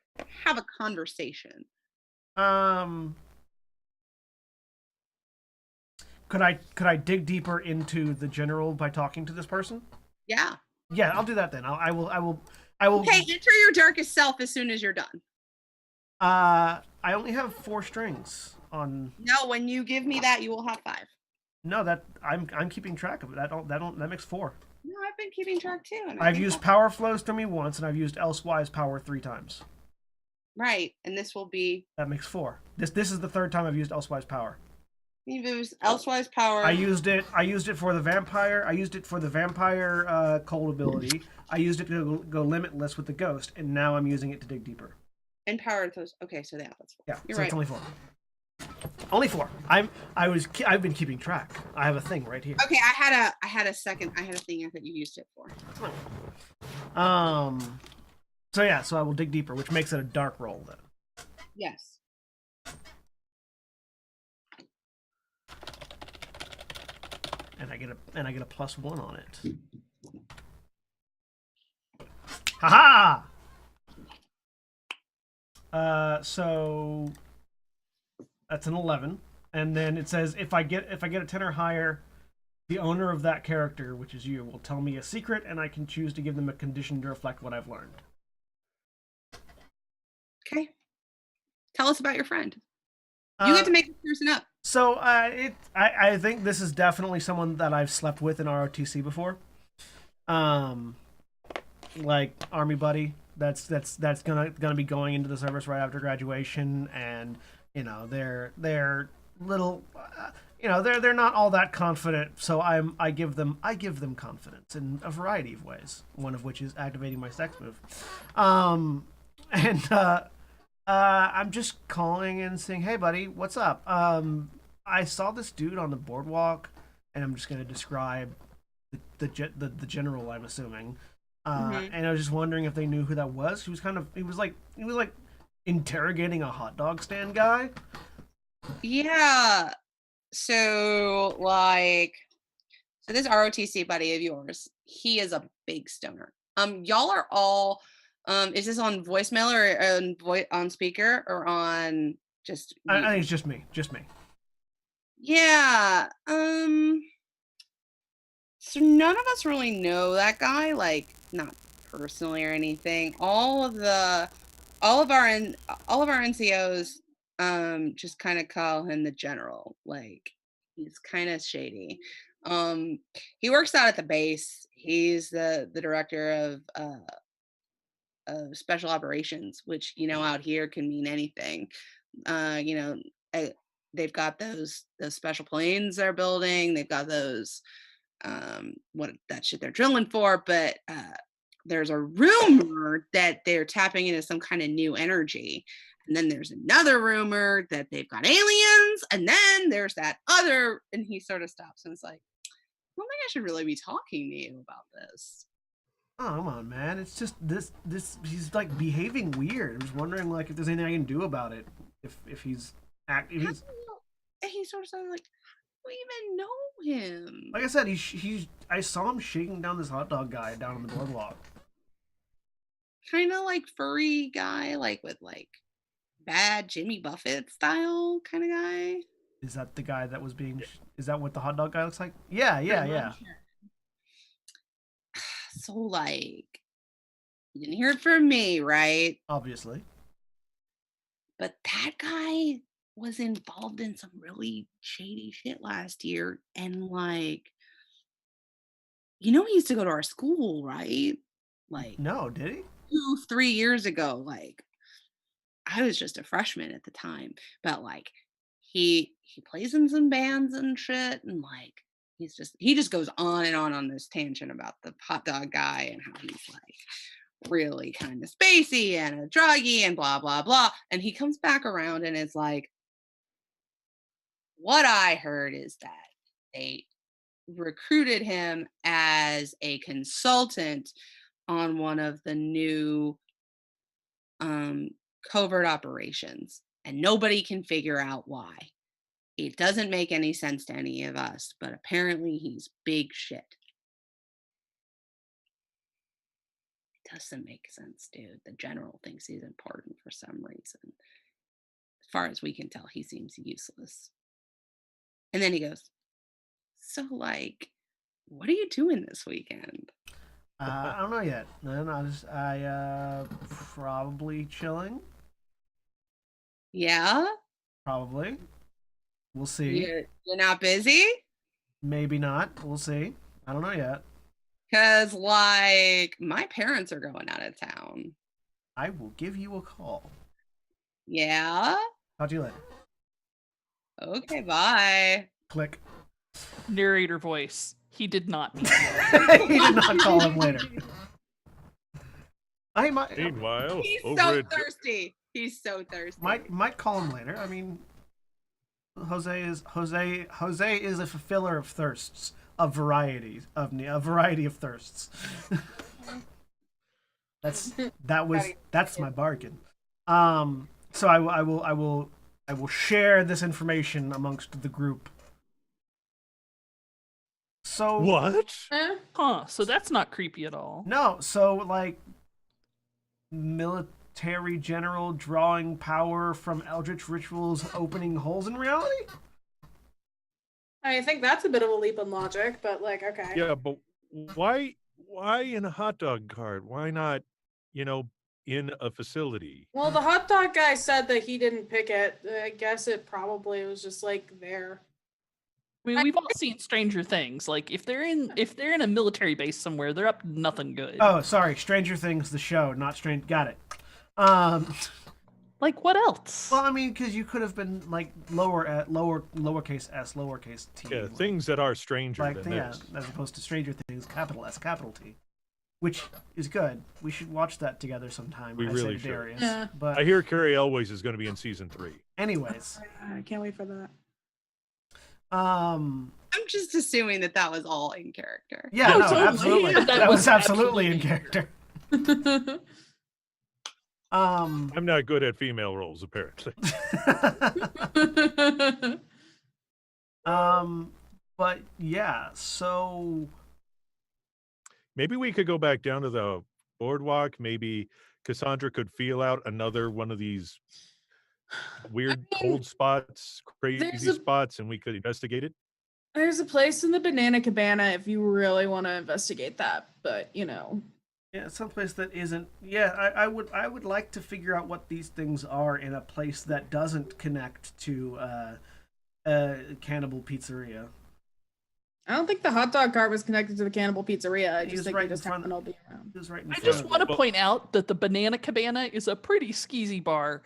have a conversation. Could I dig deeper into the general by talking to this person? Yeah. Yeah, I'll do that then. I will. Okay, enter your darkest self as soon as you're done. I only have 4 strings on. No, when you give me that, you will have 5. No, that I'm keeping track of it. That makes 4. No, I've been keeping track too. And I've used power flows to me once, and I've used elsewise power 3 times. Right, and this will be. That makes 4. This is the 3rd time I've used elsewise power. If it was elsewise power. I used it for the vampire. I used it for the vampire cold ability. I used it to go limitless with the ghost, and now I'm using it to dig deeper. And power those. Okay, so that's 4. Yeah, you're so right. it's only 4. Only 4. I've been keeping track. I have a thing right here. Okay, I had a thing I thought you used it for. So yeah, so I will dig deeper, which makes it a dark roll then. Yes. And I get a +1 on it. Haha! So that's an 11, and then it says if I get a 10 or higher, the owner of that character, which is you, will tell me a secret, and I can choose to give them a condition to reflect what I've learned. Okay. Tell us about your friend. You get to make this person up. So I think this is definitely someone that I've slept with in ROTC before. Like army buddy. That's gonna be going into the service right after graduation, and they're little, they're not all that confident. So I give them confidence in a variety of ways. One of which is activating my sex move. And I'm just calling and saying, "Hey, buddy, what's up? I saw this dude on the boardwalk, and I'm just gonna describe the general. I'm assuming, Mhm. and I was just wondering if they knew who that was. He was like interrogating a hot dog stand guy. Yeah. So so this ROTC buddy of yours, he is a big stoner. Y'all are all is this on voicemail or on speaker or on just I you? think it's just me, just me. Yeah. So none of us really know that guy, like not personally or anything. All of our all of our NCOs just kind of call him the general. Like he's kind of shady. Um he works out at the base. He's the director of special operations, which out here can mean anything. Uh, you know, uh, they've got those special planes they're building. They've got those what that shit they're drilling for, but there's a rumor that they're tapping into some kind of new energy. And then there's another rumor that they've got aliens, and then there's that other, and he sort of stops and is like, I don't think I should really be talking to you about this. Oh, come on, man. It's just this. He's like behaving weird. I'm just wondering like if there's anything I can do about it. If if How do he's you know? And he sort of sounded like, we even know him. like I said, he's. I saw him shaking down this hot dog guy down on the boardwalk. Kind of like furry guy, like with like bad Jimmy Buffett style kind of guy. Is that the guy that was being? Is that what the hot dog guy looks like? Yeah, yeah, Pretty yeah. much. So like, you didn't hear it from me, right? Obviously. But that guy was involved in some really shady shit last year. And like, he used to go to our school, right? Like No, did he? 2, 3 years ago. Like, I was just a freshman at the time. But like he plays in some bands and shit. And like he just goes on this tangent about the hot dog guy and how he's like really kind of spacey and a druggie and blah blah blah. And he comes back around and is like, what I heard is that they recruited him as a consultant on one of the new um, covert operations, and nobody can figure out why. It doesn't make any sense to any of us, but apparently he's big shit. It doesn't make sense, dude. The general thinks he's important for some reason. As far as we can tell, he seems useless. And then he goes, so, like, what are you doing this weekend? I don't know yet. Then I probably chilling. Yeah? Probably. We'll see. You're not busy? Maybe not. We'll see. I don't know yet. Because, like, my parents are going out of town. I will give you a call. Yeah? Talk to you later. Okay, bye. Click. Narrator voice. He did not mean He did not call him later. I might Meanwhile, He's over so at thirsty. He's so thirsty. might call him later. I mean, Jose is a fulfiller of thirsts, of varieties of a variety of thirsts. That's my bargain. So I will share this information amongst the group. So what? Huh, so that's not creepy at all. no, so like military general drawing power from eldritch rituals, opening holes in reality. I think that's a bit of a leap in logic, but like, okay. Yeah, but why in a hot dog cart? Why not, in a facility? Well, the hot dog guy said that he didn't pick it. I guess it probably was just like there. I mean, we've all seen Stranger Things. Like, if they're in a military base somewhere, they're up to nothing good. Oh, sorry, Stranger Things, the show, not Strange. Got it. Like, what else? Well, I mean, because you could have been like lowercase s, lowercase t. Yeah, like, things that are stranger like than yeah, this. as opposed to Stranger Things, capital S, capital T. which is good. We should watch that together sometime. We I really say to should. Darius. Yeah. But I hear Carrie Elways is going to be in season 3. anyways, I can't wait for that. I'm just assuming that was all in character. yeah, Oh, no, totally. absolutely. That That was was absolutely in absolutely- character. I'm not good at female roles, apparently. But yeah, so Maybe we could go back down to the boardwalk. Maybe Cassandra could feel out another one of these weird mean, cold spots, there's crazy a- spots, and we could investigate it. There's a place in the Banana Cabana if you really want to investigate that, but you know. yeah, someplace that isn't. Yeah, I would like to figure out what these things are in a place that doesn't connect to Cannibal Pizzeria. I don't think the hot dog cart was connected to the Cannibal Pizzeria. I He just was think right they in just front happen to all be around. It was right in I front just of want it. to point out that the Banana Cabana is a pretty skeezy bar,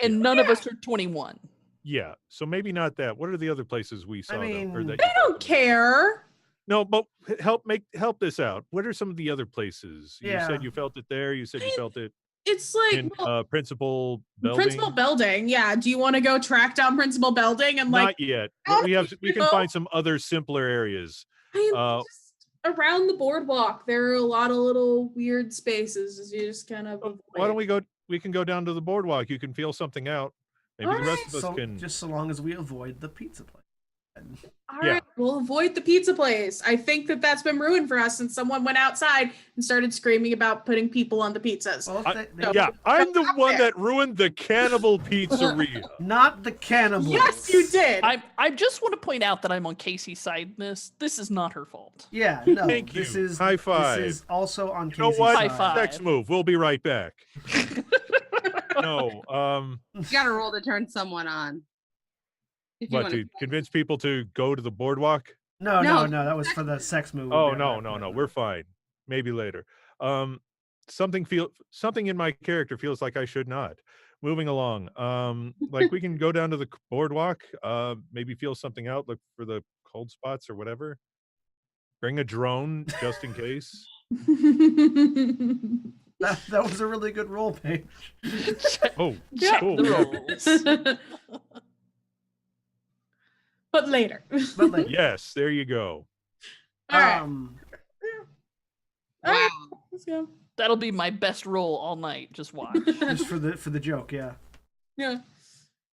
and none of us are 21. Yeah, so maybe not that. What are the other places we saw? mean, or that I you don't found? care. No, but help this out. What are some of the other places? You Yeah. said you felt it there. You said you felt it It's like in Principal Building. Principal Belding. Yeah. Do you want to go track down Principal Belding and like Not yet. how We do have. We you can know? find some other simpler areas. I mean, uh, just around the boardwalk? There are a lot of little weird spaces. As you just kind of. Why don't we go? We can go down to the boardwalk. You can feel something out. Maybe the rest of us So, can. just so long as we avoid the pizza place. All yeah. right, we'll avoid the pizza place. I think that's been ruined for us since someone went outside and started screaming about putting people on the pizzas. Well, Yeah, I'm the one that ruined the Cannibal Pizzeria. not the cannibals. Yes, you did. I just want to point out that I'm on Casey's side in this. This is not her fault. Yeah, no. Thank this you. is High five. This is also on You know Casey's what? High side. five. Next move. We'll be right back. No. You got to roll to turn someone on. If you What, wanna- to convince people to go to the boardwalk? No, No, that was for the sex move. Oh, We'll be no, right no, back. no. We're fine. Maybe later. Something in my character feels like I should not. Moving along. Like we can go down to the boardwalk, maybe feel something out, look for the cold spots or whatever. Bring a drone just in case. That was a really good roll, Paige. Oh, Check cool. the rolls. But later. But like, Yes, there you go. All right. All Wow. right. Let's go. That'll be my best roll all night. Just watch. just for the joke, yeah. Yeah.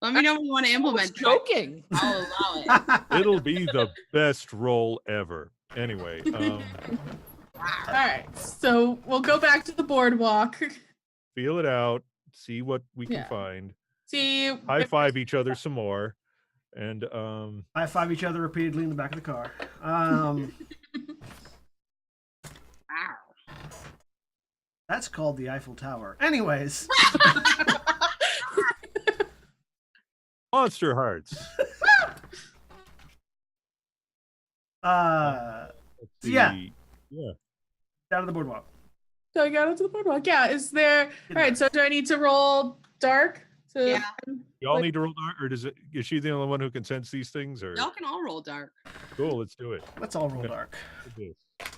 Let me know when you want to I was implement. that. joking. I'll allow it. It'll be the best roll ever. Anyway, All right. So we'll go back to the boardwalk. feel it out, see what we can Yeah. find. See. High five each other some more. And High five each other repeatedly in the back of the car. Wow. That's called the Eiffel Tower. Anyways, Monsterhearts. so yeah, Yeah. down to the boardwalk. So I got onto the boardwalk. Yeah. Is there? All right. So do I need to roll dark? To, Yeah. Y'all need to roll dark, or is she the only one who can sense these things? Or Y'all can all roll dark. cool, let's do it. Let's all roll Okay. dark. Let's do this.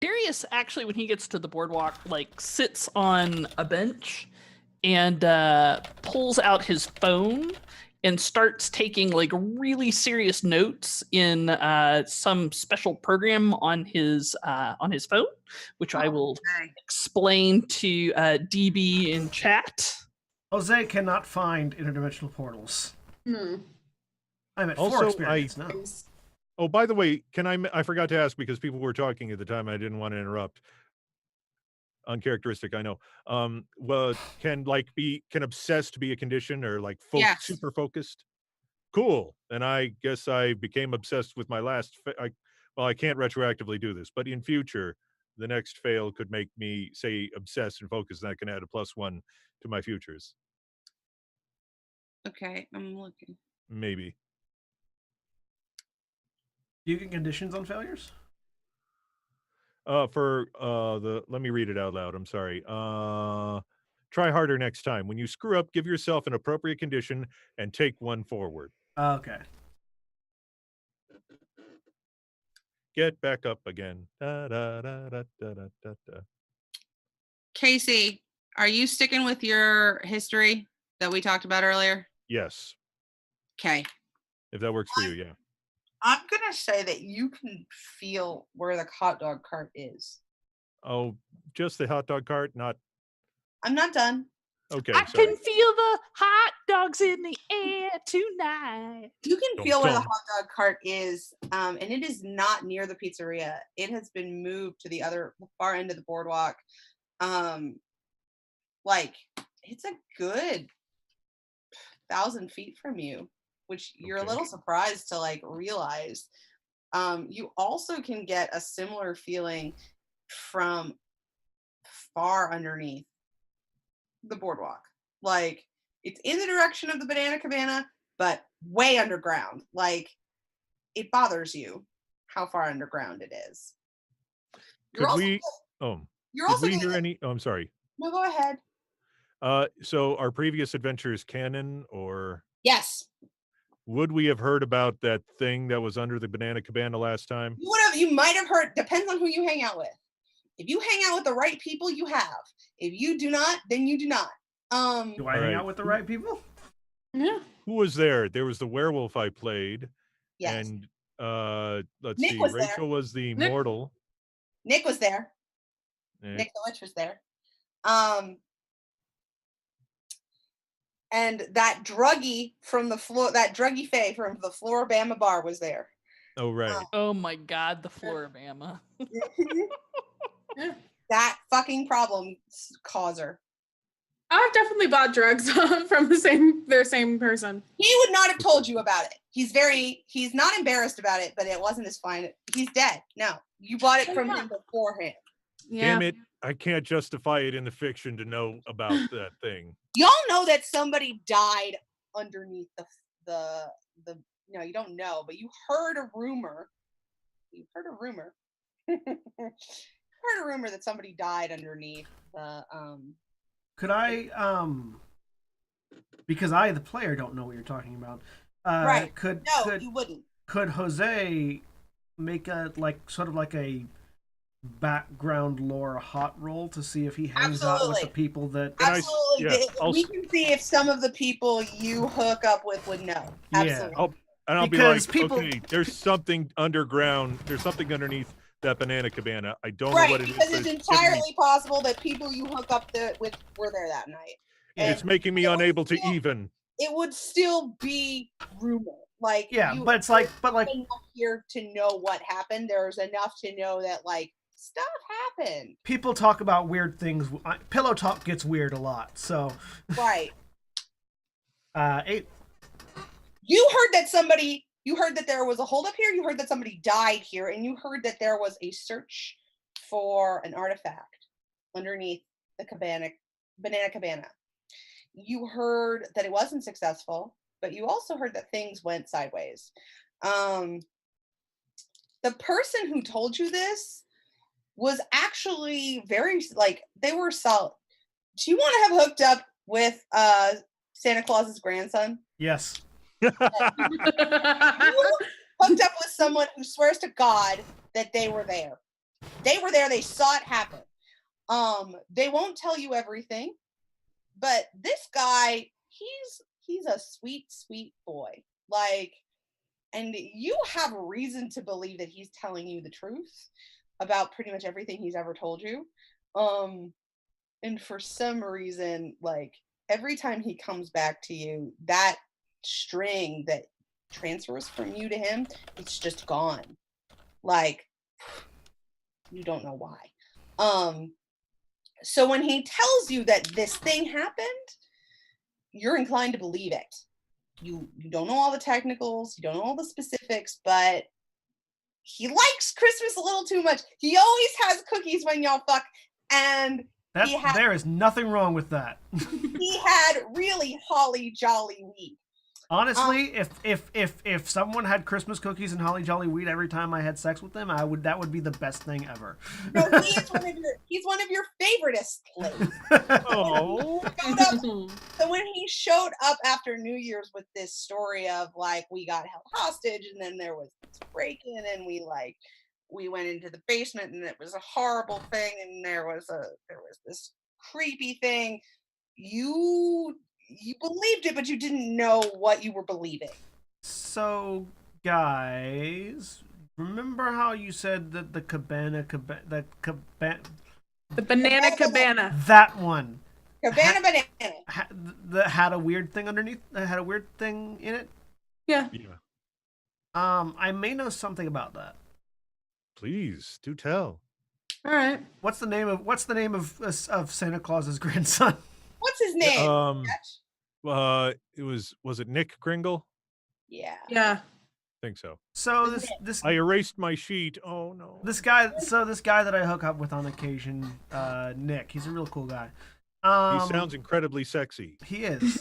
Darius actually, when he gets to the boardwalk, like sits on a bench and pulls out his phone and starts taking like really serious notes in some special program on his phone, which I will Okay. explain to DB in chat. Jose cannot find interdimensional portals. Hmm. I'm at Also, 4 experience now. Oh, by the way, I forgot to ask because people were talking at the time. I didn't want to interrupt. Uncharacteristic, I know. Well, can obsessed be a condition or like Yes. super focused? Cool. And I guess I became obsessed with my last. I can't retroactively do this, but in future, the next fail could make me say obsessed and focused, and I can add a +1 to my futures. Okay, I'm looking. Maybe. Do you get conditions on failures? Let me read it out loud. I'm sorry. Try harder next time. When you screw up, give yourself an appropriate condition and take one forward. Okay. get back up again. Da, da, da, da, da, da, da, da. Casey, are you sticking with your history that we talked about earlier? Yes, Okay. if that works for you, yeah. I'm gonna say that you can feel where the hot dog cart is. Oh, just the hot dog cart, not I'm not done. okay. I Sorry. can feel the hot dogs in the air tonight. You can Dum, feel where the dum. hot dog cart is, and it is not near the pizzeria. It has been moved to the far end of the boardwalk. Like it's a good 1,000 feet from you, which you're a Okay. little surprised to like realize. You also can get a similar feeling from far underneath the boardwalk. Like it's in the direction of the Banana Cabana, but way underground. Like it bothers you how far underground it is. You're Could also we? Oh, you're did also we gonna hear get, any? Oh, I'm sorry. no, go ahead. So our previous adventures canon, or Yes. would we have heard about that thing that was under the Banana Cabana last time? You might have heard, depends on who you hang out with. If you hang out with the right people, you have. If you do not, then you do not. Do I All hang right. out with the right people? Yeah. Who was there? There was the werewolf I played, Yes. and let's Nick see, was there. Rachel was the Nick- mortal. Nick was there. Eh, Nick the Witch was there. And that druggie from the floor, that druggie Faye from the Floribama bar was there. Oh, right. Oh my god, the Floribama. That fucking problem causer. I've definitely bought drugs from their same person. He would not have told you about it. He's not embarrassed about it, but it wasn't his fine. He's dead. No, you bought it from him beforehand. Yeah. Damn it. I can't justify it in the fiction to know about that thing. Y'all know that somebody died underneath the no, you don't know, but you heard a rumor. You heard a rumor. Heard a rumor that somebody died underneath the Could I, because I, the player, don't know what you're talking about. Right. Could you wouldn't. could Jose make a sort of like a background lore hot roll to see if he hangs out with the Absolutely. people that? Absolutely. I'll We can see if some of the people you hook up with would know. Yeah. Absolutely. And I'll Because be like, people- okay, there's something underground. There's something underneath that Banana Cabana. I don't know Right, what it is. because but it's giving me- entirely possible that people you hook up with were there that night. Yeah. It's making me it was unable to still- even. It would still be rumor. Like Yeah, you but it's like, enough here to know what happened. There's enough to know that like stuff happened. people talk about weird things. Pillow talk gets weird a lot. So, Right. 8. You heard that there was a holdup here, you heard that somebody died here, and you heard that there was a search for an artifact underneath the Banana Cabana. You heard that it wasn't successful, but you also heard that things went sideways. The person who told you this was actually very, like, they were solid. Do you want to have hooked up with Santa Claus's grandson? Yes. You hooked up with someone who swears to God that they were there. They were there. They saw it happen. They won't tell you everything, but this guy, he's a sweet, sweet boy. Like, and you have a reason to believe that he's telling you the truth about pretty much everything he's ever told you. And for some reason, like every time he comes back to you, that string that transfers from you to him, it's just gone. Like you don't know why. So when he tells you that this thing happened, you're inclined to believe it. You don't know all the technicals, you don't know all the specifics, but he likes Christmas a little too much. He always has cookies when y'all fuck, and There is nothing wrong with that. he had really holly jolly weed. Honestly, if someone had Christmas cookies and holly jolly weed every time I had sex with them, that would be the best thing ever. No, he's one of your favoriteest ladies. Oh. So when he showed up after New Year's with this story of like we got held hostage and then there was this break-in and we like we went into the basement and it was a horrible thing, and there was this creepy thing. You believed it, but you didn't know what you were believing. So, guys, remember how you said that the The banana cabana. that one Cabana banana. had a weird thing underneath, had a weird thing in it? Yeah. Yeah. I may know something about that. Please do tell. All right. What's the name of Santa Claus's grandson? What's his name? Sketch? It was it Nick Kringle? Yeah. Yeah. I think so. So Isn't this I erased my sheet. Oh no. this guy that I hook up with on occasion, Nick, he's a real cool guy. He sounds incredibly sexy. He is.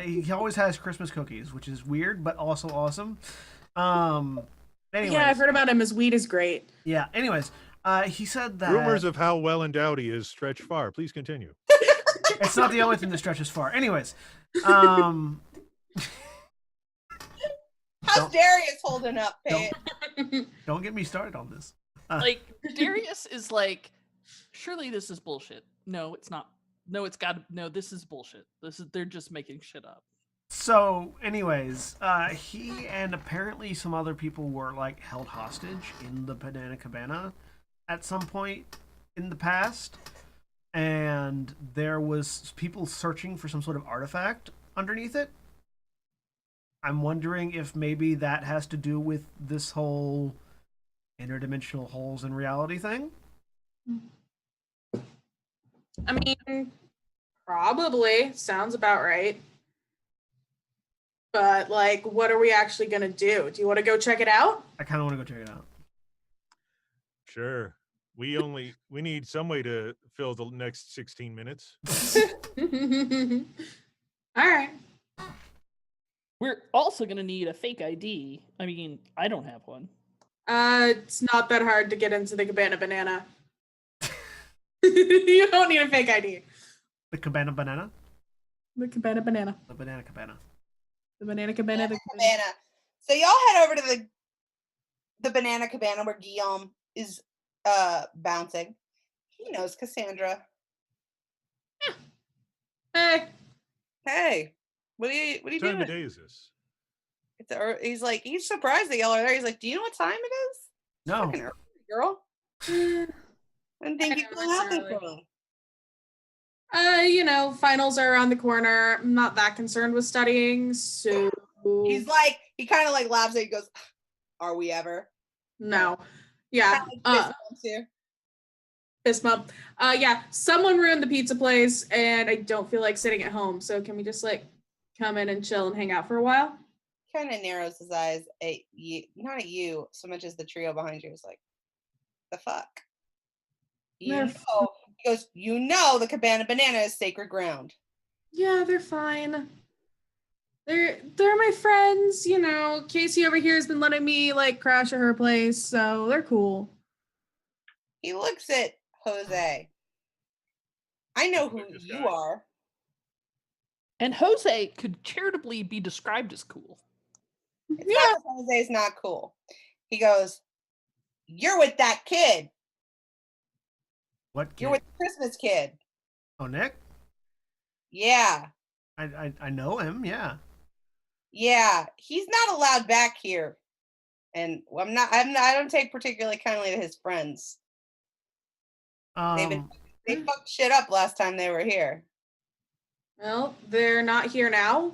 He always has Christmas cookies, which is weird but also awesome. Anyways, Yeah, I've heard about him. His weed is great. yeah. Anyways, he said that Rumors of how well endowed he is stretch far. Please continue. it's not the only thing that stretches far. Anyways, How's Don't- Darius holding up, Pete? don't get me started on this. Like Darius is like, surely this is bullshit. No, it's not. No, it's got. No, this is bullshit. They're just making shit up. So, anyways, he and apparently some other people were like held hostage in the Banana Cabana at some point in the past, and there was people searching for some sort of artifact underneath it. I'm wondering if maybe that has to do with this whole interdimensional holes in reality thing. I mean, probably sounds about right. But like, what are we actually gonna do? Do you want to go check it out? I kind of want to go check it out. Sure. We need some way to fill the next 16 minutes. All right. We're also gonna need a fake ID. I mean, I don't have one. It's not that hard to get into the Cabana Banana. You don't need a fake ID. The Cabana Banana? The Cabana Banana. The Banana Cabana. The Banana Cabana. Banana Cabana. So y'all head over to the Banana Cabana where Guillaume is bouncing. He knows Cassandra. Hey. Hey, what are you What time doing? of day is this? He's like, he's surprised that y'all are there. He's like, do you know what time it is? No. Fucking early, girl. I didn't think I you'd know, go it's out this early. early. You know, finals are around the corner. I'm not that concerned with studying, so He's like, he kind of like laughs at you, goes, are we ever? no. Yeah. Kinda like fist bumps you. Fist bump. Yeah, someone ruined the pizza place and I don't feel like sitting at home. So can we just like come in and chill and hang out for a while? Kind of narrows his eyes at you, not at you so much as the trio behind you. Is like, the fuck? You They're know, he goes, you know, the Cabana Banana is sacred ground. Yeah, they're fine. They're my friends, you know. Casey over here has been letting me like crash at her place, so they're cool. He looks at Jose. I know who Like this you guy. are. And Jose could charitably be described as cool. It's not that Jose's not cool. He goes, you're with that kid. What? You're Kid? with the Christmas kid. Oh, Nick? Yeah. I know him. Yeah. Yeah. He's not allowed back here. And I don't take particularly kindly to his friends. They fucked shit up last time they were here. Well, they're not here now.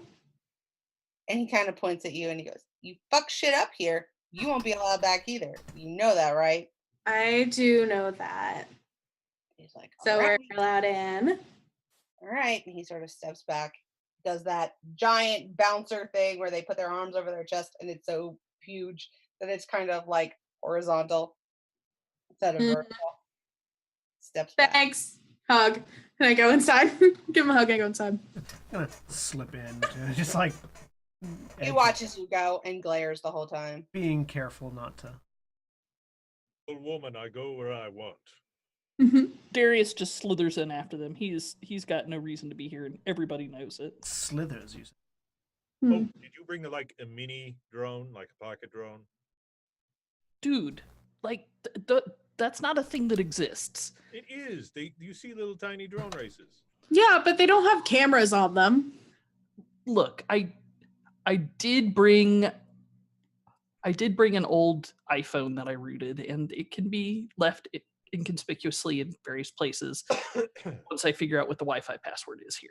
And he kind of points at you and he goes, you fuck shit up here. You won't be allowed back either. You know that, right? I do know that. He's like, So all right. we're allowed in. All right. And he sort of steps back, does that giant bouncer thing where they put their arms over their chest and it's so huge that it's kind of like horizontal instead of vertical. Steps back. Thanks. Hug. And I go inside. Give him a hug and I go inside. I'm gonna slip in, just like He watches you go and glares the whole time. being careful not to. Old woman, I go where I want. Darius just slithers in after them. He's got no reason to be here, and everybody knows it. Slithers, you say. Hmm. Oh, did you bring a mini drone, like a pocket drone? Dude, that's not a thing that exists. It is. You see little tiny drone races. Yeah, but they don't have cameras on them. Look, I did bring an old iPhone that I rooted, and it can be left inconspicuously in various places once I figure out what the Wi-Fi password is here.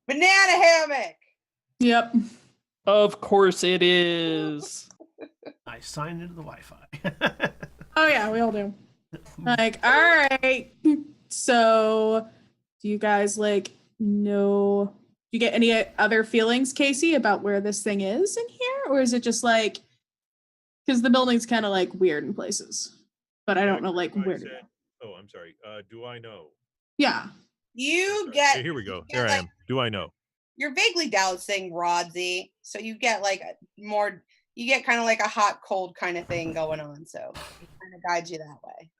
Banana hammock. Yep. Of course it is. I signed into the Wi-Fi. Oh yeah, we all do. Like, all right. So, do you guys know? Do you get any other feelings, Casey, about where this thing is in here, or is it just because the building's kind of weird in places, but I don't know where to go. Oh, I'm sorry. Do I know? Yeah. You get. Okay, here we go. There I am. Do I know? You're vaguely doubting Rodsy, so you get more. You get kind of like a hot cold kind of thing going on, so it kind of guides you that way.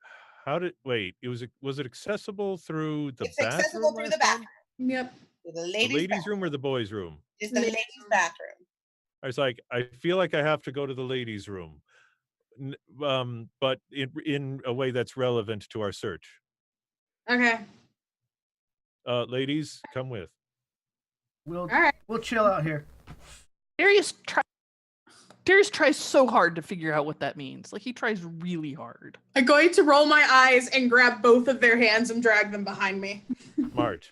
Was it accessible through the It's bathroom? accessible through the bathroom. Yep. The ladies' room or the boys' room? Is the ladies' bathroom. I was like, I feel like I have to go to the ladies' room, but in a way that's relevant to our search. Okay. Ladies, come with. We'll right. We'll chill out here. Darius tries so hard to figure out what that means. He tries really hard. I'm going to roll my eyes and grab both of their hands and drag them behind me. Smart.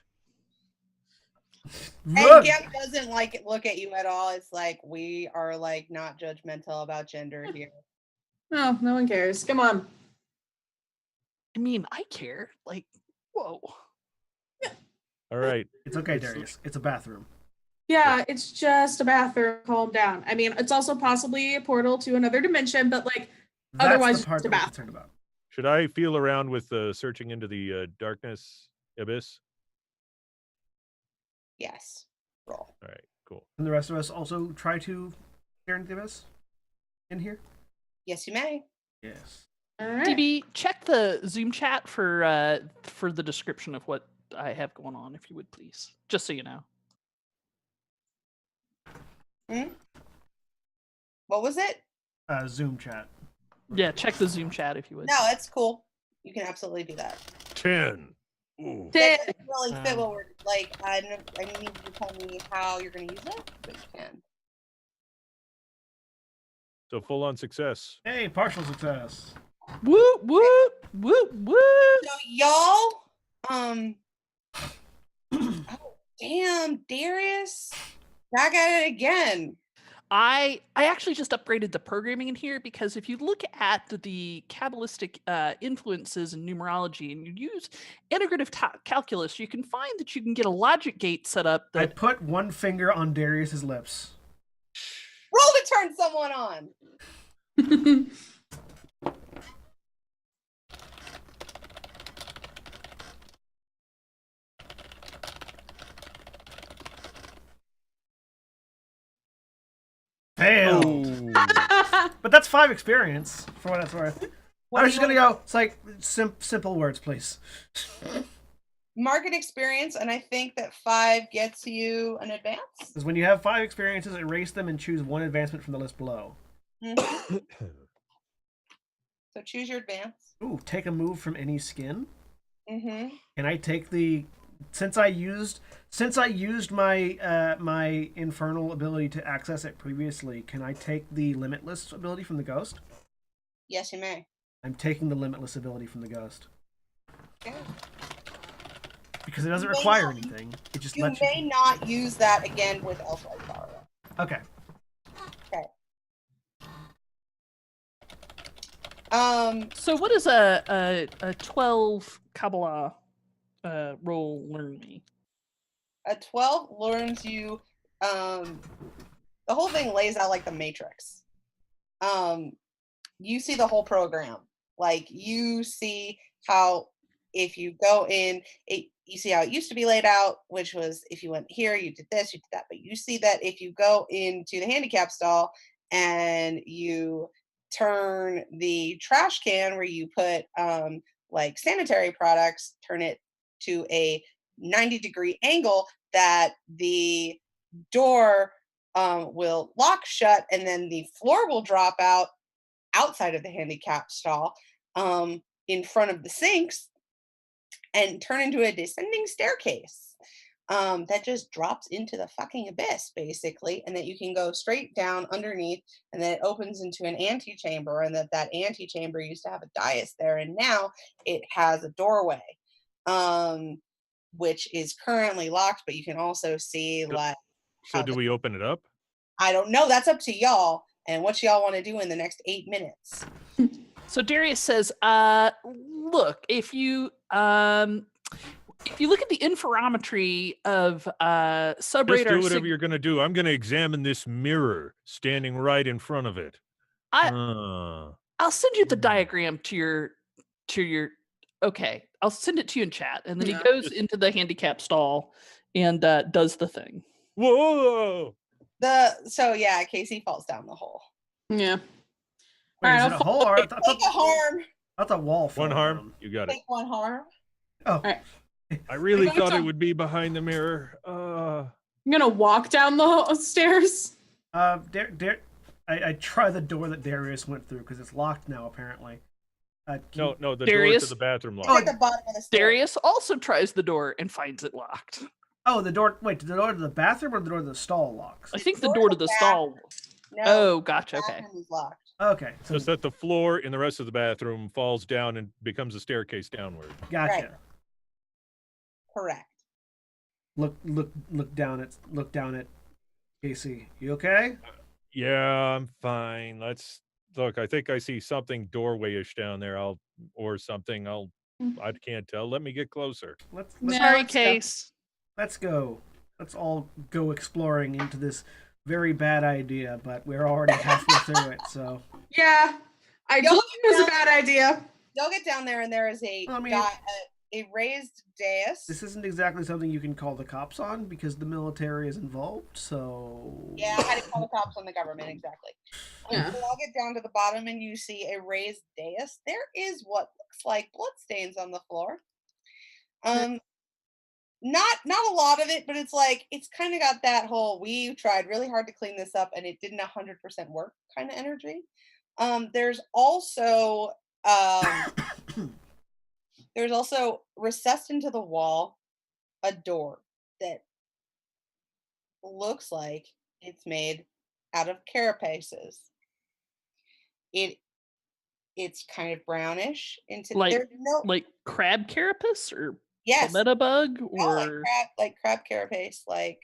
And Gem doesn't look at you at all. It's we are not judgmental about gender here. No, no one cares. Come on. I mean, I care. Whoa. All right. It's okay, Darius. It's a bathroom. Yeah, it's just a bathroom. Calm down. I mean, it's also possibly a portal to another dimension, but That's otherwise, the part that we're concerned about. Should I feel around with searching into the darkness abyss? Yes. Roll. All right, cool. And the rest of us also try to stare into the abyss in here? Yes, you may. Yes. all right. DB, check the Zoom chat for the description of what I have going on, if you would please, just so you know. What was it? Zoom chat. Yeah, check the Zoom chat if you would. No, it's cool. You can absolutely do that. 10. Ooh. That doesn't really fit what we're I need you to tell me how you're going to use it, but you can. So full on success. Hey, partial success. Whoop whoop whoop whoop. So y'all, oh damn, Darius, back at it again. I actually just upgraded the programming in here because if you look at the Kabbalistic influences in numerology and you use integrative calculus, you can find that you can get a logic gate set up that I put one finger on Darius's lips. Roll to turn someone on. Fail. But that's 5 experience for what it's worth. I was just gonna go. It's simple words, please. Market experience, and I think that 5 gets you an advance. Because when you have 5 experiences, erase them and choose one advancement from the list below. So choose your advance. Ooh, take a move from any skin. Mm-hmm. Can I take the? Since I used my my infernal ability to access it previously, can I take the limitless ability from the ghost? Yes, you may. I'm taking the limitless ability from the ghost. Okay. Because it doesn't require anything. It just lets you. You may not use that again with Elsewhere Power. Okay. So what is a 12 Kabbalah roll learn me? A 12 learns you the whole thing lays out like the Matrix. You see the whole program. You see how if you go in, you see how it used to be laid out, which was if you went here, you did this, you did that. But you see that if you go into the handicap stall and you turn the trash can where you put sanitary products, turn it to a 90-degree angle, that the door will lock shut and then the floor will drop out outside of the handicap stall, in front of the sinks, and turn into a descending staircase that just drops into the fucking abyss, basically, and that you can go straight down underneath, and then it opens into an antechamber, and that antechamber used to have a dais there, and now it has a doorway, which is currently locked, but you can also see So do we open it up? I don't know. That's up to y'all and what y'all want to do in the next 8 minutes. So Darius says, look, if you look at the interferometry of subradar, Just do whatever you're going to do. I'm going to examine this mirror standing right in front of it. I'll send you the diagram to your. Okay, I'll send it to you in chat, and then he goes into the handicap stall and does the thing. Whoa! So yeah, Casey falls down the hole. Yeah. Wait, is it a hole? Or I Take a harm. thought the wall fell One harm. down. You got it. Take one harm. Oh. Right. I really We're gonna thought it talk- would be behind the mirror. I'm gonna walk down the stairs. I try the door that Darius went through because it's locked now, apparently. No, the Darius? door to the bathroom lock. It's at the bottom of the stairs. Darius also tries the door and finds it locked. Oh, the door. Wait, the door to the bathroom or the door to the stall locks? I think the door to the stall. No, Oh, gotcha. the Okay. bathroom is locked. Okay, so Just that the floor in the rest of the bathroom falls down and becomes a staircase downward. gotcha. Right. Correct. Look down at Casey. You okay? Yeah, I'm fine. Let's look. I think I see something doorway-ish down there. I can't tell. Let me get closer. Let's Sorry, let's go. Case. let's go. Let's all go exploring into this very bad idea, but we're already halfway through it, so Yeah. I told you it was a bad idea. Y'all get down there, and there is a a raised dais. this isn't exactly something you can call the cops on because the military is involved, so Yeah, how do you call the cops on the government exactly? Yeah. So I'll get down to the bottom, and you see a raised dais. There is what looks like bloodstains on the floor. Not a lot of it, but it's kind of got that whole we tried really hard to clean this up and it didn't 100% work kind of energy. There's also recessed into the wall a door that looks like it's made out of carapaces. It's kind of brownish there's no Like crab carapace or yes palmetto bug yeah, or like crab carapace, like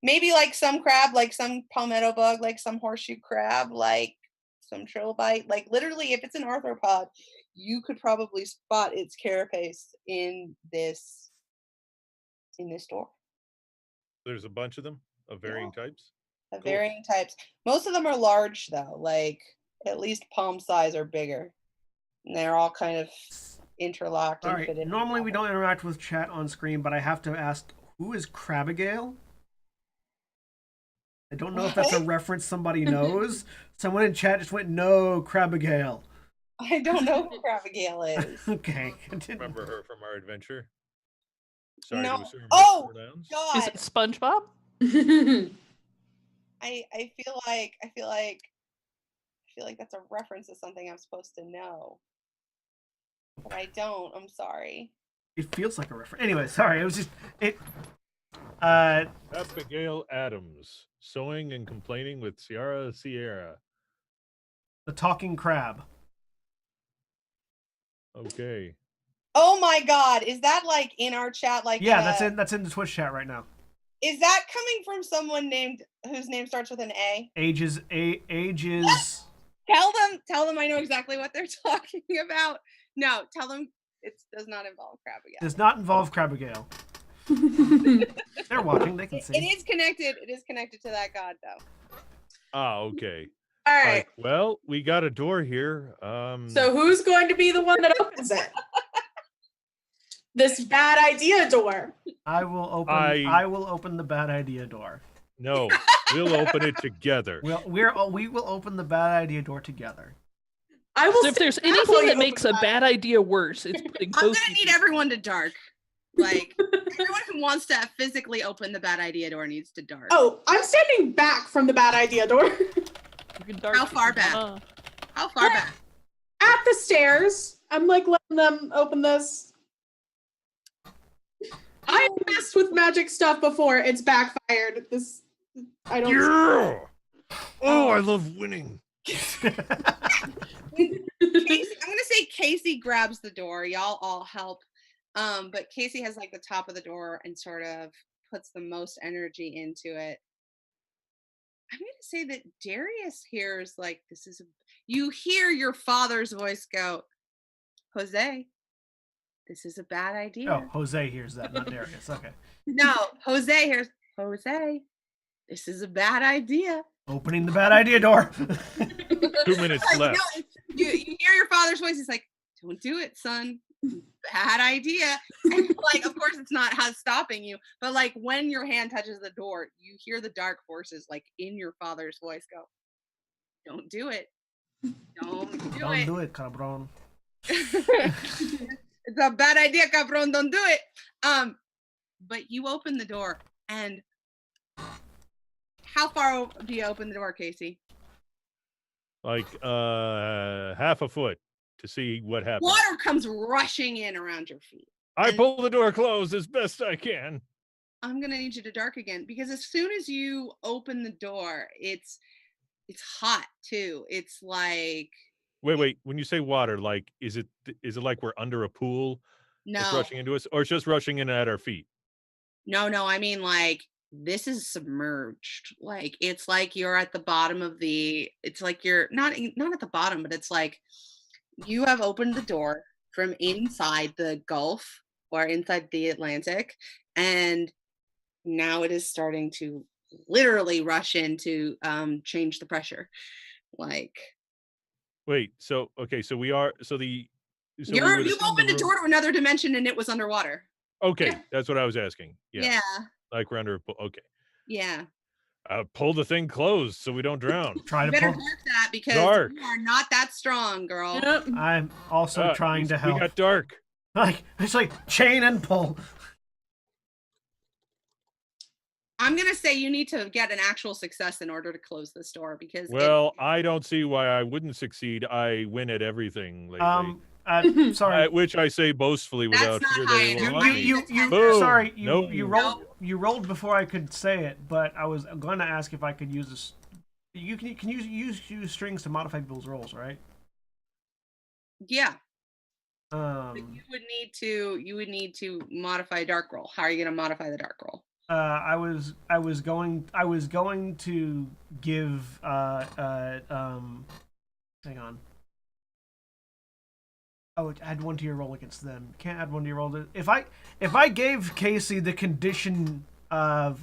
maybe like some crab, like some palmetto bug, like some horseshoe crab, like some trilobite. Like literally, if it's an arthropod, you could probably spot its carapace in this door. There's a bunch of them of varying types. Of Cool. varying types. Most of them are large though, like at least palm size or bigger. And they're all kind of interlocked all and right. fit in. Normally we don't interact with chat on screen, but I have to ask, who is Crabigale? I don't know if that's a reference somebody knows. Someone in chat just went, no, Crabigale. I don't know who Crabigale is. Okay. Remember her from our adventure? Sorry No. to assume Oh, pronouns. God. is it SpongeBob? I feel like that's a reference to something I'm supposed to know. But I don't. I'm sorry. It feels like a reference. Anyway, sorry. It was just Abigail Adams, sewing and complaining with Sierra. the talking crab. Okay. Oh my God. Is that like in our chat? Like Yeah, that's in the Twitch chat right now. Is that coming from someone whose name starts with an A? Ages. Tell them I know exactly what they're talking about. No, tell them it does not involve Crabigale. Does not involve Crabigale. They're watching. They can see. It is connected. It is connected to that god though. Ah, okay. All right. Well, we got a door here. So who's going to be the one that opens it? This bad idea door. I will open the bad idea door. No, we'll open it together. We will open the bad idea door together. I will. So if there's stand anything while you that makes a open bad idea worse, it's putting I'm both gonna need people- everyone to dark. Like everyone who wants to physically open the bad idea door needs to dark. Oh, I'm standing back from the bad idea door. You can dark How if far you back? wanna. How far back? At the stairs. I'm like letting them open this. I messed with magic stuff before. It's backfired. This I don't. Yeah. Oh, I love winning. Casey, I'm gonna say Casey grabs the door. Y'all all help. But Casey has like the top of the door and sort of puts the most energy into it. I'm gonna say that Darius hears like you hear your father's voice go, Jose, this is a bad idea. Oh, Jose hears that, not Darius. Okay. No, Jose hears, Jose, this is a bad idea. Opening the bad idea door. 2 minutes left. No, you hear your father's voice. He's like, don't do it, son. Bad idea. And like, of course, it's not stopping you, but like when your hand touches the door, you hear the dark forces like in your father's voice go, don't do it. Don't do it, cabron. It's a bad idea, cabron. Don't do it. But you open the door, and how far do you open the door, Casey? Like half a foot to see what happens. Water comes rushing in around your feet. I pull the door closed as best I can. I'm gonna need you to dark again, because as soon as you open the door, it's hot too. It's like, Wait. When you say water, like is it like we're under a pool? It's no, rushing into us, or it's just rushing in at our feet? no. I mean, like, this is submerged. Like, it's like you're at the bottom of it's like you're not at the bottom, but it's like you have opened the door from inside the Gulf or inside the Atlantic, and now it is starting to literally rush in to change the pressure. Like, Wait, so okay, so we are so the so we you've would assume opened the a room- door to another dimension and it was underwater. Okay, Yeah. that's what I was asking. Yeah. Like we're under a pool. Okay. Yeah. Pull the thing closed so we don't drown. Try You to better pull. dark that, because Dark. you are not that strong, girl. Yep. I'm also trying to help. We got dark. Like it's like chain and pull. I'm gonna say you need to get an actual success in order to close this door, because Well, I don't see why I wouldn't succeed. I win at everything lately. Sorry. Which I say boastfully That's without not fear high that it will enough. help me. You- Boom. Sorry, No. you rolled before I could say it, but I was going to ask if I could use this. You can use strings to modify people's rolls, right? yeah. But you would need to modify dark roll. How are you gonna modify the dark roll? I was going to give hang on. Oh, add one to your roll against them. Can't add one to your roll. If I gave Casey the condition of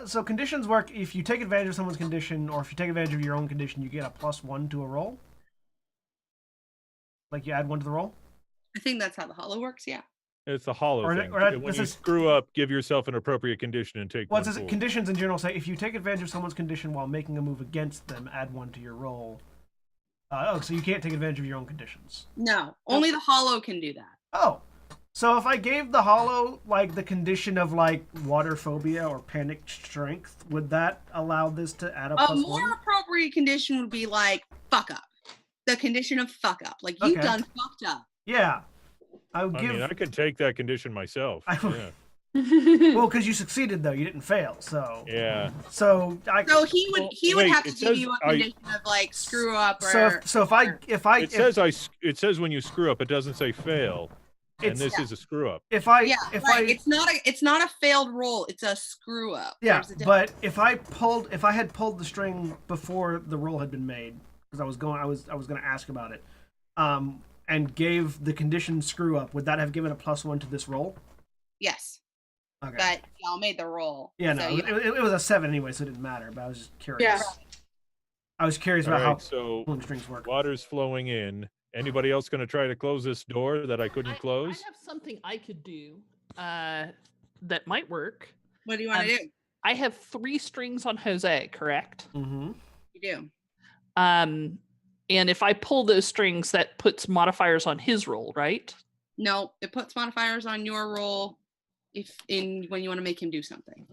so conditions work. If you take advantage of someone's condition, or if you take advantage of your own condition, you get a +1 to a roll. Like you add one to the roll. I think that's how the hollow works. Yeah. It's a hollow thing. When this you is- screw up, give yourself an appropriate condition and take Well, one. it says forward. conditions in general say if you take advantage of someone's condition while making a move against them, add one to your roll. So you can't take advantage of your own conditions. No, only the hollow can do that. Oh, so if I gave the hollow like the condition of like water phobia or panic strength, would that allow this to add a A +1? more appropriate condition would be like fuck up. The condition of fuck up. Like you've Okay. done fucked up. Yeah, I would I give. mean, I could take that condition myself. Yeah. Well, because you succeeded though, you didn't fail. So Yeah. So So he would wait, have to it give says you a condition of like screw up or so if I It says when you screw up, it doesn't say fail, and this is a screw up. if I yeah, if right. I It's not a failed roll, it's a screw up. yeah, There's a difference. but if I had pulled the string before the roll had been made, because I was going to ask about it, and gave the condition screw up, would that have given a +1 to this roll? Yes. Okay. But y'all made the roll. Yeah, so no, it was a 7 anyway, so it didn't matter. But I was just curious. Yeah. I was curious All about right, how so pulling strings work. water's flowing in. Anybody else going to try to close this door that I couldn't I close? have something I could do that might work. What do you want to do? I have 3 strings on Jose, correct? Mm-hmm. You do. And if I pull those strings, that puts modifiers on his roll, right? No, it puts modifiers on your roll when you want to make him do something.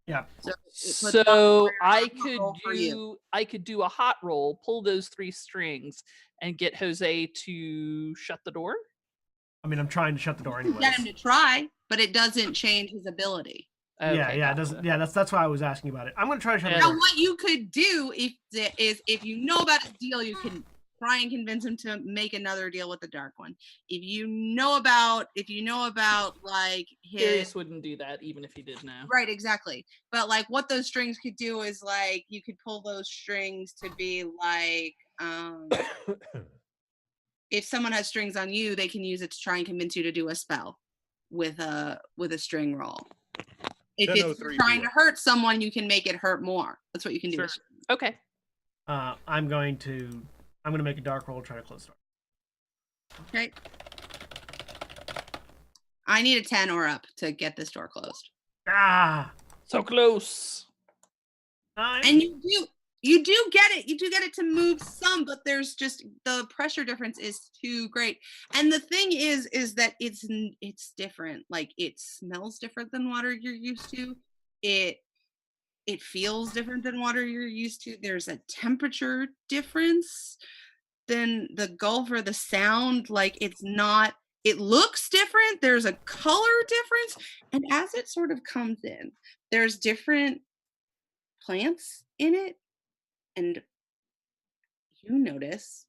Yeah. So, it puts So I hot could roll for you. do a hot roll, pull those 3 strings, and get Jose to shut the door. I mean, I'm trying to shut the door You can get him anyways. to try, but it doesn't change his ability. Yeah, Okay, yeah, it gotcha. doesn't. Yeah, that's why I was asking about it. I'm gonna try to shut the Yeah. Now, door. what you could do if you know about his deal, you can try and convince him to make another deal with the dark one. If you know about like his Darius wouldn't do that even if he did know. right, exactly. But like what those strings could do is like you could pull those strings to be like if someone has strings on you, they can use it to try and convince you to do a spell with a string roll. If it's 10:03 trying to PM. hurt someone, you can make it hurt more. That's what you can do. Sure. with strings. Okay. I'm gonna make a dark roll, try to close the door. Okay. I need a 10 or up to get this door closed. Ah, So close. 9. And you do get it. You do get it to move some, but there's just the pressure difference is too great. And the thing is that it's different. Like it smells different than water you're used to. It feels different than water you're used to. There's a temperature difference than the gulp or the sound. Like it's not, it looks different. There's a color difference. And as it sort of comes in, there's different plants in it. And you notice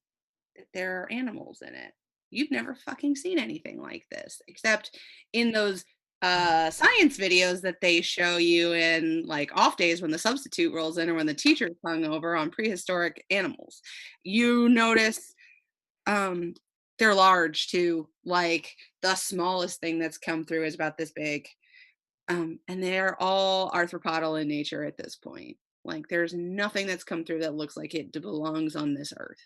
that there are animals in it. You've never fucking seen anything like this, except in those science videos that they show you in like off days when the substitute rolls in or when the teacher's hung over on prehistoric animals. You notice they're large too. Like the smallest thing that's come through is about this big. And they're all arthropodal in nature at this point. Like there's nothing that's come through that looks like it belongs on this earth.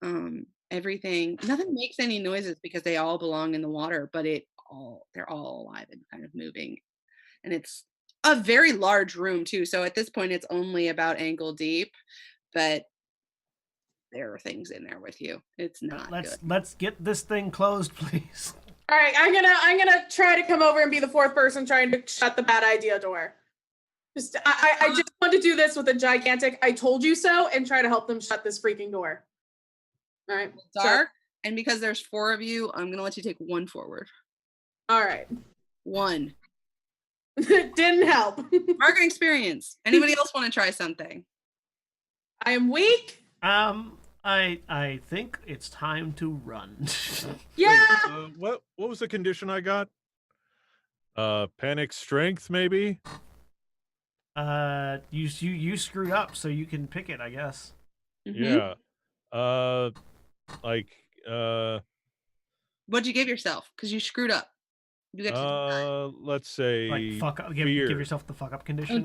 Nothing makes any noises because they all belong in the water, but they're all alive and kind of moving. And it's a very large room too. So at this point it's only about ankle deep, but there are things in there with you. It's not good. Let's get this thing closed, please. All right, I'm gonna try to come over and be the fourth person trying to shut the bad idea door. I just want to do this with a gigantic "I told you so" and try to help them shut this freaking door. All right, Dark, and because there's 4 of you, I'm gonna let you take 1 forward. All right. 1. Didn't help. Marketing experience. Anybody else want to try something? I am weak. I think it's time to run. Yeah. What was the condition I got? Panic strength, maybe? You screwed up, so you can pick it, I guess. Mhm. Yeah. What'd you give yourself? Because you screwed up. You get to Let's say Like fuck up, give fear. yourself the fuck up condition. or-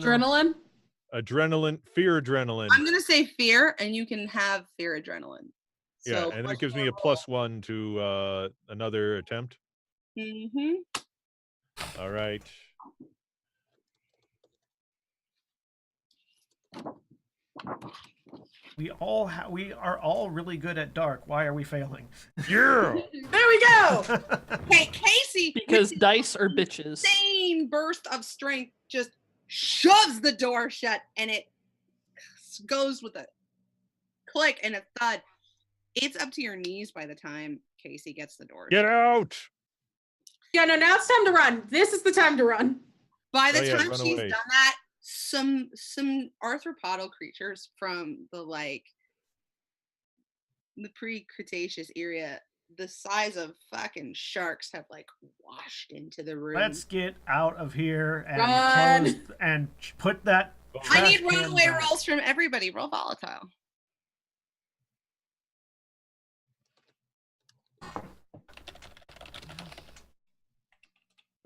Adrenaline. Fear adrenaline. I'm gonna say fear, and you can have fear adrenaline. Yeah, So and it gives me a +1 to another attempt. Mm-hmm. All right. We are all really good at dark. Why are we failing? Yeah. There we go. Hey, Casey, Because with dice are bitches. insane burst of strength just shoves the door shut, and it goes with a click and a thud. It's up to your knees by the time Casey gets the door Get shut. out. Yeah, no, now it's time to run. This is the time to run. By the Oh, yeah, time run she's away. done that, some arthropodal creatures from the pre-Cretaceous era, the size of fucking sharks, have like washed into the room. Let's get out of here and Run. close and put that. I need trash can runaway back. rolls from everybody. Roll volatile.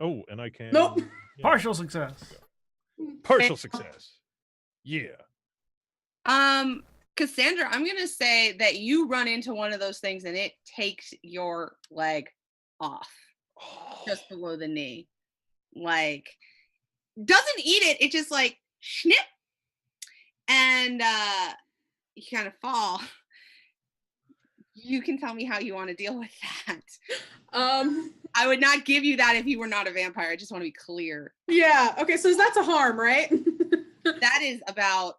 Oh, and I can. Nope. yeah. Partial success. Partial success. Yeah. Cassandra, I'm gonna say that you run into one of those things and it takes your leg off just below the knee. Like, doesn't eat it, it just like snip, and you kind of fall. You can tell me how you want to deal with that. Um, I would not give you that if you were not a vampire. I just want to be clear. yeah. Okay, so that's a harm, right? That is about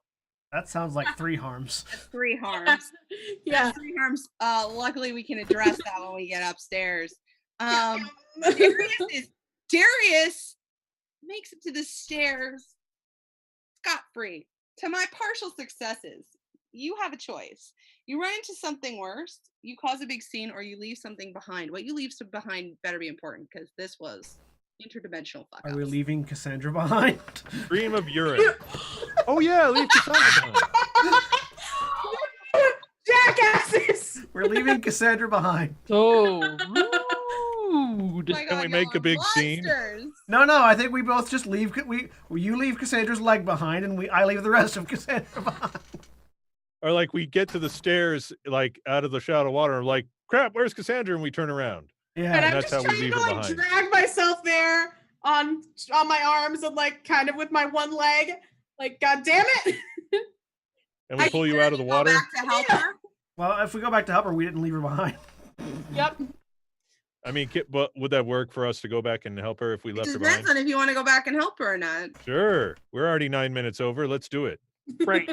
That sounds like 3 harms. 3 harms. Yeah. 3 harms. Luckily, we can address that when we get upstairs. Darius makes it to the stairs scot-free. To my partial successes, you have a choice. You run into something worse, you cause a big scene, or you leave something behind. What you leave behind better be important, because this was interdimensional fuck Are we leaving Cassandra behind? Stream of urine. Oh yeah, leave Cassandra behind. Jackasses! We're leaving Cassandra behind. So rude. Can we make a big scene? No, I think we both just leave. You leave Cassandra's leg behind, and I leave the rest of Cassandra behind. Or like we get to the stairs, like out of the shadow of water, and like, crap, where's Cassandra? And we turn around. Yeah, And I'm that's just how we trying leave to her like behind. drag myself there on my arms and like kind of with my one leg. Like, god damn it! And we pull you out of the water. Back to help her. Well, if we go back to help her, we didn't leave her behind. Yep. I mean, but would that work for us to go back and help her if we It left her depends behind? on if you want to go back and help her or not. Sure. We're already 9 minutes over. Let's do it. Right.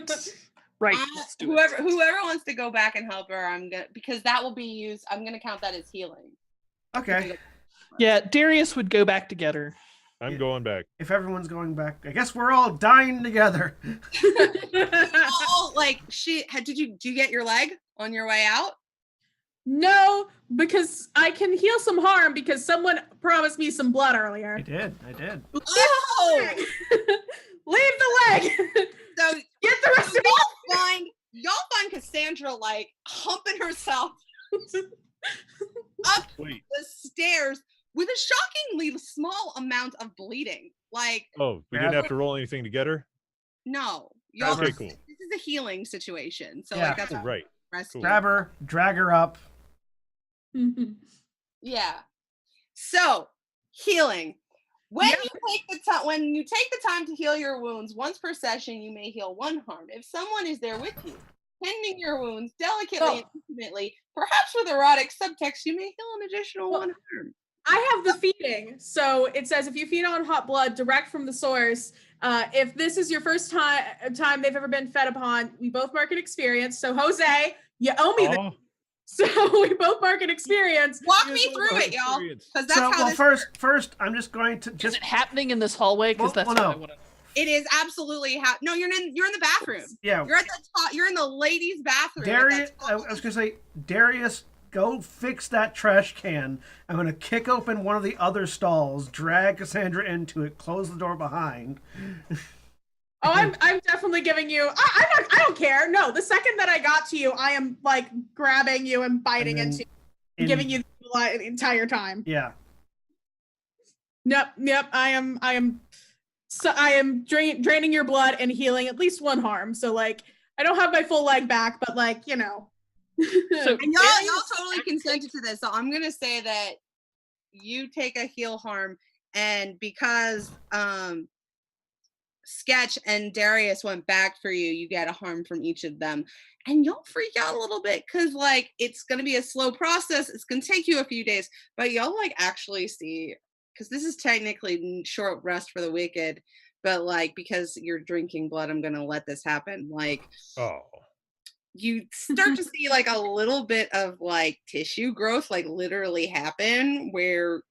Right. Let's do it. Whoever wants to go back and help her, because that will be used. I'm gonna count that as healing. Okay. Yeah, Darius would go back to get her. I'm going back. If everyone's going back, I guess we're all dying together. Oh, like did you get your leg on your way out? No, because I can heal some harm because someone promised me some blood earlier. I did. Oh, Leave the leg. so Get the rest of y'all find Cassandra like humping herself up Wait. the stairs with a shockingly small amount of bleeding. Like, Oh, we didn't have to roll anything to get her? no, y'all. Okay, cool. This is a healing situation, so Yeah. like that's Oh, right. rescue. Grab her, drag her up. Yeah. So healing. When you take the time to heal your wounds once per session, you may heal 1 harm. If someone is there with you, tending your wounds delicately and intimately, perhaps with erotic subtext, you may heal an additional 1 harm. I have the feeding. So it says if you feed on hot blood direct from the source, if this is your first time they've ever been fed upon, we both mark an experience. So Jose, you owe me this. So we both mark an experience. Walk me through it, y'all. Because that's how this first, I'm just going to Is it happening in this hallway? Because that's what I want to. It is absolutely no. You're in the bathroom. Yeah. You're at the top. You're in the ladies' bathroom. Darius, I was gonna say, Darius, go fix that trash can. I'm gonna kick open one of the other stalls, drag Cassandra into it, close the door behind. Oh, I'm definitely giving you. I don't care. No, the second that I got to you, I am like grabbing you and biting into you, giving you the entire time. Yeah. Yep. I am draining your blood and healing at least 1 harm. So like, I don't have my full leg back, but like, you know. So and y'all totally consented to this. So I'm gonna say that you take a heal harm, and because Sketch and Darius went back for you, you get a harm from each of them. And you'll freak out a little bit because like it's gonna be a slow process. It's gonna take you a few days, but you'll like actually see, because this is technically short rest for the wicked, but like because you're drinking blood, I'm gonna let this happen. Like, you start to see like a little bit of like tissue growth like literally happen where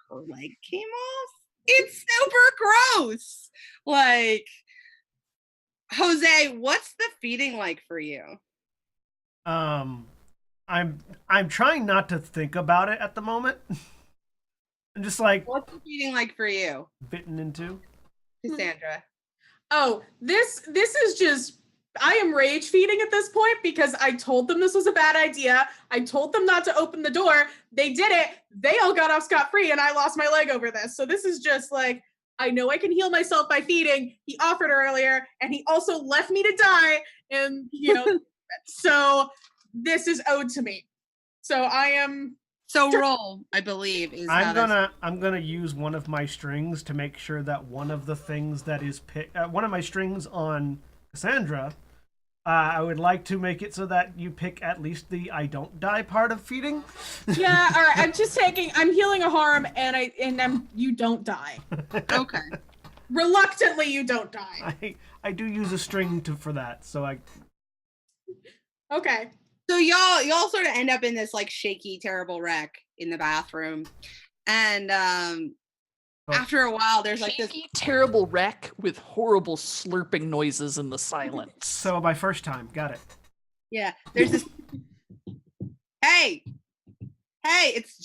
her leg came off. It's super gross. Like, Jose, what's the feeding like for you? I'm trying not to think about it at the moment. I'm just like, what's the feeding like for you? Bitten into. Cassandra. Oh, this is just, I am rage feeding at this point because I told them this was a bad idea. I told them not to open the door. They did it. They all got off scot-free and I lost my leg over this. So this is just like, I know I can heal myself by feeding. He offered earlier and he also left me to die. And, you know, so this is owed to me. So I am. So roll, I believe, is I'm gonna use one of my strings to make sure that one of the things that is one of my strings on Cassandra I would like to make it so that you pick at least the I don't die part of feeding. Yeah, all right. I'm healing a harm, and you don't die. Okay. Reluctantly, you don't die. I do use a string for that, so I. Okay. So y'all sort of end up in this like shaky, terrible wreck in the bathroom, and after a while, there's like this. Shaky, terrible wreck with horrible slurping noises in the silence. So my first time, got it. Yeah, there's this. Hey, it's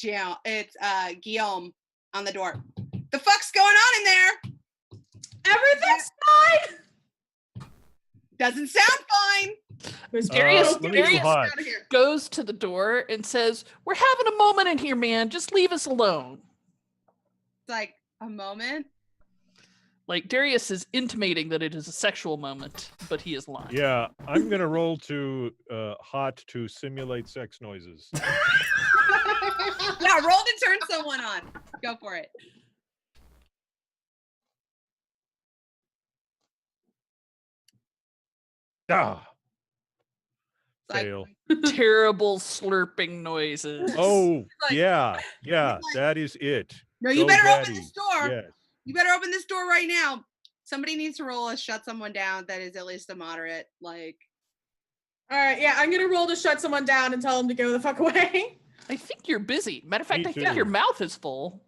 Guillaume on the door. The fuck's going on in there? Everything's fine. Doesn't sound fine. Darius let me do hot. out of here. goes to the door and says, "We're having a moment in here, man. Just leave us alone." It's like a moment. Like Darius is intimating that it is a sexual moment, but he is lying. Yeah, I'm gonna roll to hot to simulate sex noises. Yeah, roll to turn someone on. Go for it. Ah, Like- fail. Terrible slurping noises. Oh, like- yeah, like- that is it. No, you Go better open Daddy. this door. Yes. You better open this door right now. Somebody needs to roll a shut someone down that is at least a moderate. Like, All right, yeah, I'm gonna roll to shut someone down and tell them to go the fuck away. I think you're busy. Matter of fact, Me I think too. your mouth is full.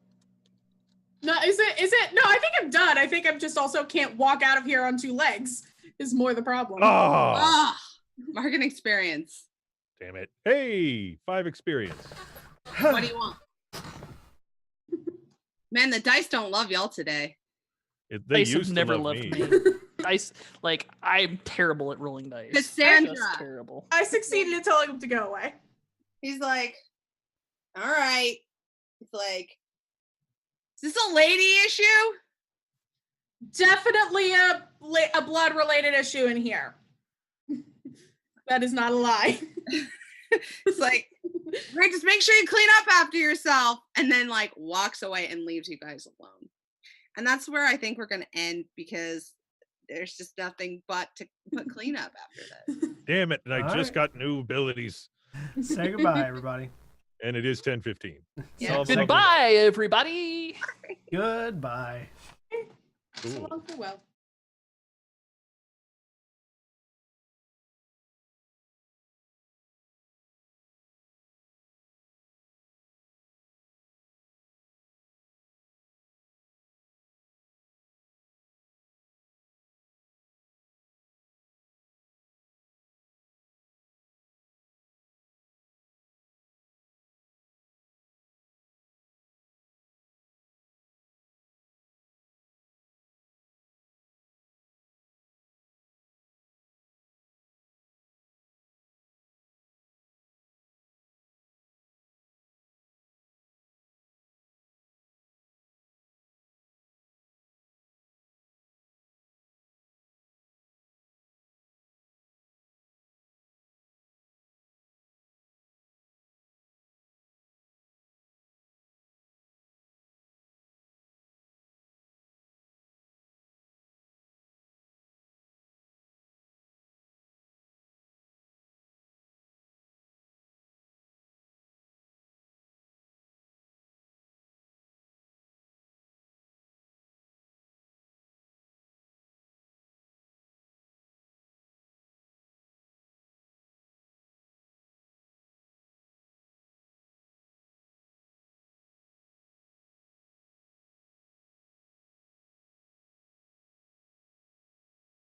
No, is it? No, I think I'm done. I think I'm just also can't walk out of here on 2 legs. Is more the problem. Oh, market experience. damn it. Hey, 5 experience. What do you want? Man, the dice don't love y'all today. They Dice have used never to love loved me. me. Dice, like I'm terrible at rolling dice. Cassandra. Just terrible. I succeeded in telling him to go away. He's like, all right. It's like, is this a lady issue? Definitely a blood related issue in here. That is not a lie. It's like, right, just make sure you clean up after yourself. And then like walks away and leaves you guys alone. And that's where I think we're going to end because there's just nothing but to put cleanup after this. Damn it, and I All just right. got new abilities. Say goodbye, everybody. And it is 10:15. Yeah. Solve my- Goodbye, everybody. Goodbye. So Cool. long, farewell.